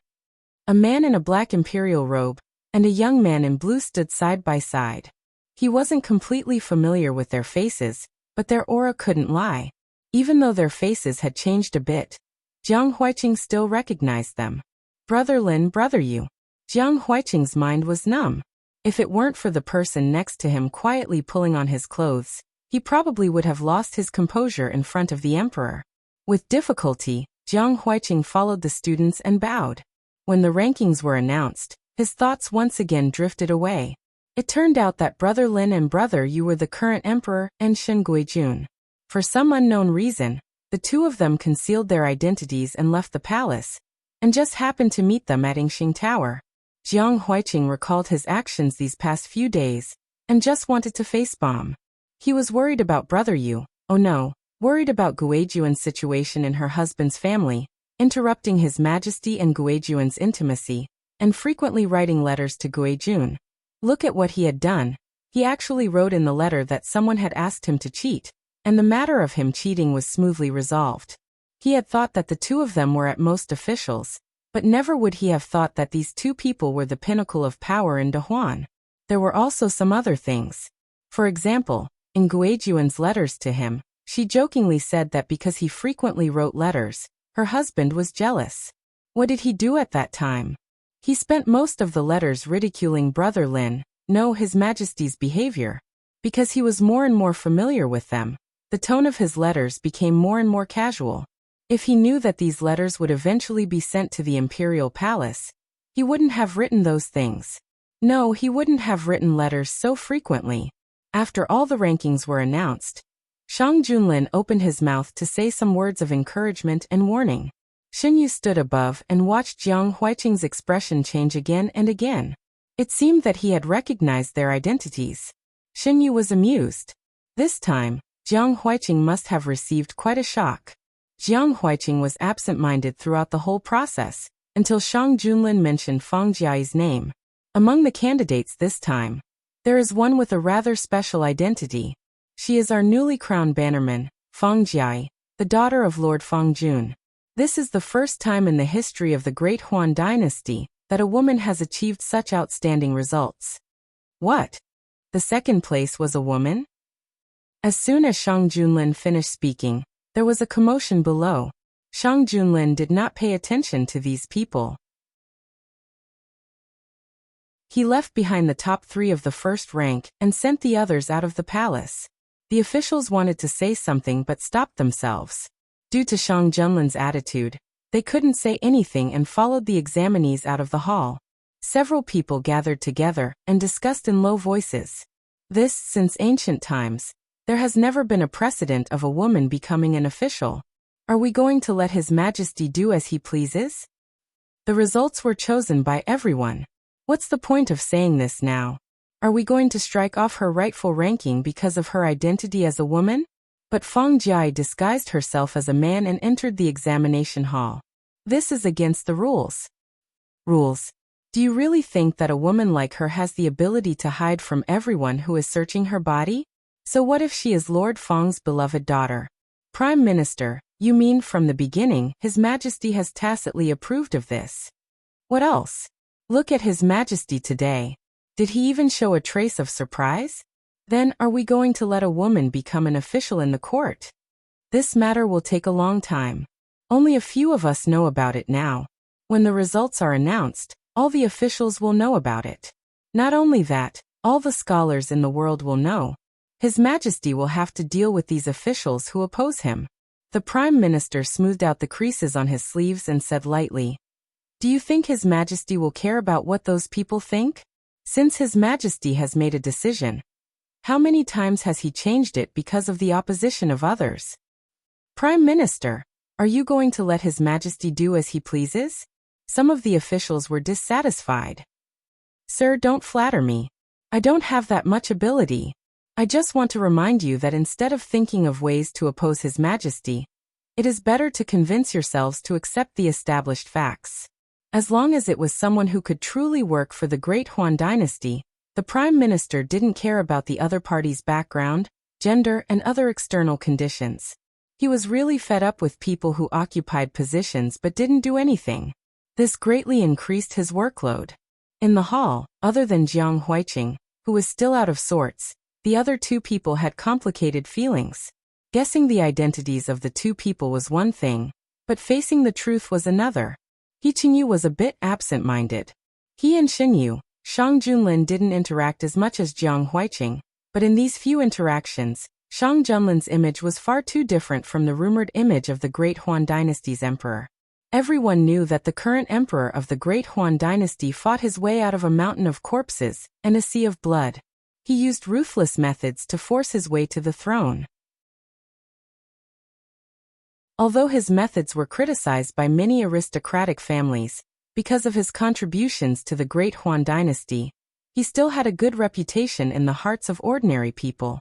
A man in a black imperial robe, and a young man in blue stood side by side. He wasn't completely familiar with their faces, but their aura couldn't lie. Even though their faces had changed a bit, Jiang Huiqing still recognized them. Brother Lin, brother Yu. Jiang Huiqing's mind was numb. If it weren't for the person next to him quietly pulling on his clothes, he probably would have lost his composure in front of the emperor. With difficulty, Jiang Huiqing followed the students and bowed. When the rankings were announced, his thoughts once again drifted away. It turned out that Brother Lin and Brother Yu were the current emperor and Shen Guijun. For some unknown reason, the two of them concealed their identities and left the palace, and just happened to meet them at Yingxing Tower. Jiang Huiqing recalled his actions these past few days, and just wanted to facepalm. He was worried about Brother Yu, oh no, worried about Guijuan's situation in her husband's family, interrupting His Majesty and Guijuan's intimacy, and frequently writing letters to Guijun. Look at what he had done. He actually wrote in the letter that someone had asked him to cheat, and the matter of him cheating was smoothly resolved. He had thought that the two of them were at most officials, but never would he have thought that these two people were the pinnacle of power in Dahuan. There were also some other things. For example, in Guijuan's letters to him, she jokingly said that because he frequently wrote letters, her husband was jealous. What did he do at that time? He spent most of the letters ridiculing Brother Lin, His Majesty's behavior. Because he was more and more familiar with them, the tone of his letters became more and more casual. If he knew that these letters would eventually be sent to the imperial palace, he wouldn't have written those things. No, he wouldn't have written letters so frequently. After all the rankings were announced, Shang Junlin opened his mouth to say some words of encouragement and warning. Xinyu stood above and watched Jiang Huiqing's expression change again and again. It seemed that he had recognized their identities. Xinyu was amused. This time, Jiang Huiqing must have received quite a shock. Jiang Huiqing was absent-minded throughout the whole process, until Shang Junlin mentioned Fang Jiai's name. Among the candidates this time, there is one with a rather special identity. She is our newly crowned bannerman, Fang Jiai, the daughter of Lord Fang Jun. This is the first time in the history of the Great Huan dynasty that a woman has achieved such outstanding results. What? The second place was a woman? As soon as Shang Junlin finished speaking, there was a commotion below. Shang Junlin did not pay attention to these people. He left behind the top three of the first rank and sent the others out of the palace. The officials wanted to say something but stopped themselves. Due to Shang Junlin's attitude, they couldn't say anything and followed the examinees out of the hall. Several people gathered together and discussed in low voices. Since ancient times, there has never been a precedent of a woman becoming an official. Are we going to let His Majesty do as he pleases? The results were chosen by everyone. What's the point of saying this now? Are we going to strike off her rightful ranking because of her identity as a woman? But Fang Jiai disguised herself as a man and entered the examination hall. This is against the rules. Rules? Do you really think that a woman like her has the ability to hide from everyone who is searching her body? So what if she is Lord Fang's beloved daughter? Prime Minister, you mean from the beginning His Majesty has tacitly approved of this? What else? Look at His Majesty today. Did he even show a trace of surprise? Then, are we going to let a woman become an official in the court? This matter will take a long time. Only a few of us know about it now. When the results are announced, all the officials will know about it. Not only that, all the scholars in the world will know. His Majesty will have to deal with these officials who oppose him. The Prime Minister smoothed out the creases on his sleeves and said lightly, "Do you think His Majesty will care about what those people think? Since His Majesty has made a decision, how many times has he changed it because of the opposition of others? Prime Minister, are you going to let His Majesty do as he pleases?" Some of the officials were dissatisfied. "Sir, don't flatter me. I don't have that much ability. I just want to remind you that instead of thinking of ways to oppose His Majesty, it is better to convince yourselves to accept the established facts." As long as it was someone who could truly work for the Great Huan dynasty, the Prime Minister didn't care about the other party's background, gender, and other external conditions. He was really fed up with people who occupied positions but didn't do anything. This greatly increased his workload. In the hall, other than Jiang Huiqing, who was still out of sorts, the other two people had complicated feelings. Guessing the identities of the two people was one thing, but facing the truth was another. He Qingyu was a bit absent-minded. He and Xinyu, Shang Junlin didn't interact as much as Jiang Huiqing, but in these few interactions, Shang Junlin's image was far too different from the rumored image of the Great Huan Dynasty's emperor. Everyone knew that the current emperor of the Great Huan Dynasty fought his way out of a mountain of corpses and a sea of blood. He used ruthless methods to force his way to the throne. Although his methods were criticized by many aristocratic families because of his contributions to the Great Huan Dynasty, he still had a good reputation in the hearts of ordinary people.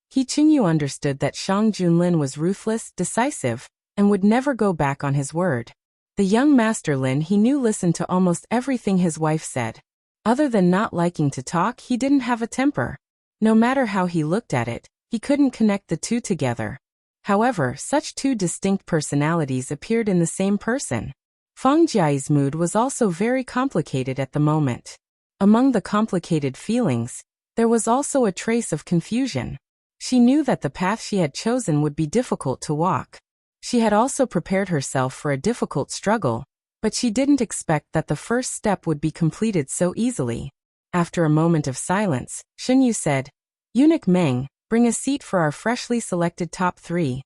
He Qingyu understood that Shang Junlin was ruthless, decisive, and would never go back on his word. The young Master Lin he knew listened to almost everything his wife said. Other than not liking to talk, he didn't have a temper. No matter how he looked at it, he couldn't connect the two together. However, such two distinct personalities appeared in the same person. Fang Jiai's mood was also very complicated at the moment. Among the complicated feelings, there was also a trace of confusion. She knew that the path she had chosen would be difficult to walk. She had also prepared herself for a difficult struggle, but she didn't expect that the first step would be completed so easily. After a moment of silence, Xinyu said, "Eunuch Meng, bring a seat for our freshly selected top 3.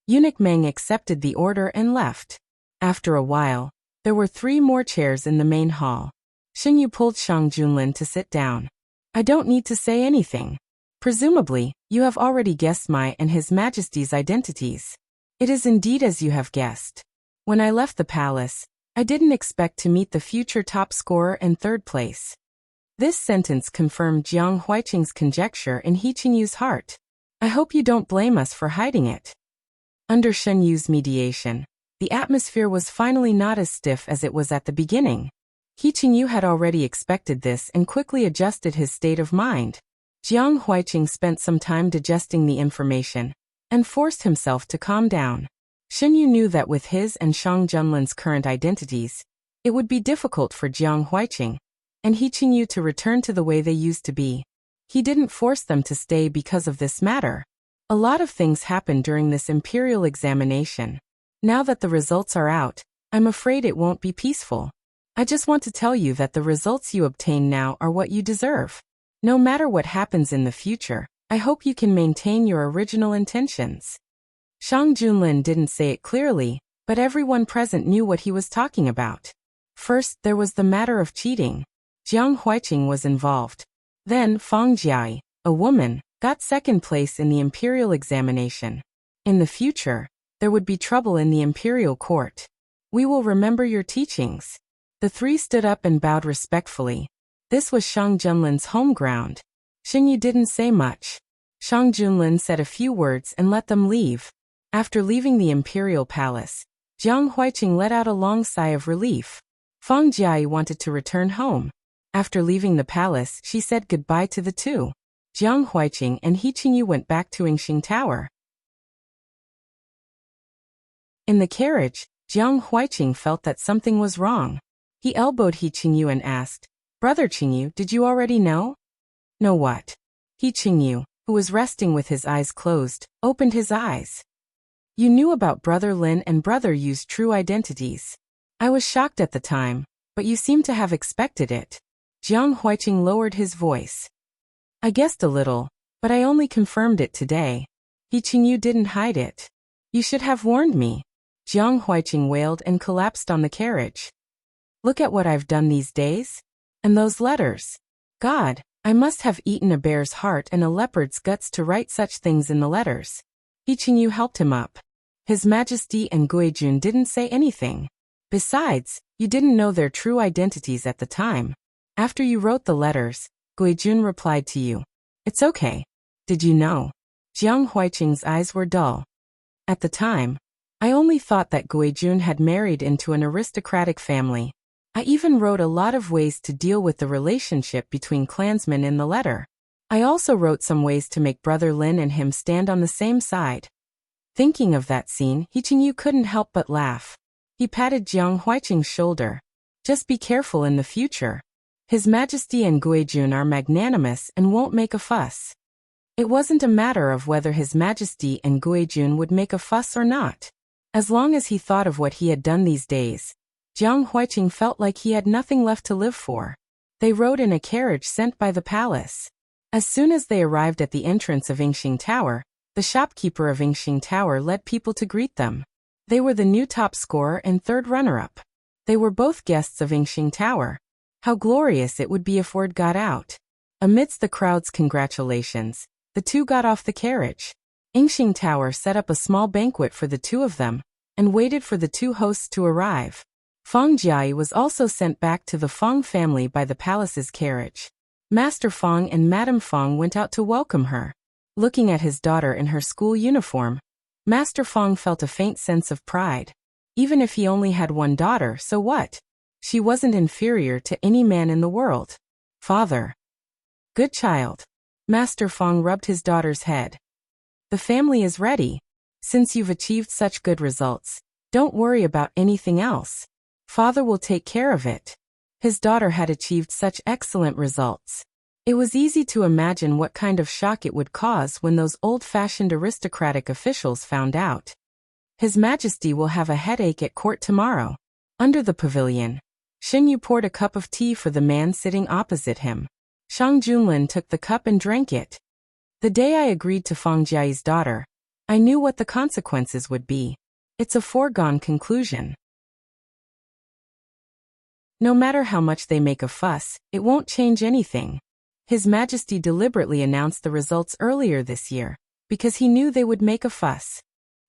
Eunuch Meng accepted the order and left. After a while, there were 3 more chairs in the main hall. Xinyu pulled Shang Junlin to sit down. "I don't need to say anything. Presumably, you have already guessed my and His Majesty's identities. It is indeed as you have guessed. When I left the palace, I didn't expect to meet the future top scorer in 3rd place." This sentence confirmed Jiang Huiqing's conjecture in He Qingyu's heart. "I hope you don't blame us for hiding it." Under Shenyu's mediation, the atmosphere was finally not as stiff as it was at the beginning. He Qingyu had already expected this and quickly adjusted his state of mind. Jiang Huiqing spent some time digesting the information and forced himself to calm down. Xinyu knew that with his and Shang Junlin's current identities, it would be difficult for Jiang Huiqing and He Qingyu to return to the way they used to be. He didn't force them to stay because of this matter. A lot of things happened during this imperial examination. Now that the results are out, I'm afraid it won't be peaceful. I just want to tell you that the results you obtain now are what you deserve. No matter what happens in the future, I hope you can maintain your original intentions. Shang Junlin didn't say it clearly, but everyone present knew what he was talking about. First, there was the matter of cheating. Jiang Huiqing was involved. Then Fang Jiai, a woman, got 2nd place in the imperial examination. In the future, there would be trouble in the imperial court. We will remember your teachings. The 3 stood up and bowed respectfully. This was Shang Junlin's home ground. Xinyu didn't say much. Shang Junlin said a few words and let them leave. After leaving the imperial palace, Jiang Huiqing let out a long sigh of relief. Fang Jiai wanted to return home. After leaving the palace, she said goodbye to the two. Jiang Huiqing and He Qingyu went back to Yingxing Tower. In the carriage, Jiang Huiqing felt that something was wrong. He elbowed He Qingyu and asked, "Brother Qingyu, did you already know?" "Know what?" He Qingyu, who was resting with his eyes closed, opened his eyes. "You knew about Brother Lin and Brother Yu's true identities. I was shocked at the time, but you seem to have expected it." Jiang Huiqing lowered his voice. "I guessed a little, but I only confirmed it today. He Qingyu didn't hide it. You should have warned me." Jiang Huiqing wailed and collapsed on the carriage. "Look at what I've done these days. And those letters. God, I must have eaten a bear's heart and a leopard's guts to write such things in the letters." He Qingyu helped him up. His Majesty and Guijun didn't say anything. "Besides, you didn't know their true identities at the time. After you wrote the letters, Guijun replied to you. It's okay. Did you know?" Jiang Huiqing's eyes were dull. "At the time, I only thought that Guijun had married into an aristocratic family. I even wrote a lot of ways to deal with the relationship between clansmen in the letter. I also wrote some ways to make Brother Lin and him stand on the same side." Thinking of that scene, He Qingyu couldn't help but laugh. He patted Jiang Huiqing's shoulder. "Just be careful in the future." His Majesty and Guijun are magnanimous and won't make a fuss. It wasn't a matter of whether His Majesty and Guijun would make a fuss or not. As long as he thought of what he had done these days, Jiang Huiqing felt like he had nothing left to live for. They rode in a carriage sent by the palace. As soon as they arrived at the entrance of Yingxing Tower, the shopkeeper of Yingxing Tower led people to greet them. They were the new top scorer and third runner-up. They were both guests of Yingxing Tower. How glorious it would be if word got out. Amidst the crowd's congratulations, the two got off the carriage. Yingxing Tower set up a small banquet for the two of them, and waited for the two hosts to arrive. Feng Jiayi was also sent back to the Feng family by the palace's carriage. Master Feng and Madame Feng went out to welcome her. Looking at his daughter in her school uniform, Master Feng felt a faint sense of pride. Even if he only had one daughter, so what? She wasn't inferior to any man in the world. Father. Good child. Master Feng rubbed his daughter's head. The family is ready. Since you've achieved such good results, don't worry about anything else. Father will take care of it. His daughter had achieved such excellent results. It was easy to imagine what kind of shock it would cause when those old-fashioned aristocratic officials found out. His Majesty will have a headache at court tomorrow. Under the pavilion, Xinyu poured a cup of tea for the man sitting opposite him. Shang Junlin took the cup and drank it. The day I agreed to Feng Jiayi's daughter, I knew what the consequences would be. It's a foregone conclusion. No matter how much they make a fuss, it won't change anything. His Majesty deliberately announced the results earlier this year, because he knew they would make a fuss.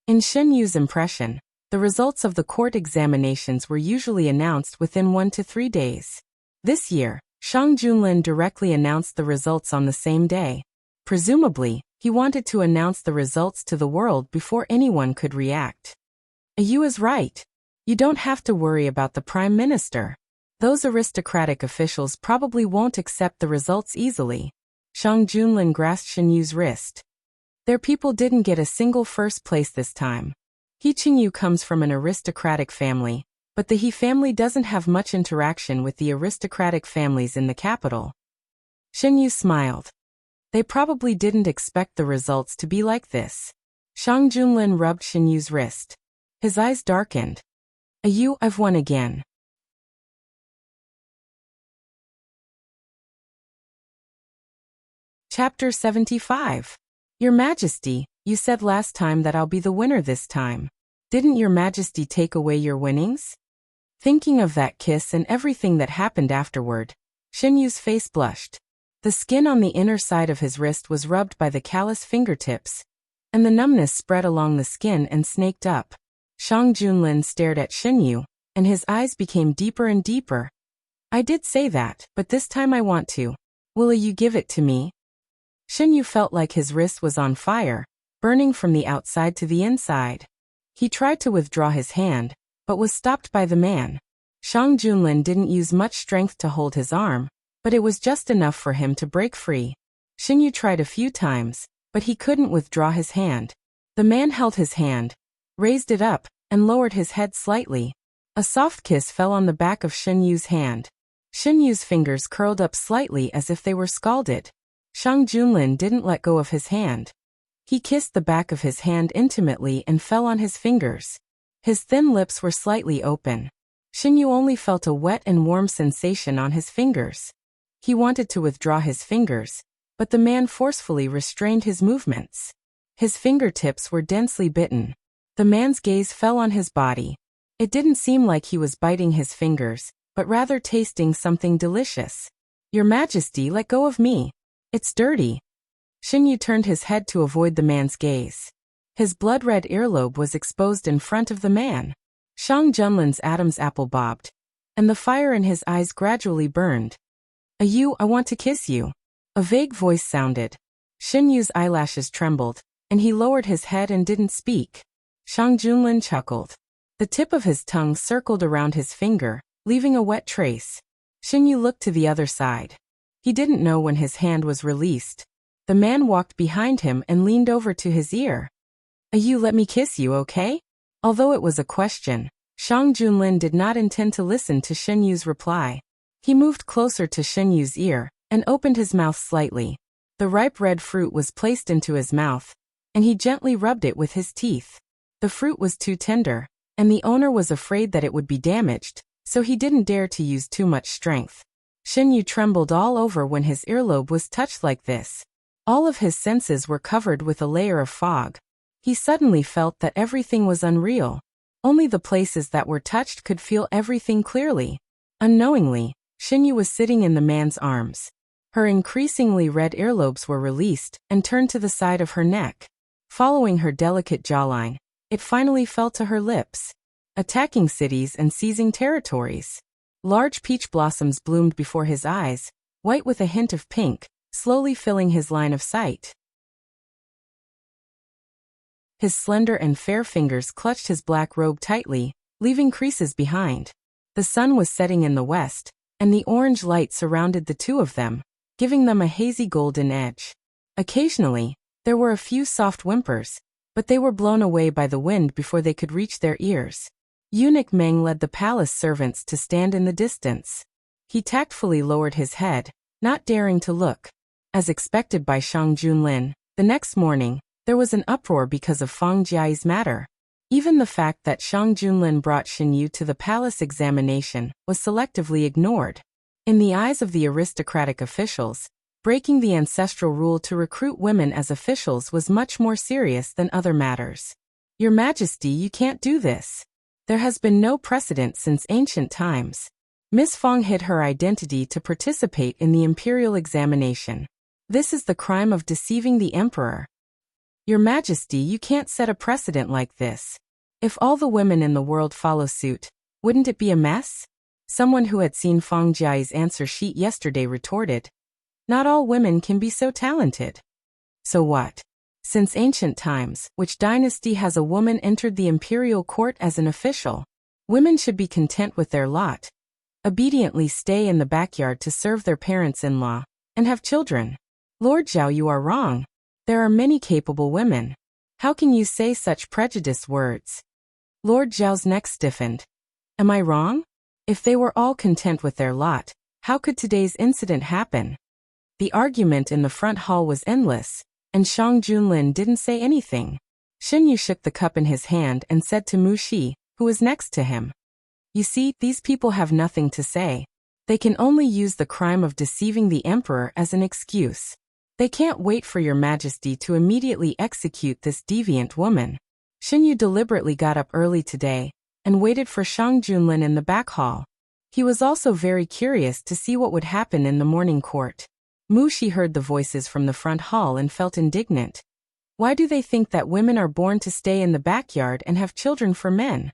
In Xinyu's impression, the results of the court examinations were usually announced within 1 to 3 days. This year, Shang Junlin directly announced the results on the same day. Presumably, he wanted to announce the results to the world before anyone could react. Yu is right. You don't have to worry about the Prime Minister. Those aristocratic officials probably won't accept the results easily. Shang Junlin grasped Xinyu's wrist. Their people didn't get a single first place this time. He Qingyu comes from an aristocratic family, but the He family doesn't have much interaction with the aristocratic families in the capital. Xinyu smiled. They probably didn't expect the results to be like this. Shang Junlin rubbed Xinyu's wrist. His eyes darkened. Yu, I've won again. Chapter 75. Your Majesty, you said last time that I'll be the winner this time. Didn't Your Majesty take away your winnings? Thinking of that kiss and everything that happened afterward, Xinyu's face blushed. The skin on the inner side of his wrist was rubbed by the callous fingertips, and the numbness spread along the skin and snaked up. Shang Junlin stared at Xinyu, and his eyes became deeper and deeper. I did say that, but this time I want to. Will you give it to me? Xinyu felt like his wrist was on fire, burning from the outside to the inside. He tried to withdraw his hand, but was stopped by the man. Shang Junlin didn't use much strength to hold his arm, but it was just enough for him to break free. Xinyu tried a few times, but he couldn't withdraw his hand. The man held his hand, raised it up, and lowered his head slightly. A soft kiss fell on the back of Xinyu's hand. Xinyu's fingers curled up slightly as if they were scalded. Shang Junlin didn't let go of his hand. He kissed the back of his hand intimately and fell on his fingers. His thin lips were slightly open. Xinyu only felt a wet and warm sensation on his fingers. He wanted to withdraw his fingers, but the man forcefully restrained his movements. His fingertips were densely bitten. The man's gaze fell on his body. It didn't seem like he was biting his fingers, but rather tasting something delicious. Your Majesty, let go of me. It's dirty. Xinyu turned his head to avoid the man's gaze. His blood-red earlobe was exposed in front of the man. Shang Junlin's Adam's apple bobbed, and the fire in his eyes gradually burned. Yu, I want to kiss you. A vague voice sounded. Xinyu's eyelashes trembled, and he lowered his head and didn't speak. Shang Junlin chuckled. The tip of his tongue circled around his finger, leaving a wet trace. Xinyu looked to the other side. He didn't know when his hand was released. The man walked behind him and leaned over to his ear. Yu, let me kiss you, okay? Although it was a question, Shang Junlin did not intend to listen to Xinyu's reply. He moved closer to Shen Yu's ear and opened his mouth slightly. The ripe red fruit was placed into his mouth, and he gently rubbed it with his teeth. The fruit was too tender, and the owner was afraid that it would be damaged, so he didn't dare to use too much strength. Shen Yu trembled all over when his earlobe was touched like this. All of his senses were covered with a layer of fog. He suddenly felt that everything was unreal. Only the places that were touched could feel everything clearly. Unknowingly, Shen Yu was sitting in the man's arms. Her increasingly red earlobes were released and turned to the side of her neck. Following her delicate jawline, it finally fell to her lips. Attacking cities and seizing territories. Large peach blossoms bloomed before his eyes, white with a hint of pink, slowly filling his line of sight. His slender and fair fingers clutched his black robe tightly, leaving creases behind. The sun was setting in the west, and the orange light surrounded the two of them, giving them a hazy golden edge. Occasionally, there were a few soft whimpers, but they were blown away by the wind before they could reach their ears. Eunuch Meng led the palace servants to stand in the distance. He tactfully lowered his head, not daring to look. As expected by Shang Junlin, the next morning, there was an uproar because of Fang Jiai's matter. Even the fact that Shang Junlin brought Shen Yu to the palace examination was selectively ignored. In the eyes of the aristocratic officials, breaking the ancestral rule to recruit women as officials was much more serious than other matters. Your Majesty, you can't do this. There has been no precedent since ancient times. Miss Fang hid her identity to participate in the imperial examination. This is the crime of deceiving the emperor. Your Majesty, you can't set a precedent like this. If all the women in the world follow suit, wouldn't it be a mess? Someone who had seen Fang Jiai's answer sheet yesterday retorted. Not all women can be so talented. So what? Since ancient times, which dynasty has a woman entered the imperial court as an official? Women should be content with their lot. Obediently stay in the backyard to serve their parents-in-law, and have children. Lord Zhao, you are wrong. There are many capable women. How can you say such prejudiced words? Lord Zhao's neck stiffened. Am I wrong? If they were all content with their lot, how could today's incident happen? The argument in the front hall was endless, and Shang Junlin didn't say anything. Shen Yu shook the cup in his hand and said to Mu Shi, who was next to him. You see, these people have nothing to say. They can only use the crime of deceiving the emperor as an excuse. They can't wait for your Majesty to immediately execute this deviant woman. Shen Yu deliberately got up early today and waited for Shang Junlin in the back hall. He was also very curious to see what would happen in the morning court. Mu Shi heard the voices from the front hall and felt indignant. Why do they think that women are born to stay in the backyard and have children for men?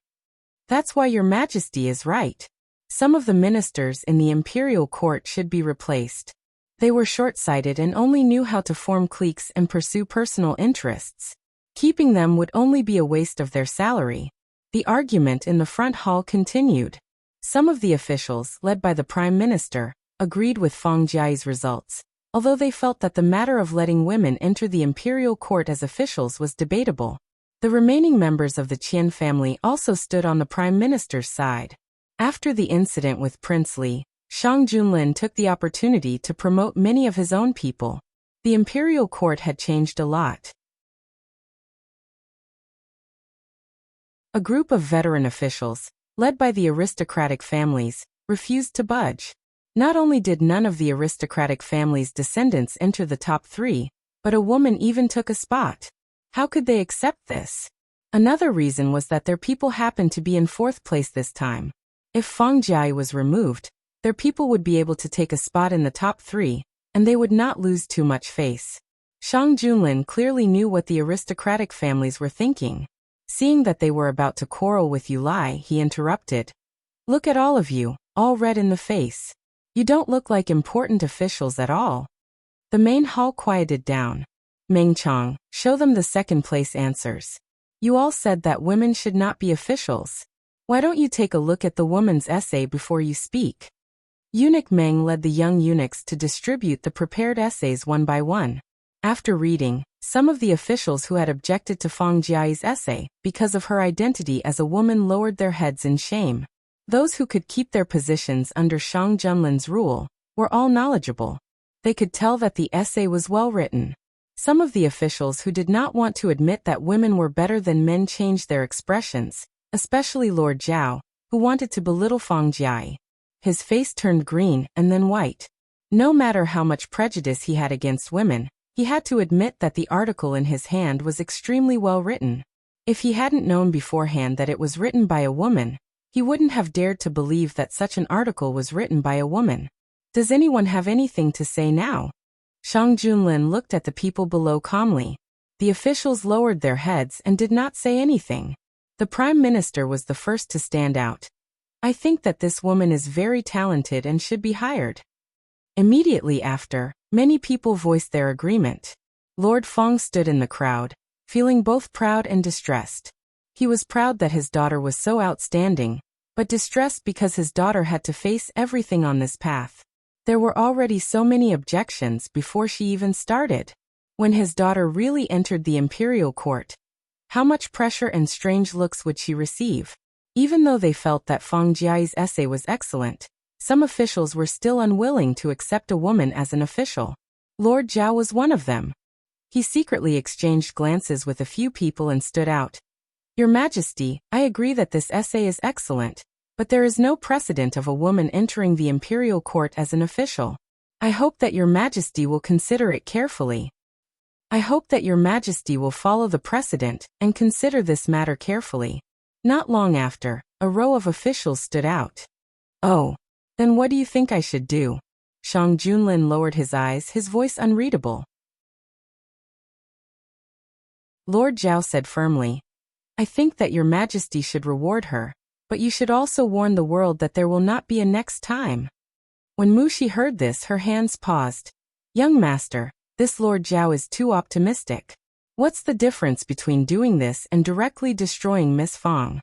That's why your Majesty is right. Some of the ministers in the imperial court should be replaced. They were short-sighted and only knew how to form cliques and pursue personal interests. Keeping them would only be a waste of their salary. The argument in the front hall continued. Some of the officials, led by the Prime Minister, agreed with Fang Jiai's results, although they felt that the matter of letting women enter the imperial court as officials was debatable. The remaining members of the Qian family also stood on the Prime Minister's side. After the incident with Prince Li, Shang Junlin took the opportunity to promote many of his own people. The imperial court had changed a lot. A group of veteran officials, led by the aristocratic families, refused to budge. Not only did none of the aristocratic family's descendants enter the top 3, but a woman even took a spot. How could they accept this? Another reason was that their people happened to be in 4th place this time. If Fang Jiai was removed, their people would be able to take a spot in the top 3, and they would not lose too much face. Shang Junlin clearly knew what the aristocratic families were thinking. Seeing that they were about to quarrel with Yu Lai, he interrupted. Look at all of you, all red in the face. You don't look like important officials at all. The main hall quieted down. Meng Chong, show them the 2nd place answers. You all said that women should not be officials. Why don't you take a look at the woman's essay before you speak? Eunuch Meng led the young eunuchs to distribute the prepared essays one by one. After reading, some of the officials who had objected to Fang Jiai's essay because of her identity as a woman lowered their heads in shame. Those who could keep their positions under Shang Junlin's rule were all knowledgeable. They could tell that the essay was well written. Some of the officials who did not want to admit that women were better than men changed their expressions, especially Lord Zhao, who wanted to belittle Fang Jie. His face turned green and then white. No matter how much prejudice he had against women, he had to admit that the article in his hand was extremely well written. If he hadn't known beforehand that it was written by a woman, he wouldn't have dared to believe that such an article was written by a woman. Does anyone have anything to say now? Shang Junlin looked at the people below calmly. The officials lowered their heads and did not say anything. The Prime Minister was the first to stand out. I think that this woman is very talented and should be hired. Immediately after, many people voiced their agreement. Lord Feng stood in the crowd, feeling both proud and distressed. He was proud that his daughter was so outstanding, but distressed because his daughter had to face everything on this path. There were already so many objections before she even started. When his daughter really entered the imperial court, how much pressure and strange looks would she receive? Even though they felt that Fang Jia's essay was excellent, some officials were still unwilling to accept a woman as an official. Lord Zhao was one of them. He secretly exchanged glances with a few people and stood out. Your Majesty, I agree that this essay is excellent, but there is no precedent of a woman entering the imperial court as an official. I hope that Your Majesty will consider it carefully. I hope that Your Majesty will follow the precedent and consider this matter carefully. Not long after, a row of officials stood out. Oh, then what do you think I should do? Shang Junlin lowered his eyes, his voice unreadable. Lord Zhao said firmly, I think that Your Majesty should reward her, but you should also warn the world that there will not be a next time. When Mushi heard this, her hands paused. Young master, this Lord Zhao is too optimistic. What's the difference between doing this and directly destroying Miss Fang?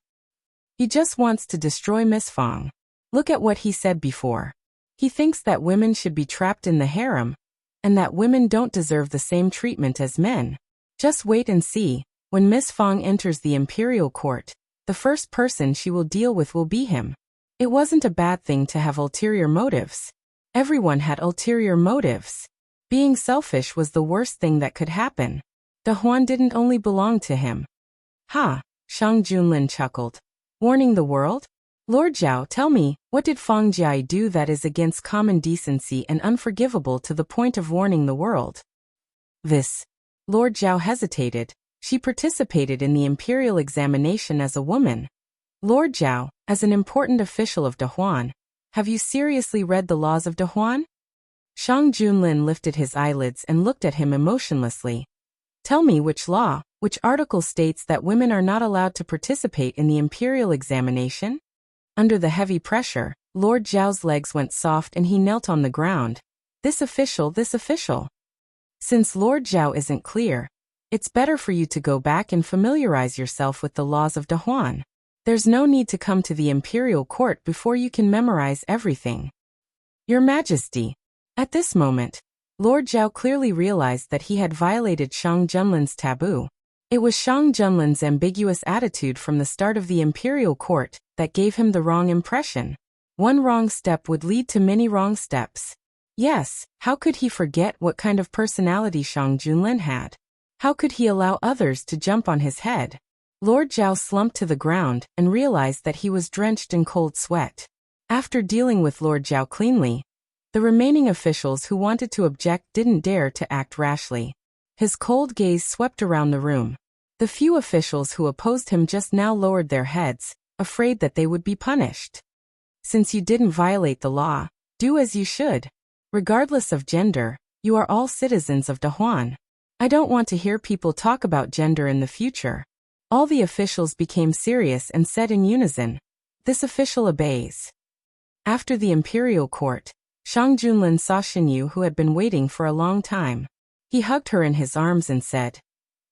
He just wants to destroy Miss Fang. Look at what he said before. He thinks that women should be trapped in the harem, and that women don't deserve the same treatment as men. Just wait and see, when Miss Fang enters the imperial court, the first person she will deal with will be him. It wasn't a bad thing to have ulterior motives. Everyone had ulterior motives. Being selfish was the worst thing that could happen. De Huan didn't only belong to him. Ha, Shang Junlin chuckled. Warning the world? Lord Zhao, tell me, what did Fang Jie do that is against common decency and unforgivable to the point of warning the world? This. Lord Zhao hesitated. She participated in the imperial examination as a woman. Lord Zhao, as an important official of De Huan, have you seriously read the laws of De Huan? Shang Junlin lifted his eyelids and looked at him emotionlessly. Tell me which law, which article states that women are not allowed to participate in the imperial examination? Under the heavy pressure, Lord Zhao's legs went soft and he knelt on the ground. This official. Since Lord Zhao isn't clear, it's better for you to go back and familiarize yourself with the laws of De Huan. There's no need to come to the imperial court before you can memorize everything. Your Majesty. At this moment, Lord Zhao clearly realized that he had violated Shang Junlin's taboo. It was Shang Junlin's ambiguous attitude from the start of the imperial court that gave him the wrong impression. One wrong step would lead to many wrong steps. Yes, how could he forget what kind of personality Shang Junlin had? How could he allow others to jump on his head? Lord Zhao slumped to the ground and realized that he was drenched in cold sweat. After dealing with Lord Zhao cleanly, the remaining officials who wanted to object didn't dare to act rashly. His cold gaze swept around the room. The few officials who opposed him just now lowered their heads, afraid that they would be punished. Since you didn't violate the law, do as you should. Regardless of gender, you are all citizens of De Huan. I don't want to hear people talk about gender in the future. All the officials became serious and said in unison, this official obeys. After the imperial court, Shang Junlin saw Xinyu, who had been waiting for a long time. He hugged her in his arms and said,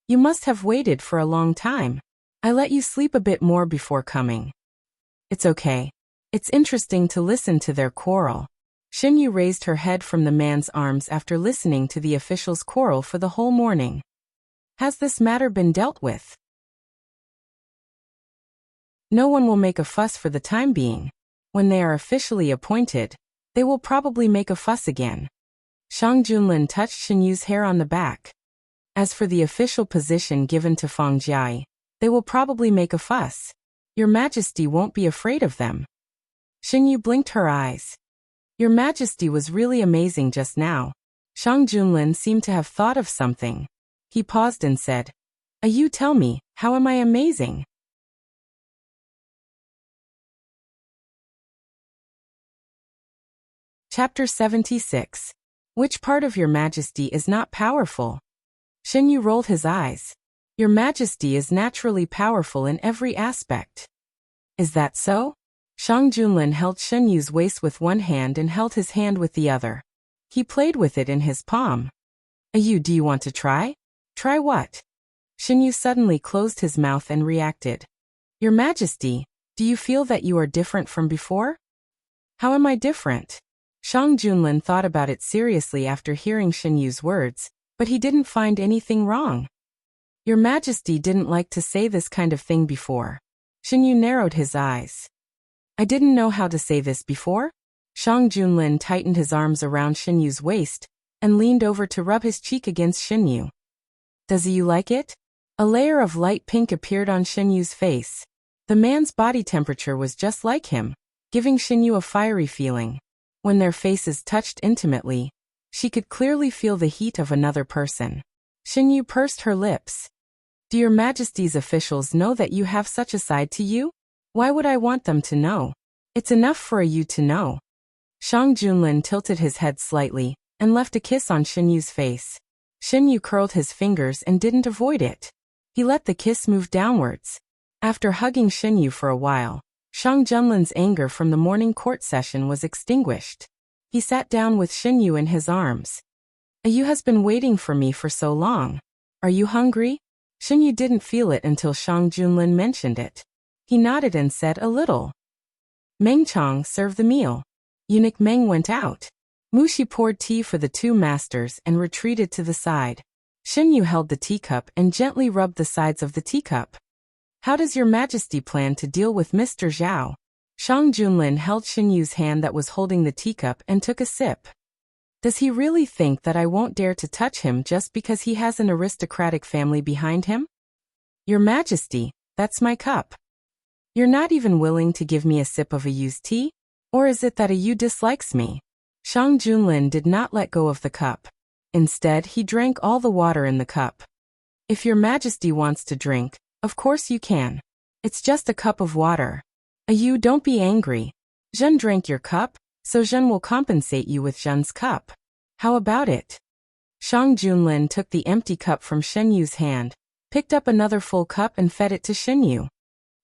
you must have waited for a long time. I let you sleep a bit more before coming. It's okay. It's interesting to listen to their quarrel. Xinyu raised her head from the man's arms after listening to the officials' quarrel for the whole morning. Has this matter been dealt with? No one will make a fuss for the time being. When they are officially appointed, they will probably make a fuss again. Shang Junlin touched Shen Yu's hair on the back. As for the official position given to Fang Jiai, they will probably make a fuss. Your Majesty won't be afraid of them. Shen Yu blinked her eyes. Your Majesty was really amazing just now. Shang Junlin seemed to have thought of something. He paused and said, You tell me, how am I amazing? Chapter 76. Which part of Your Majesty is not powerful? Shen Yu rolled his eyes. Your Majesty is naturally powerful in every aspect. Is that so? Shang Junlin held Shen Yu's waist with one hand and held his hand with the other. He played with it in his palm. Do you want to try? Try what? Shen Yu suddenly closed his mouth and reacted. Your Majesty, do you feel that you are different from before? How am I different? Shang Junlin thought about it seriously after hearing Shen Yu's words, but he didn't find anything wrong. Your Majesty didn't like to say this kind of thing before. Shen Yu narrowed his eyes. I didn't know how to say this before? Shang Junlin tightened his arms around Shen Yu's waist and leaned over to rub his cheek against Shen Yu. Does you like it? A layer of light pink appeared on Shen Yu's face. The man's body temperature was just like him, giving Shen Yu a fiery feeling. When their faces touched intimately, she could clearly feel the heat of another person. Shen Yu pursed her lips. Do Your Majesty's officials know that you have such a side to you? Why would I want them to know? It's enough for you to know. Shang Junlin tilted his head slightly and left a kiss on Shen Yu's face. Shen Yu curled his fingers and didn't avoid it. He let the kiss move downwards. After hugging Shen Yu for a while, Shang Junlin's anger from the morning court session was extinguished. He sat down with Shen Yu in his arms. You has been waiting for me for so long. Are you hungry? Shen Yu didn't feel it until Shang Junlin mentioned it. He nodded and said a little. Meng Chong served the meal. Eunuch Meng went out. Mushi poured tea for the two masters and retreated to the side. Shen Yu held the teacup and gently rubbed the sides of the teacup. How does Your Majesty plan to deal with Mr. Zhao? Shang Junlin held Shen Yu's hand that was holding the teacup and took a sip. Does he really think that I won't dare to touch him just because he has an aristocratic family behind him? Your Majesty, that's my cup. You're not even willing to give me a sip of a Yu's tea? Or is it that a Yu dislikes me? Shang Junlin did not let go of the cup. Instead, he drank all the water in the cup. If Your Majesty wants to drink, of course you can. It's just a cup of water. You don't be angry. Zhen drank your cup, so Zhen will compensate you with Zhen's cup. How about it? Shang Junlin took the empty cup from Shen Yu's hand, picked up another full cup and fed it to Shen Yu.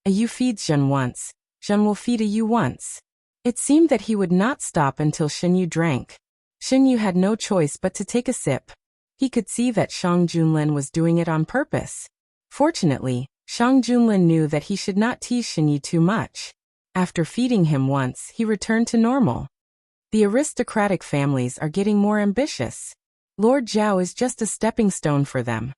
A Yu feeds Zhen once, Zhen will feed a Yu once. It seemed that he would not stop until Shen Yu drank. Shen Yu had no choice but to take a sip. He could see that Shang Junlin was doing it on purpose. Fortunately, Shang Junlin knew that he should not tease Shen Yu too much. After feeding him once, he returned to normal. The aristocratic families are getting more ambitious. Lord Zhao is just a stepping stone for them.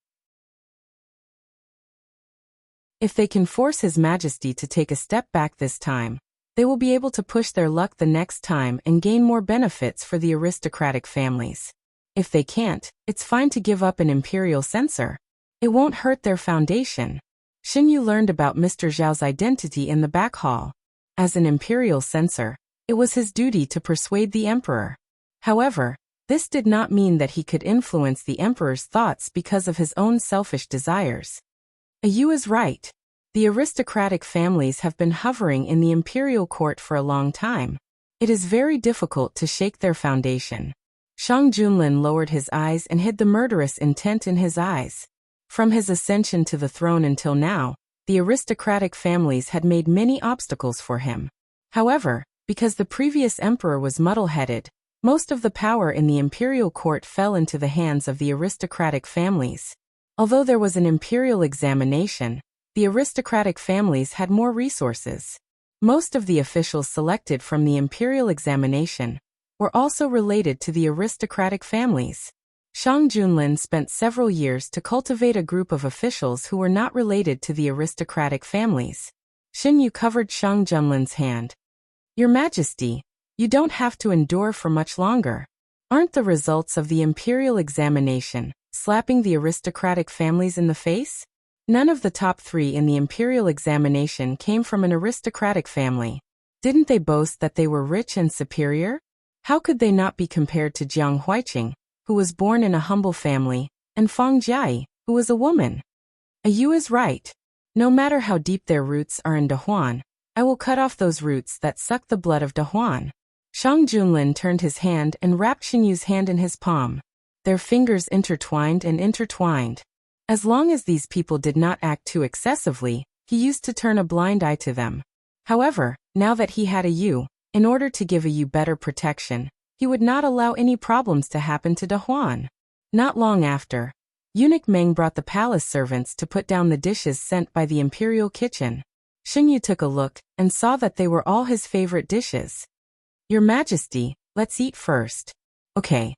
If they can force His Majesty to take a step back this time, they will be able to push their luck the next time and gain more benefits for the aristocratic families. If they can't, it's fine to give up an imperial censor. It won't hurt their foundation. Shen Yu learned about Mr. Zhao's identity in the back hall. As an imperial censor, it was his duty to persuade the emperor. However, this did not mean that he could influence the emperor's thoughts because of his own selfish desires. Yu is right. The aristocratic families have been hovering in the imperial court for a long time. It is very difficult to shake their foundation. Shang Junlin lowered his eyes and hid the murderous intent in his eyes. From his ascension to the throne until now, the aristocratic families had made many obstacles for him. However, because the previous emperor was muddle-headed, most of the power in the imperial court fell into the hands of the aristocratic families. Although there was an imperial examination, the aristocratic families had more resources. Most of the officials selected from the imperial examination were also related to the aristocratic families. Shang Junlin spent several years to cultivate a group of officials who were not related to the aristocratic families. Shen Yu covered Shang Junlin's hand. Your Majesty, you don't have to endure for much longer. Aren't the results of the imperial examination slapping the aristocratic families in the face? None of the top 3 in the imperial examination came from an aristocratic family. Didn't they boast that they were rich and superior? How could they not be compared to Jiang Huiqing, who was born in a humble family, and Fang Jiai, who was a woman? You is right. No matter how deep their roots are in Dahuan, I will cut off those roots that suck the blood of Dahuan. Shang Junlin turned his hand and wrapped Xinyu's hand in his palm. Their fingers intertwined and intertwined. As long as these people did not act too excessively, he used to turn a blind eye to them. However, now that he had a Yu, in order to give a Yu better protection, he would not allow any problems to happen to Dahuan. Not long after, Eunuch Meng brought the palace servants to put down the dishes sent by the imperial kitchen. Xinyu took a look and saw that they were all his favorite dishes. Your Majesty, let's eat first. Okay.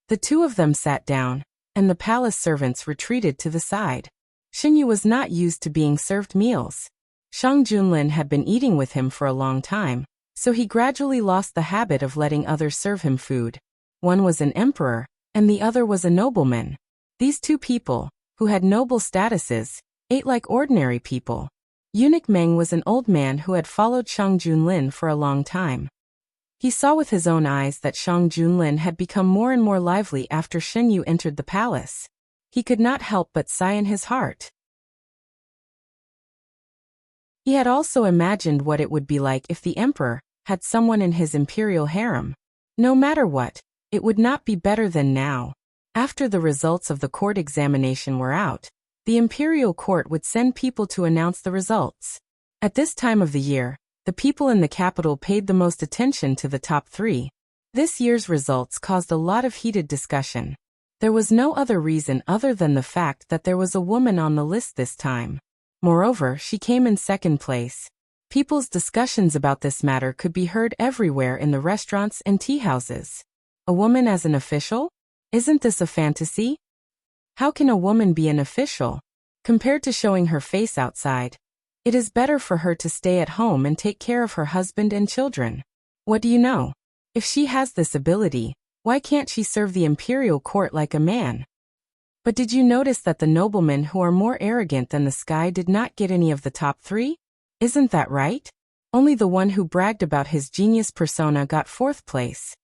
The two of them sat down, and the palace servants retreated to the side. Xinyu was not used to being served meals. Shang Junlin had been eating with him for a long time, so he gradually lost the habit of letting others serve him food. One was an emperor, and the other was a nobleman. These two people, who had noble statuses, ate like ordinary people. Eunuch Meng was an old man who had followed Shang Junlin for a long time. He saw with his own eyes that Shang Junlin had become more and more lively after Xinyu entered the palace. He could not help but sigh in his heart. He had also imagined what it would be like if the emperor had someone in his imperial harem. No matter what, it would not be better than now. After the results of the court examination were out, the imperial court would send people to announce the results. At this time of the year, the people in the capital paid the most attention to the top 3. This year's results caused a lot of heated discussion. There was no other reason other than the fact that there was a woman on the list this time. Moreover, she came in second place. People's discussions about this matter could be heard everywhere in the restaurants and tea houses. A woman as an official? Isn't this a fantasy? How can a woman be an official? Compared to showing her face outside, it is better for her to stay at home and take care of her husband and children. What do you know? If she has this ability, why can't she serve the imperial court like a man? But did you notice that the noblemen who are more arrogant than the sky did not get any of the top 3? Isn't that right? Only the one who bragged about his genius persona got 4th place.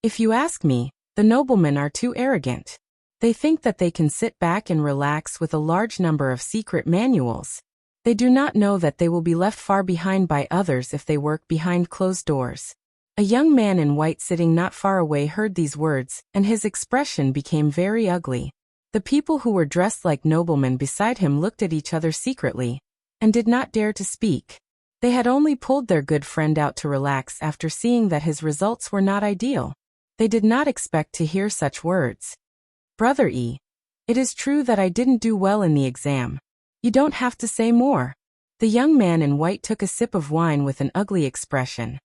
If you ask me, the noblemen are too arrogant. They think that they can sit back and relax with a large number of secret manuals. They do not know that they will be left far behind by others if they work behind closed doors. A young man in white sitting not far away heard these words, and his expression became very ugly. The people who were dressed like noblemen beside him looked at each other secretly, and did not dare to speak. They had only pulled their good friend out to relax after seeing that his results were not ideal. They did not expect to hear such words. Brother E, it is true that I didn't do well in the exam. You don't have to say more. The young man in white took a sip of wine with an ugly expression.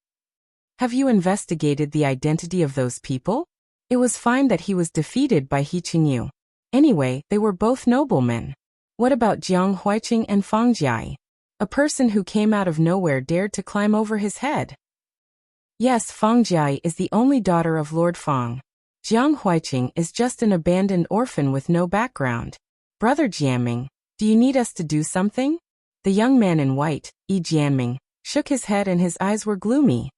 Have you investigated the identity of those people? It was fine that he was defeated by He Qingyu. Anyway, they were both noblemen. What about Jiang Huiqing and Fang Jiai? A person who came out of nowhere dared to climb over his head. Yes, Fang Jiai is the only daughter of Lord Fang. Jiang Huiqing is just an abandoned orphan with no background. Brother Jianming, do you need us to do something? The young man in white, Yi Jianming, shook his head and his eyes were gloomy.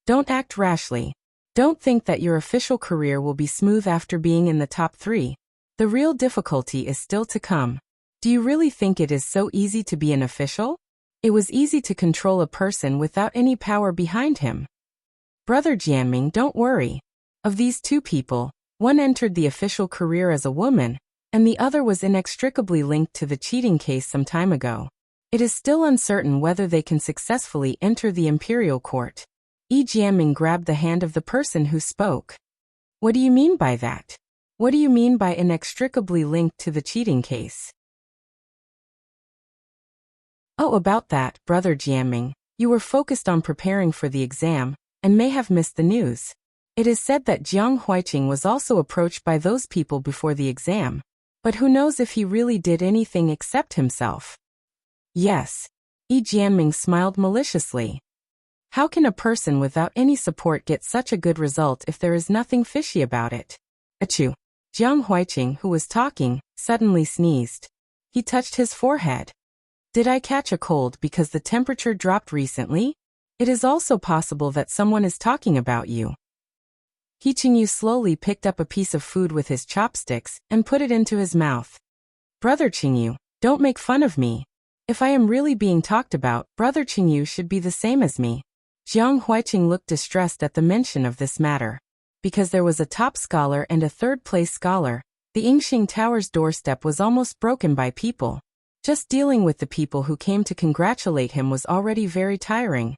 Don't act rashly. Don't think that your official career will be smooth after being in the top 3. The real difficulty is still to come. Do you really think it is so easy to be an official? It was easy to control a person without any power behind him. Brother Jianming, don't worry. Of these two people, one entered the official career as a woman, and the other was inextricably linked to the cheating case some time ago. It is still uncertain whether they can successfully enter the imperial court. Yi Jianming grabbed the hand of the person who spoke. What do you mean by that? What do you mean by inextricably linked to the cheating case? Oh, about that, Brother Jianming, you were focused on preparing for the exam, and may have missed the news. It is said that Jiang Huiqing was also approached by those people before the exam, but who knows if he really did anything except himself. Yes. Yi Jianming smiled maliciously. How can a person without any support get such a good result if there is nothing fishy about it? Achoo! Jiang Huiqing, who was talking, suddenly sneezed. He touched his forehead. Did I catch a cold because the temperature dropped recently? It is also possible that someone is talking about you. He Qingyu slowly picked up a piece of food with his chopsticks and put it into his mouth. Brother Qingyu, don't make fun of me. If I am really being talked about, Brother Qingyu should be the same as me. Jiang Huiqing looked distressed at the mention of this matter. Because there was a top scholar and a third-place scholar, the Yingxing Tower's doorstep was almost broken by people. Just dealing with the people who came to congratulate him was already very tiring.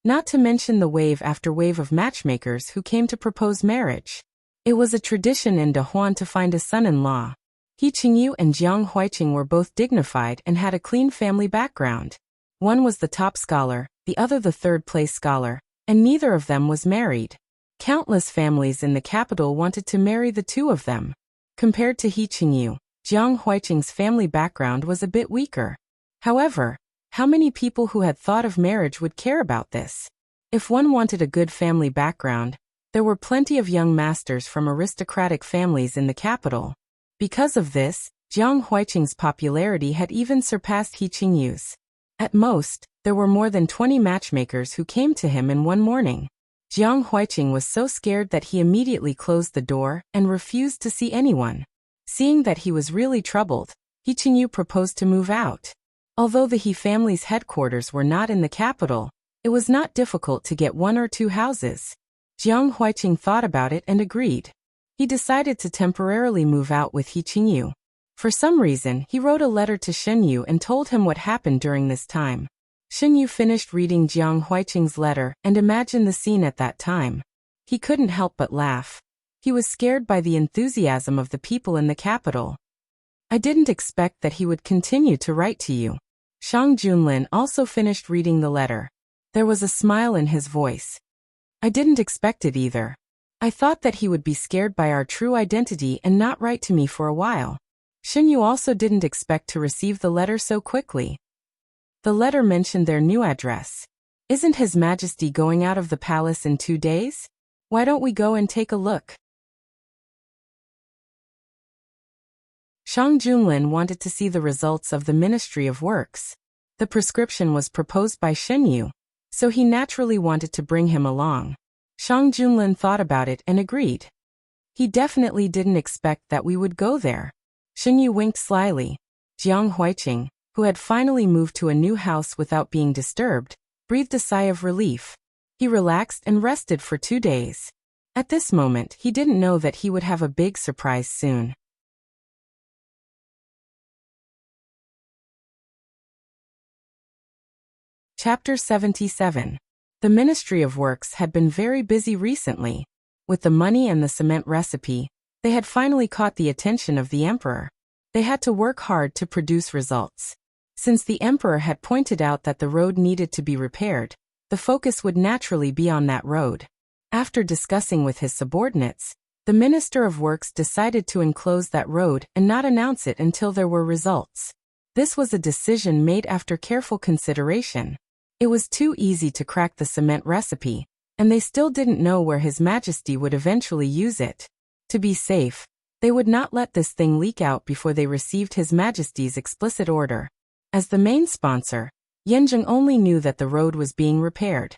Not to mention the wave after wave of matchmakers who came to propose marriage. It was a tradition in Dahuan to find a son-in-law. He Qingyu and Jiang Huiqing were both dignified and had a clean family background. One was the top scholar, the other the third-place scholar, and neither of them was married. Countless families in the capital wanted to marry the two of them. Compared to He Qingyu, Jiang Huiqing's family background was a bit weaker. However, how many people who had thought of marriage would care about this? If one wanted a good family background, there were plenty of young masters from aristocratic families in the capital. Because of this, Jiang Huiqing's popularity had even surpassed He Qingyu's. At most, there were more than 20 matchmakers who came to him in one morning. Jiang Huiqing was so scared that he immediately closed the door and refused to see anyone. Seeing that he was really troubled, He Qingyu proposed to move out. Although the He family's headquarters were not in the capital, it was not difficult to get one or two houses. Jiang Huiqing thought about it and agreed. He decided to temporarily move out with He Qingyu. For some reason, he wrote a letter to Shenyu and told him what happened during this time. Shenyu finished reading Jiang Huiqing's letter and imagined the scene at that time. He couldn't help but laugh. He was scared by the enthusiasm of the people in the capital. I didn't expect that he would continue to write to you. Shang Junlin also finished reading the letter. There was a smile in his voice. I didn't expect it either. I thought that he would be scared by our true identity and not write to me for a while. Shenyu also didn't expect to receive the letter so quickly. The letter mentioned their new address. Isn't His Majesty going out of the palace in 2 days? Why don't we go and take a look? Shang Junlin wanted to see the results of the Ministry of Works. The prescription was proposed by Shenyu, so he naturally wanted to bring him along. Shang Junlin thought about it and agreed. He definitely didn't expect that we would go there. Shenyu winked slyly. Jiang Huiqing, who had finally moved to a new house without being disturbed, breathed a sigh of relief. He relaxed and rested for 2 days. At this moment, he didn't know that he would have a big surprise soon. Chapter 77. The Ministry of Works had been very busy recently. With the money and the cement recipe, they had finally caught the attention of the emperor. They had to work hard to produce results. Since the emperor had pointed out that the road needed to be repaired, the focus would naturally be on that road. After discussing with his subordinates, the Minister of Works decided to enclose that road and not announce it until there were results. This was a decision made after careful consideration. It was too easy to crack the cement recipe, and they still didn't know where His Majesty would eventually use it. To be safe, they would not let this thing leak out before they received His Majesty's explicit order. As the main sponsor, Yanzheng only knew that the road was being repaired.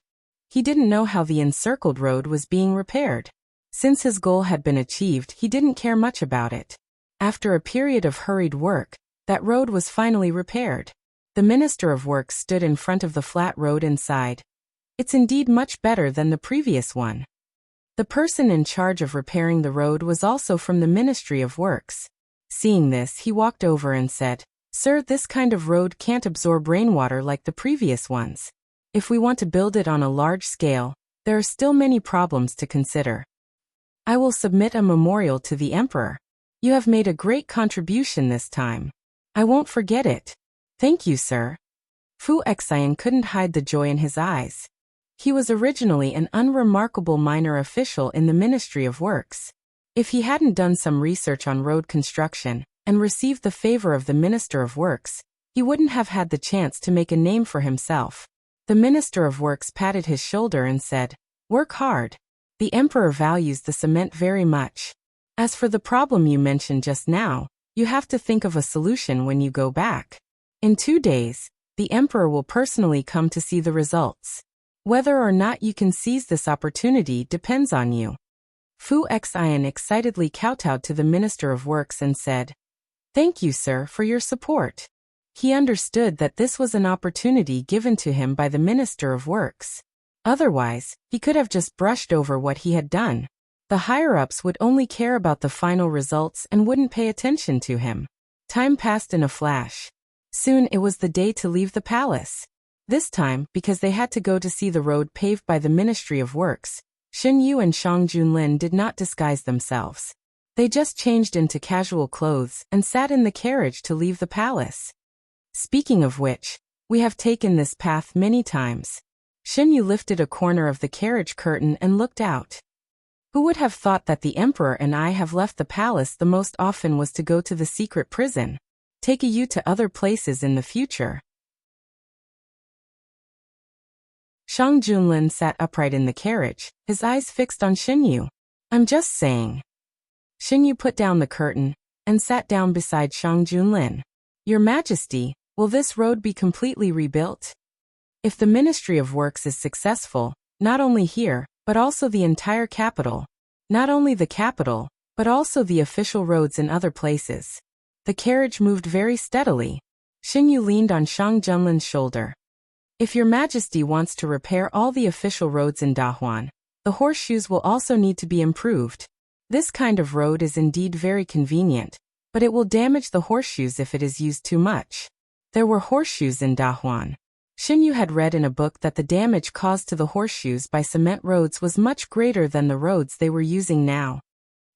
He didn't know how the encircled road was being repaired. Since his goal had been achieved, he didn't care much about it. After a period of hurried work, that road was finally repaired. The Minister of Works stood in front of the flat road and sighed. It's indeed much better than the previous one. The person in charge of repairing the road was also from the Ministry of Works. Seeing this, he walked over and said, Sir, this kind of road can't absorb rainwater like the previous ones. If we want to build it on a large scale, there are still many problems to consider. I will submit a memorial to the Emperor. You have made a great contribution this time. I won't forget it. Thank you, sir. Fu Xian couldn't hide the joy in his eyes. He was originally an unremarkable minor official in the Ministry of Works. If he hadn't done some research on road construction and received the favor of the Minister of Works, he wouldn't have had the chance to make a name for himself. The Minister of Works patted his shoulder and said, "Work hard. The Emperor values the cement very much. As for the problem you mentioned just now, you have to think of a solution when you go back. In 2 days, the Emperor will personally come to see the results. Whether or not you can seize this opportunity depends on you." Fu Xian excitedly kowtowed to the Minister of Works and said, "Thank you, sir, for your support." He understood that this was an opportunity given to him by the Minister of Works. Otherwise, he could have just brushed over what he had done. The higher-ups would only care about the final results and wouldn't pay attention to him. Time passed in a flash. Soon it was the day to leave the palace. This time, because they had to go to see the road paved by the Ministry of Works, Xin Yu and Shang Junlin did not disguise themselves. They just changed into casual clothes and sat in the carriage to leave the palace. Speaking of which, we have taken this path many times. Xin Yu lifted a corner of the carriage curtain and looked out. Who would have thought that the Emperor and I have left the palace the most often was to go to the secret prison? Take you to other places in the future. Shang Junlin sat upright in the carriage, his eyes fixed on Xin Yu. "I'm just saying." Xin Yu put down the curtain and sat down beside Shang Junlin. "Your Majesty, will this road be completely rebuilt? If the Ministry of Works is successful, not only here, but also the entire capital. Not only the capital, but also the official roads in other places." The carriage moved very steadily. Xin Yu leaned on Shang Junlin's shoulder. "If your Majesty wants to repair all the official roads in Dahuan, the horseshoes will also need to be improved. This kind of road is indeed very convenient, but it will damage the horseshoes if it is used too much." There were horseshoes in Dahuan. Xin Yu had read in a book that the damage caused to the horseshoes by cement roads was much greater than the roads they were using now.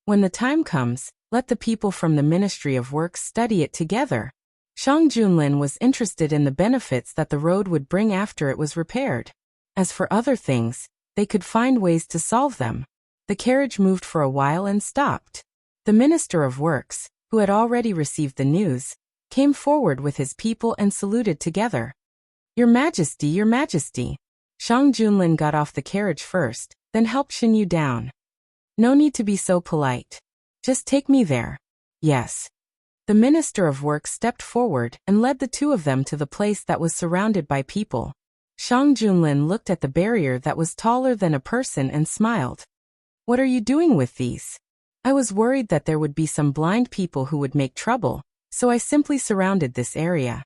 When the time comes, let the people from the Ministry of Works study it together. Shang Junlin was interested in the benefits that the road would bring after it was repaired. As for other things, they could find ways to solve them. The carriage moved for a while and stopped. The Minister of Works, who had already received the news, came forward with his people and saluted together. "Your Majesty, your Majesty." Shang Junlin got off the carriage first, then helped Xin Yu down. "No need to be so polite. Just take me there." "Yes." The Minister of Works stepped forward and led the two of them to the place that was surrounded by people. Shang Junlin looked at the barrier that was taller than a person and smiled. "What are you doing with these?" "I was worried that there would be some blind people who would make trouble, so I simply surrounded this area."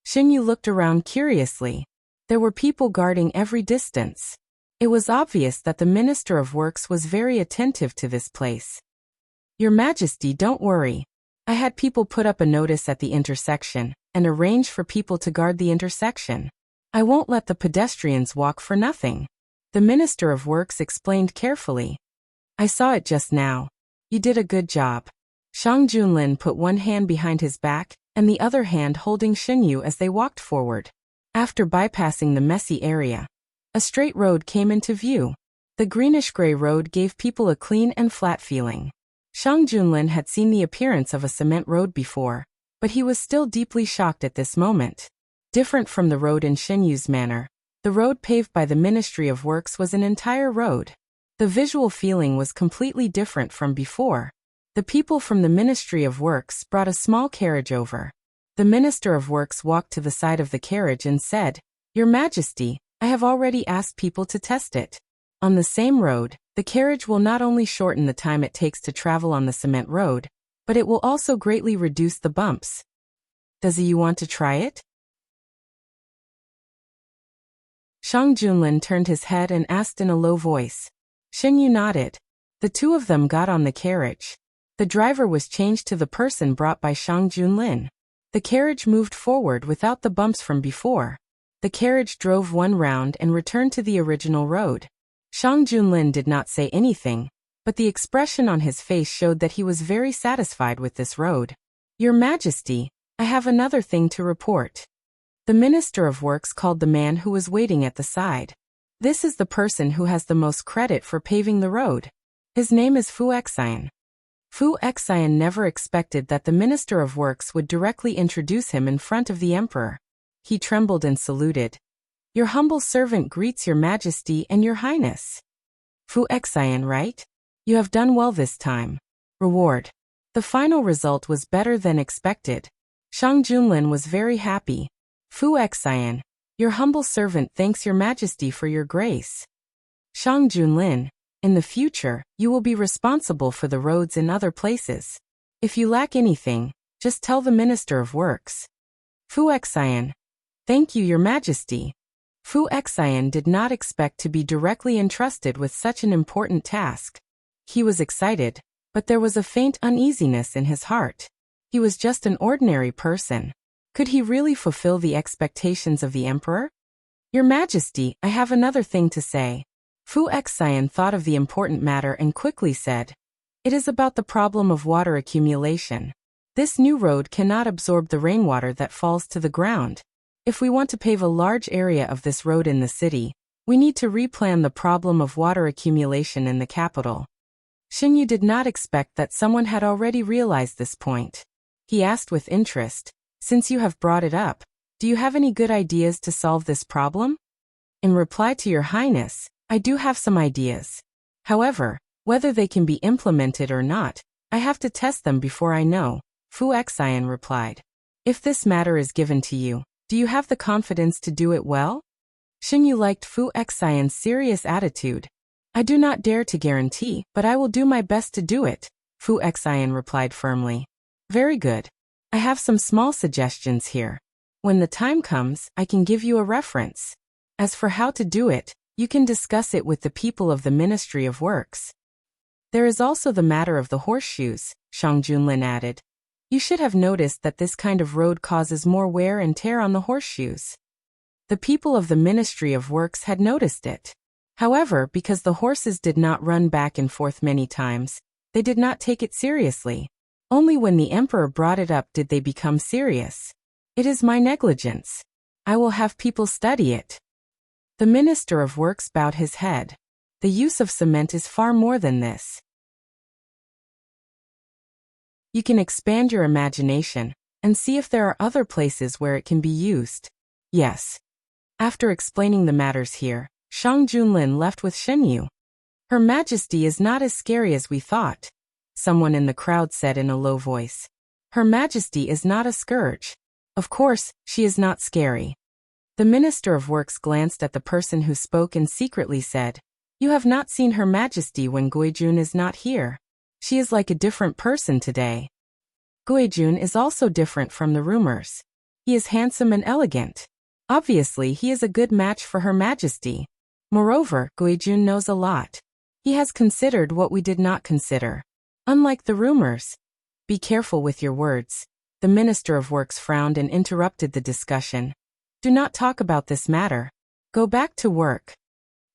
Xin Yu looked around curiously. There were people guarding every distance. It was obvious that the Minister of Works was very attentive to this place. "Your Majesty, don't worry. I had people put up a notice at the intersection and arrange for people to guard the intersection. I won't let the pedestrians walk for nothing," the Minister of Works explained carefully. "I saw it just now. You did a good job." Shang Junlin put one hand behind his back and the other hand holding Xin Yu as they walked forward. After bypassing the messy area, a straight road came into view. The greenish-gray road gave people a clean and flat feeling. Shang Junlin had seen the appearance of a cement road before, but he was still deeply shocked at this moment. Different from the road in Xin Yu's manner, the road paved by the Ministry of Works was an entire road. The visual feeling was completely different from before. The people from the Ministry of Works brought a small carriage over. The Minister of Works walked to the side of the carriage and said, "Your Majesty, I have already asked people to test it. On the same road, the carriage will not only shorten the time it takes to travel on the cement road, but it will also greatly reduce the bumps. Does you want to try it?" Shang Junlin turned his head and asked in a low voice. Xin Yu nodded. The two of them got on the carriage. The driver was changed to the person brought by Shang Junlin. The carriage moved forward without the bumps from before. The carriage drove one round and returned to the original road. Shang Junlin did not say anything, but the expression on his face showed that he was very satisfied with this road. "Your Majesty, I have another thing to report." The Minister of Works called the man who was waiting at the side. "This is the person who has the most credit for paving the road. His name is Fu Xian." Fu Xian never expected that the Minister of Works would directly introduce him in front of the Emperor. He trembled and saluted. Your humble servant greets your majesty and your highness. Fu Xian, right? You have done well this time. Reward. The final result was better than expected. Shang Junlin was very happy. Fu Xian, your humble servant thanks your majesty for your grace. Shang Junlin, in the future, you will be responsible for the roads in other places. If you lack anything, just tell the Minister of Works. Fu Xian, thank you, your majesty. Fu Xian did not expect to be directly entrusted with such an important task. He was excited, but there was a faint uneasiness in his heart. He was just an ordinary person. Could he really fulfill the expectations of the emperor? Your majesty, I have another thing to say. Fu Xian thought of the important matter and quickly said, it is about the problem of water accumulation. This new road cannot absorb the rainwater that falls to the ground. If we want to pave a large area of this road in the city, we need to replan the problem of water accumulation in the capital. Xinyu did not expect that someone had already realized this point. He asked with interest, since you have brought it up, do you have any good ideas to solve this problem? In reply to your highness, I do have some ideas. However, whether they can be implemented or not, I have to test them before I know, Fu Xian replied. If this matter is given to you, do you have the confidence to do it well? Xinyu liked Fu Xian's serious attitude. I do not dare to guarantee, but I will do my best to do it, Fu Xian replied firmly. Very good. I have some small suggestions here. When the time comes, I can give you a reference. As for how to do it, you can discuss it with the people of the Ministry of Works. There is also the matter of the horseshoes, Shang Junlin added. You should have noticed that this kind of road causes more wear and tear on the horseshoes. The people of the Ministry of Works had noticed it. However, because the horses did not run back and forth many times, they did not take it seriously. Only when the emperor brought it up did they become serious. It is my negligence. I will have people study it. The Minister of Works bowed his head. The use of cement is far more than this. You can expand your imagination and see if there are other places where it can be used. Yes. After explaining the matters here, Shang Junlin left with Xinyu. Her Majesty is not as scary as we thought, someone in the crowd said in a low voice. Her Majesty is not a scourge. Of course, she is not scary. The Minister of Works glanced at the person who spoke and secretly said, You have not seen Her Majesty when Guijun is not here. She is like a different person today. Guijun is also different from the rumors. He is handsome and elegant. Obviously, he is a good match for Her Majesty. Moreover, Guijun knows a lot. He has considered what we did not consider. Unlike the rumors. Be careful with your words. The Minister of Works frowned and interrupted the discussion. Do not talk about this matter. Go back to work.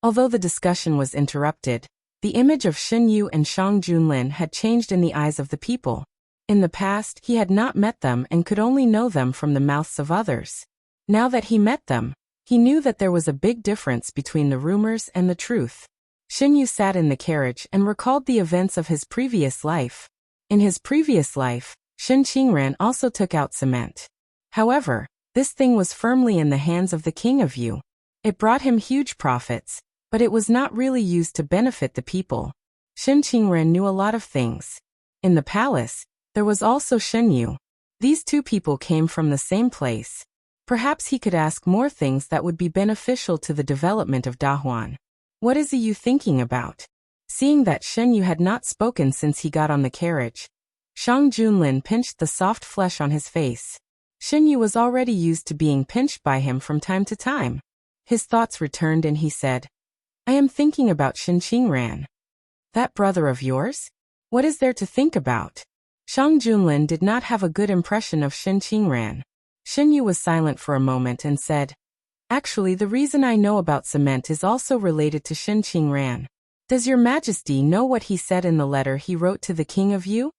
Although the discussion was interrupted, the image of Xinyu and Shang Junlin had changed in the eyes of the people. In the past, he had not met them and could only know them from the mouths of others. Now that he met them, he knew that there was a big difference between the rumors and the truth. Xinyu sat in the carriage and recalled the events of his previous life. In his previous life, Xin Qingran also took out cement. However, this thing was firmly in the hands of the King of Yu. It brought him huge profits, but it was not really used to benefit the people. Xin Qingran knew a lot of things. In the palace, there was also Xinyu. These two people came from the same place. Perhaps he could ask more things that would be beneficial to the development of Dahuan. What is you thinking about? Seeing that Xinyu had not spoken since he got on the carriage, Shang Junlin pinched the soft flesh on his face. Xinyu was already used to being pinched by him from time to time. His thoughts returned and he said, I am thinking about Xin Qingran. That brother of yours? What is there to think about? Shang Junlin did not have a good impression of Xin Qingran. Xinyu was silent for a moment and said, Actually, the reason I know about cement is also related to Xin Qingran. Does your Majesty know what he said in the letter he wrote to the King of Yu?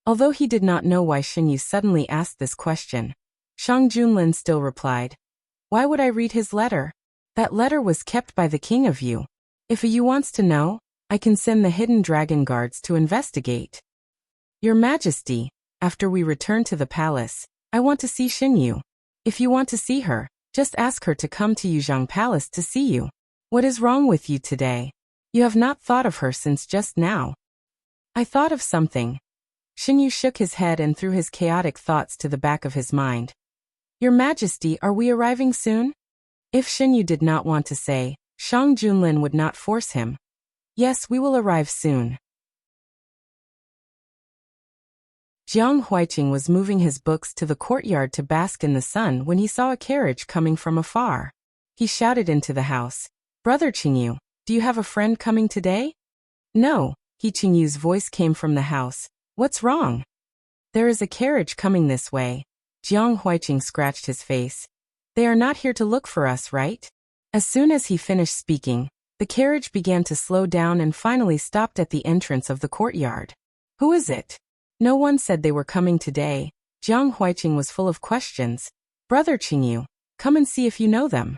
Although he did not know why Xinyu suddenly asked this question, Shang Junlin still replied, Why would I read his letter? That letter was kept by the King of Yu. If Yu wants to know, I can send the hidden dragon guards to investigate. Your Majesty, after we return to the palace, I want to see Xinyu. If you want to see her, Just ask her to come to Yuzhang Palace to see you. What is wrong with you today? You have not thought of her since just now. I thought of something. Xinyu shook his head and threw his chaotic thoughts to the back of his mind. Your Majesty, are we arriving soon? If Xinyu did not want to say, Shang Junlin would not force him. Yes, we will arrive soon. Jiang Huiqing was moving his books to the courtyard to bask in the sun when he saw a carriage coming from afar. He shouted into the house, Brother Qingyu, do you have a friend coming today? No, Qingyu's voice came from the house. What's wrong? There is a carriage coming this way. Jiang Huiqing scratched his face. They are not here to look for us, right? As soon as he finished speaking, the carriage began to slow down and finally stopped at the entrance of the courtyard. Who is it? No one said they were coming today. Jiang Huiqing was full of questions. Brother Qingyu, come and see if you know them.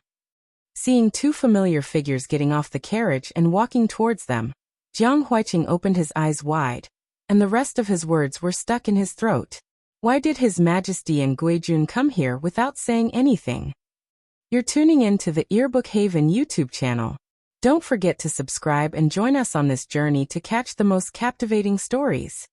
Seeing two familiar figures getting off the carriage and walking towards them, Jiang Huiqing opened his eyes wide, and the rest of his words were stuck in his throat. Why did His Majesty and Guijun come here without saying anything? You're tuning in to the Earbook Haven YouTube channel. Don't forget to subscribe and join us on this journey to catch the most captivating stories.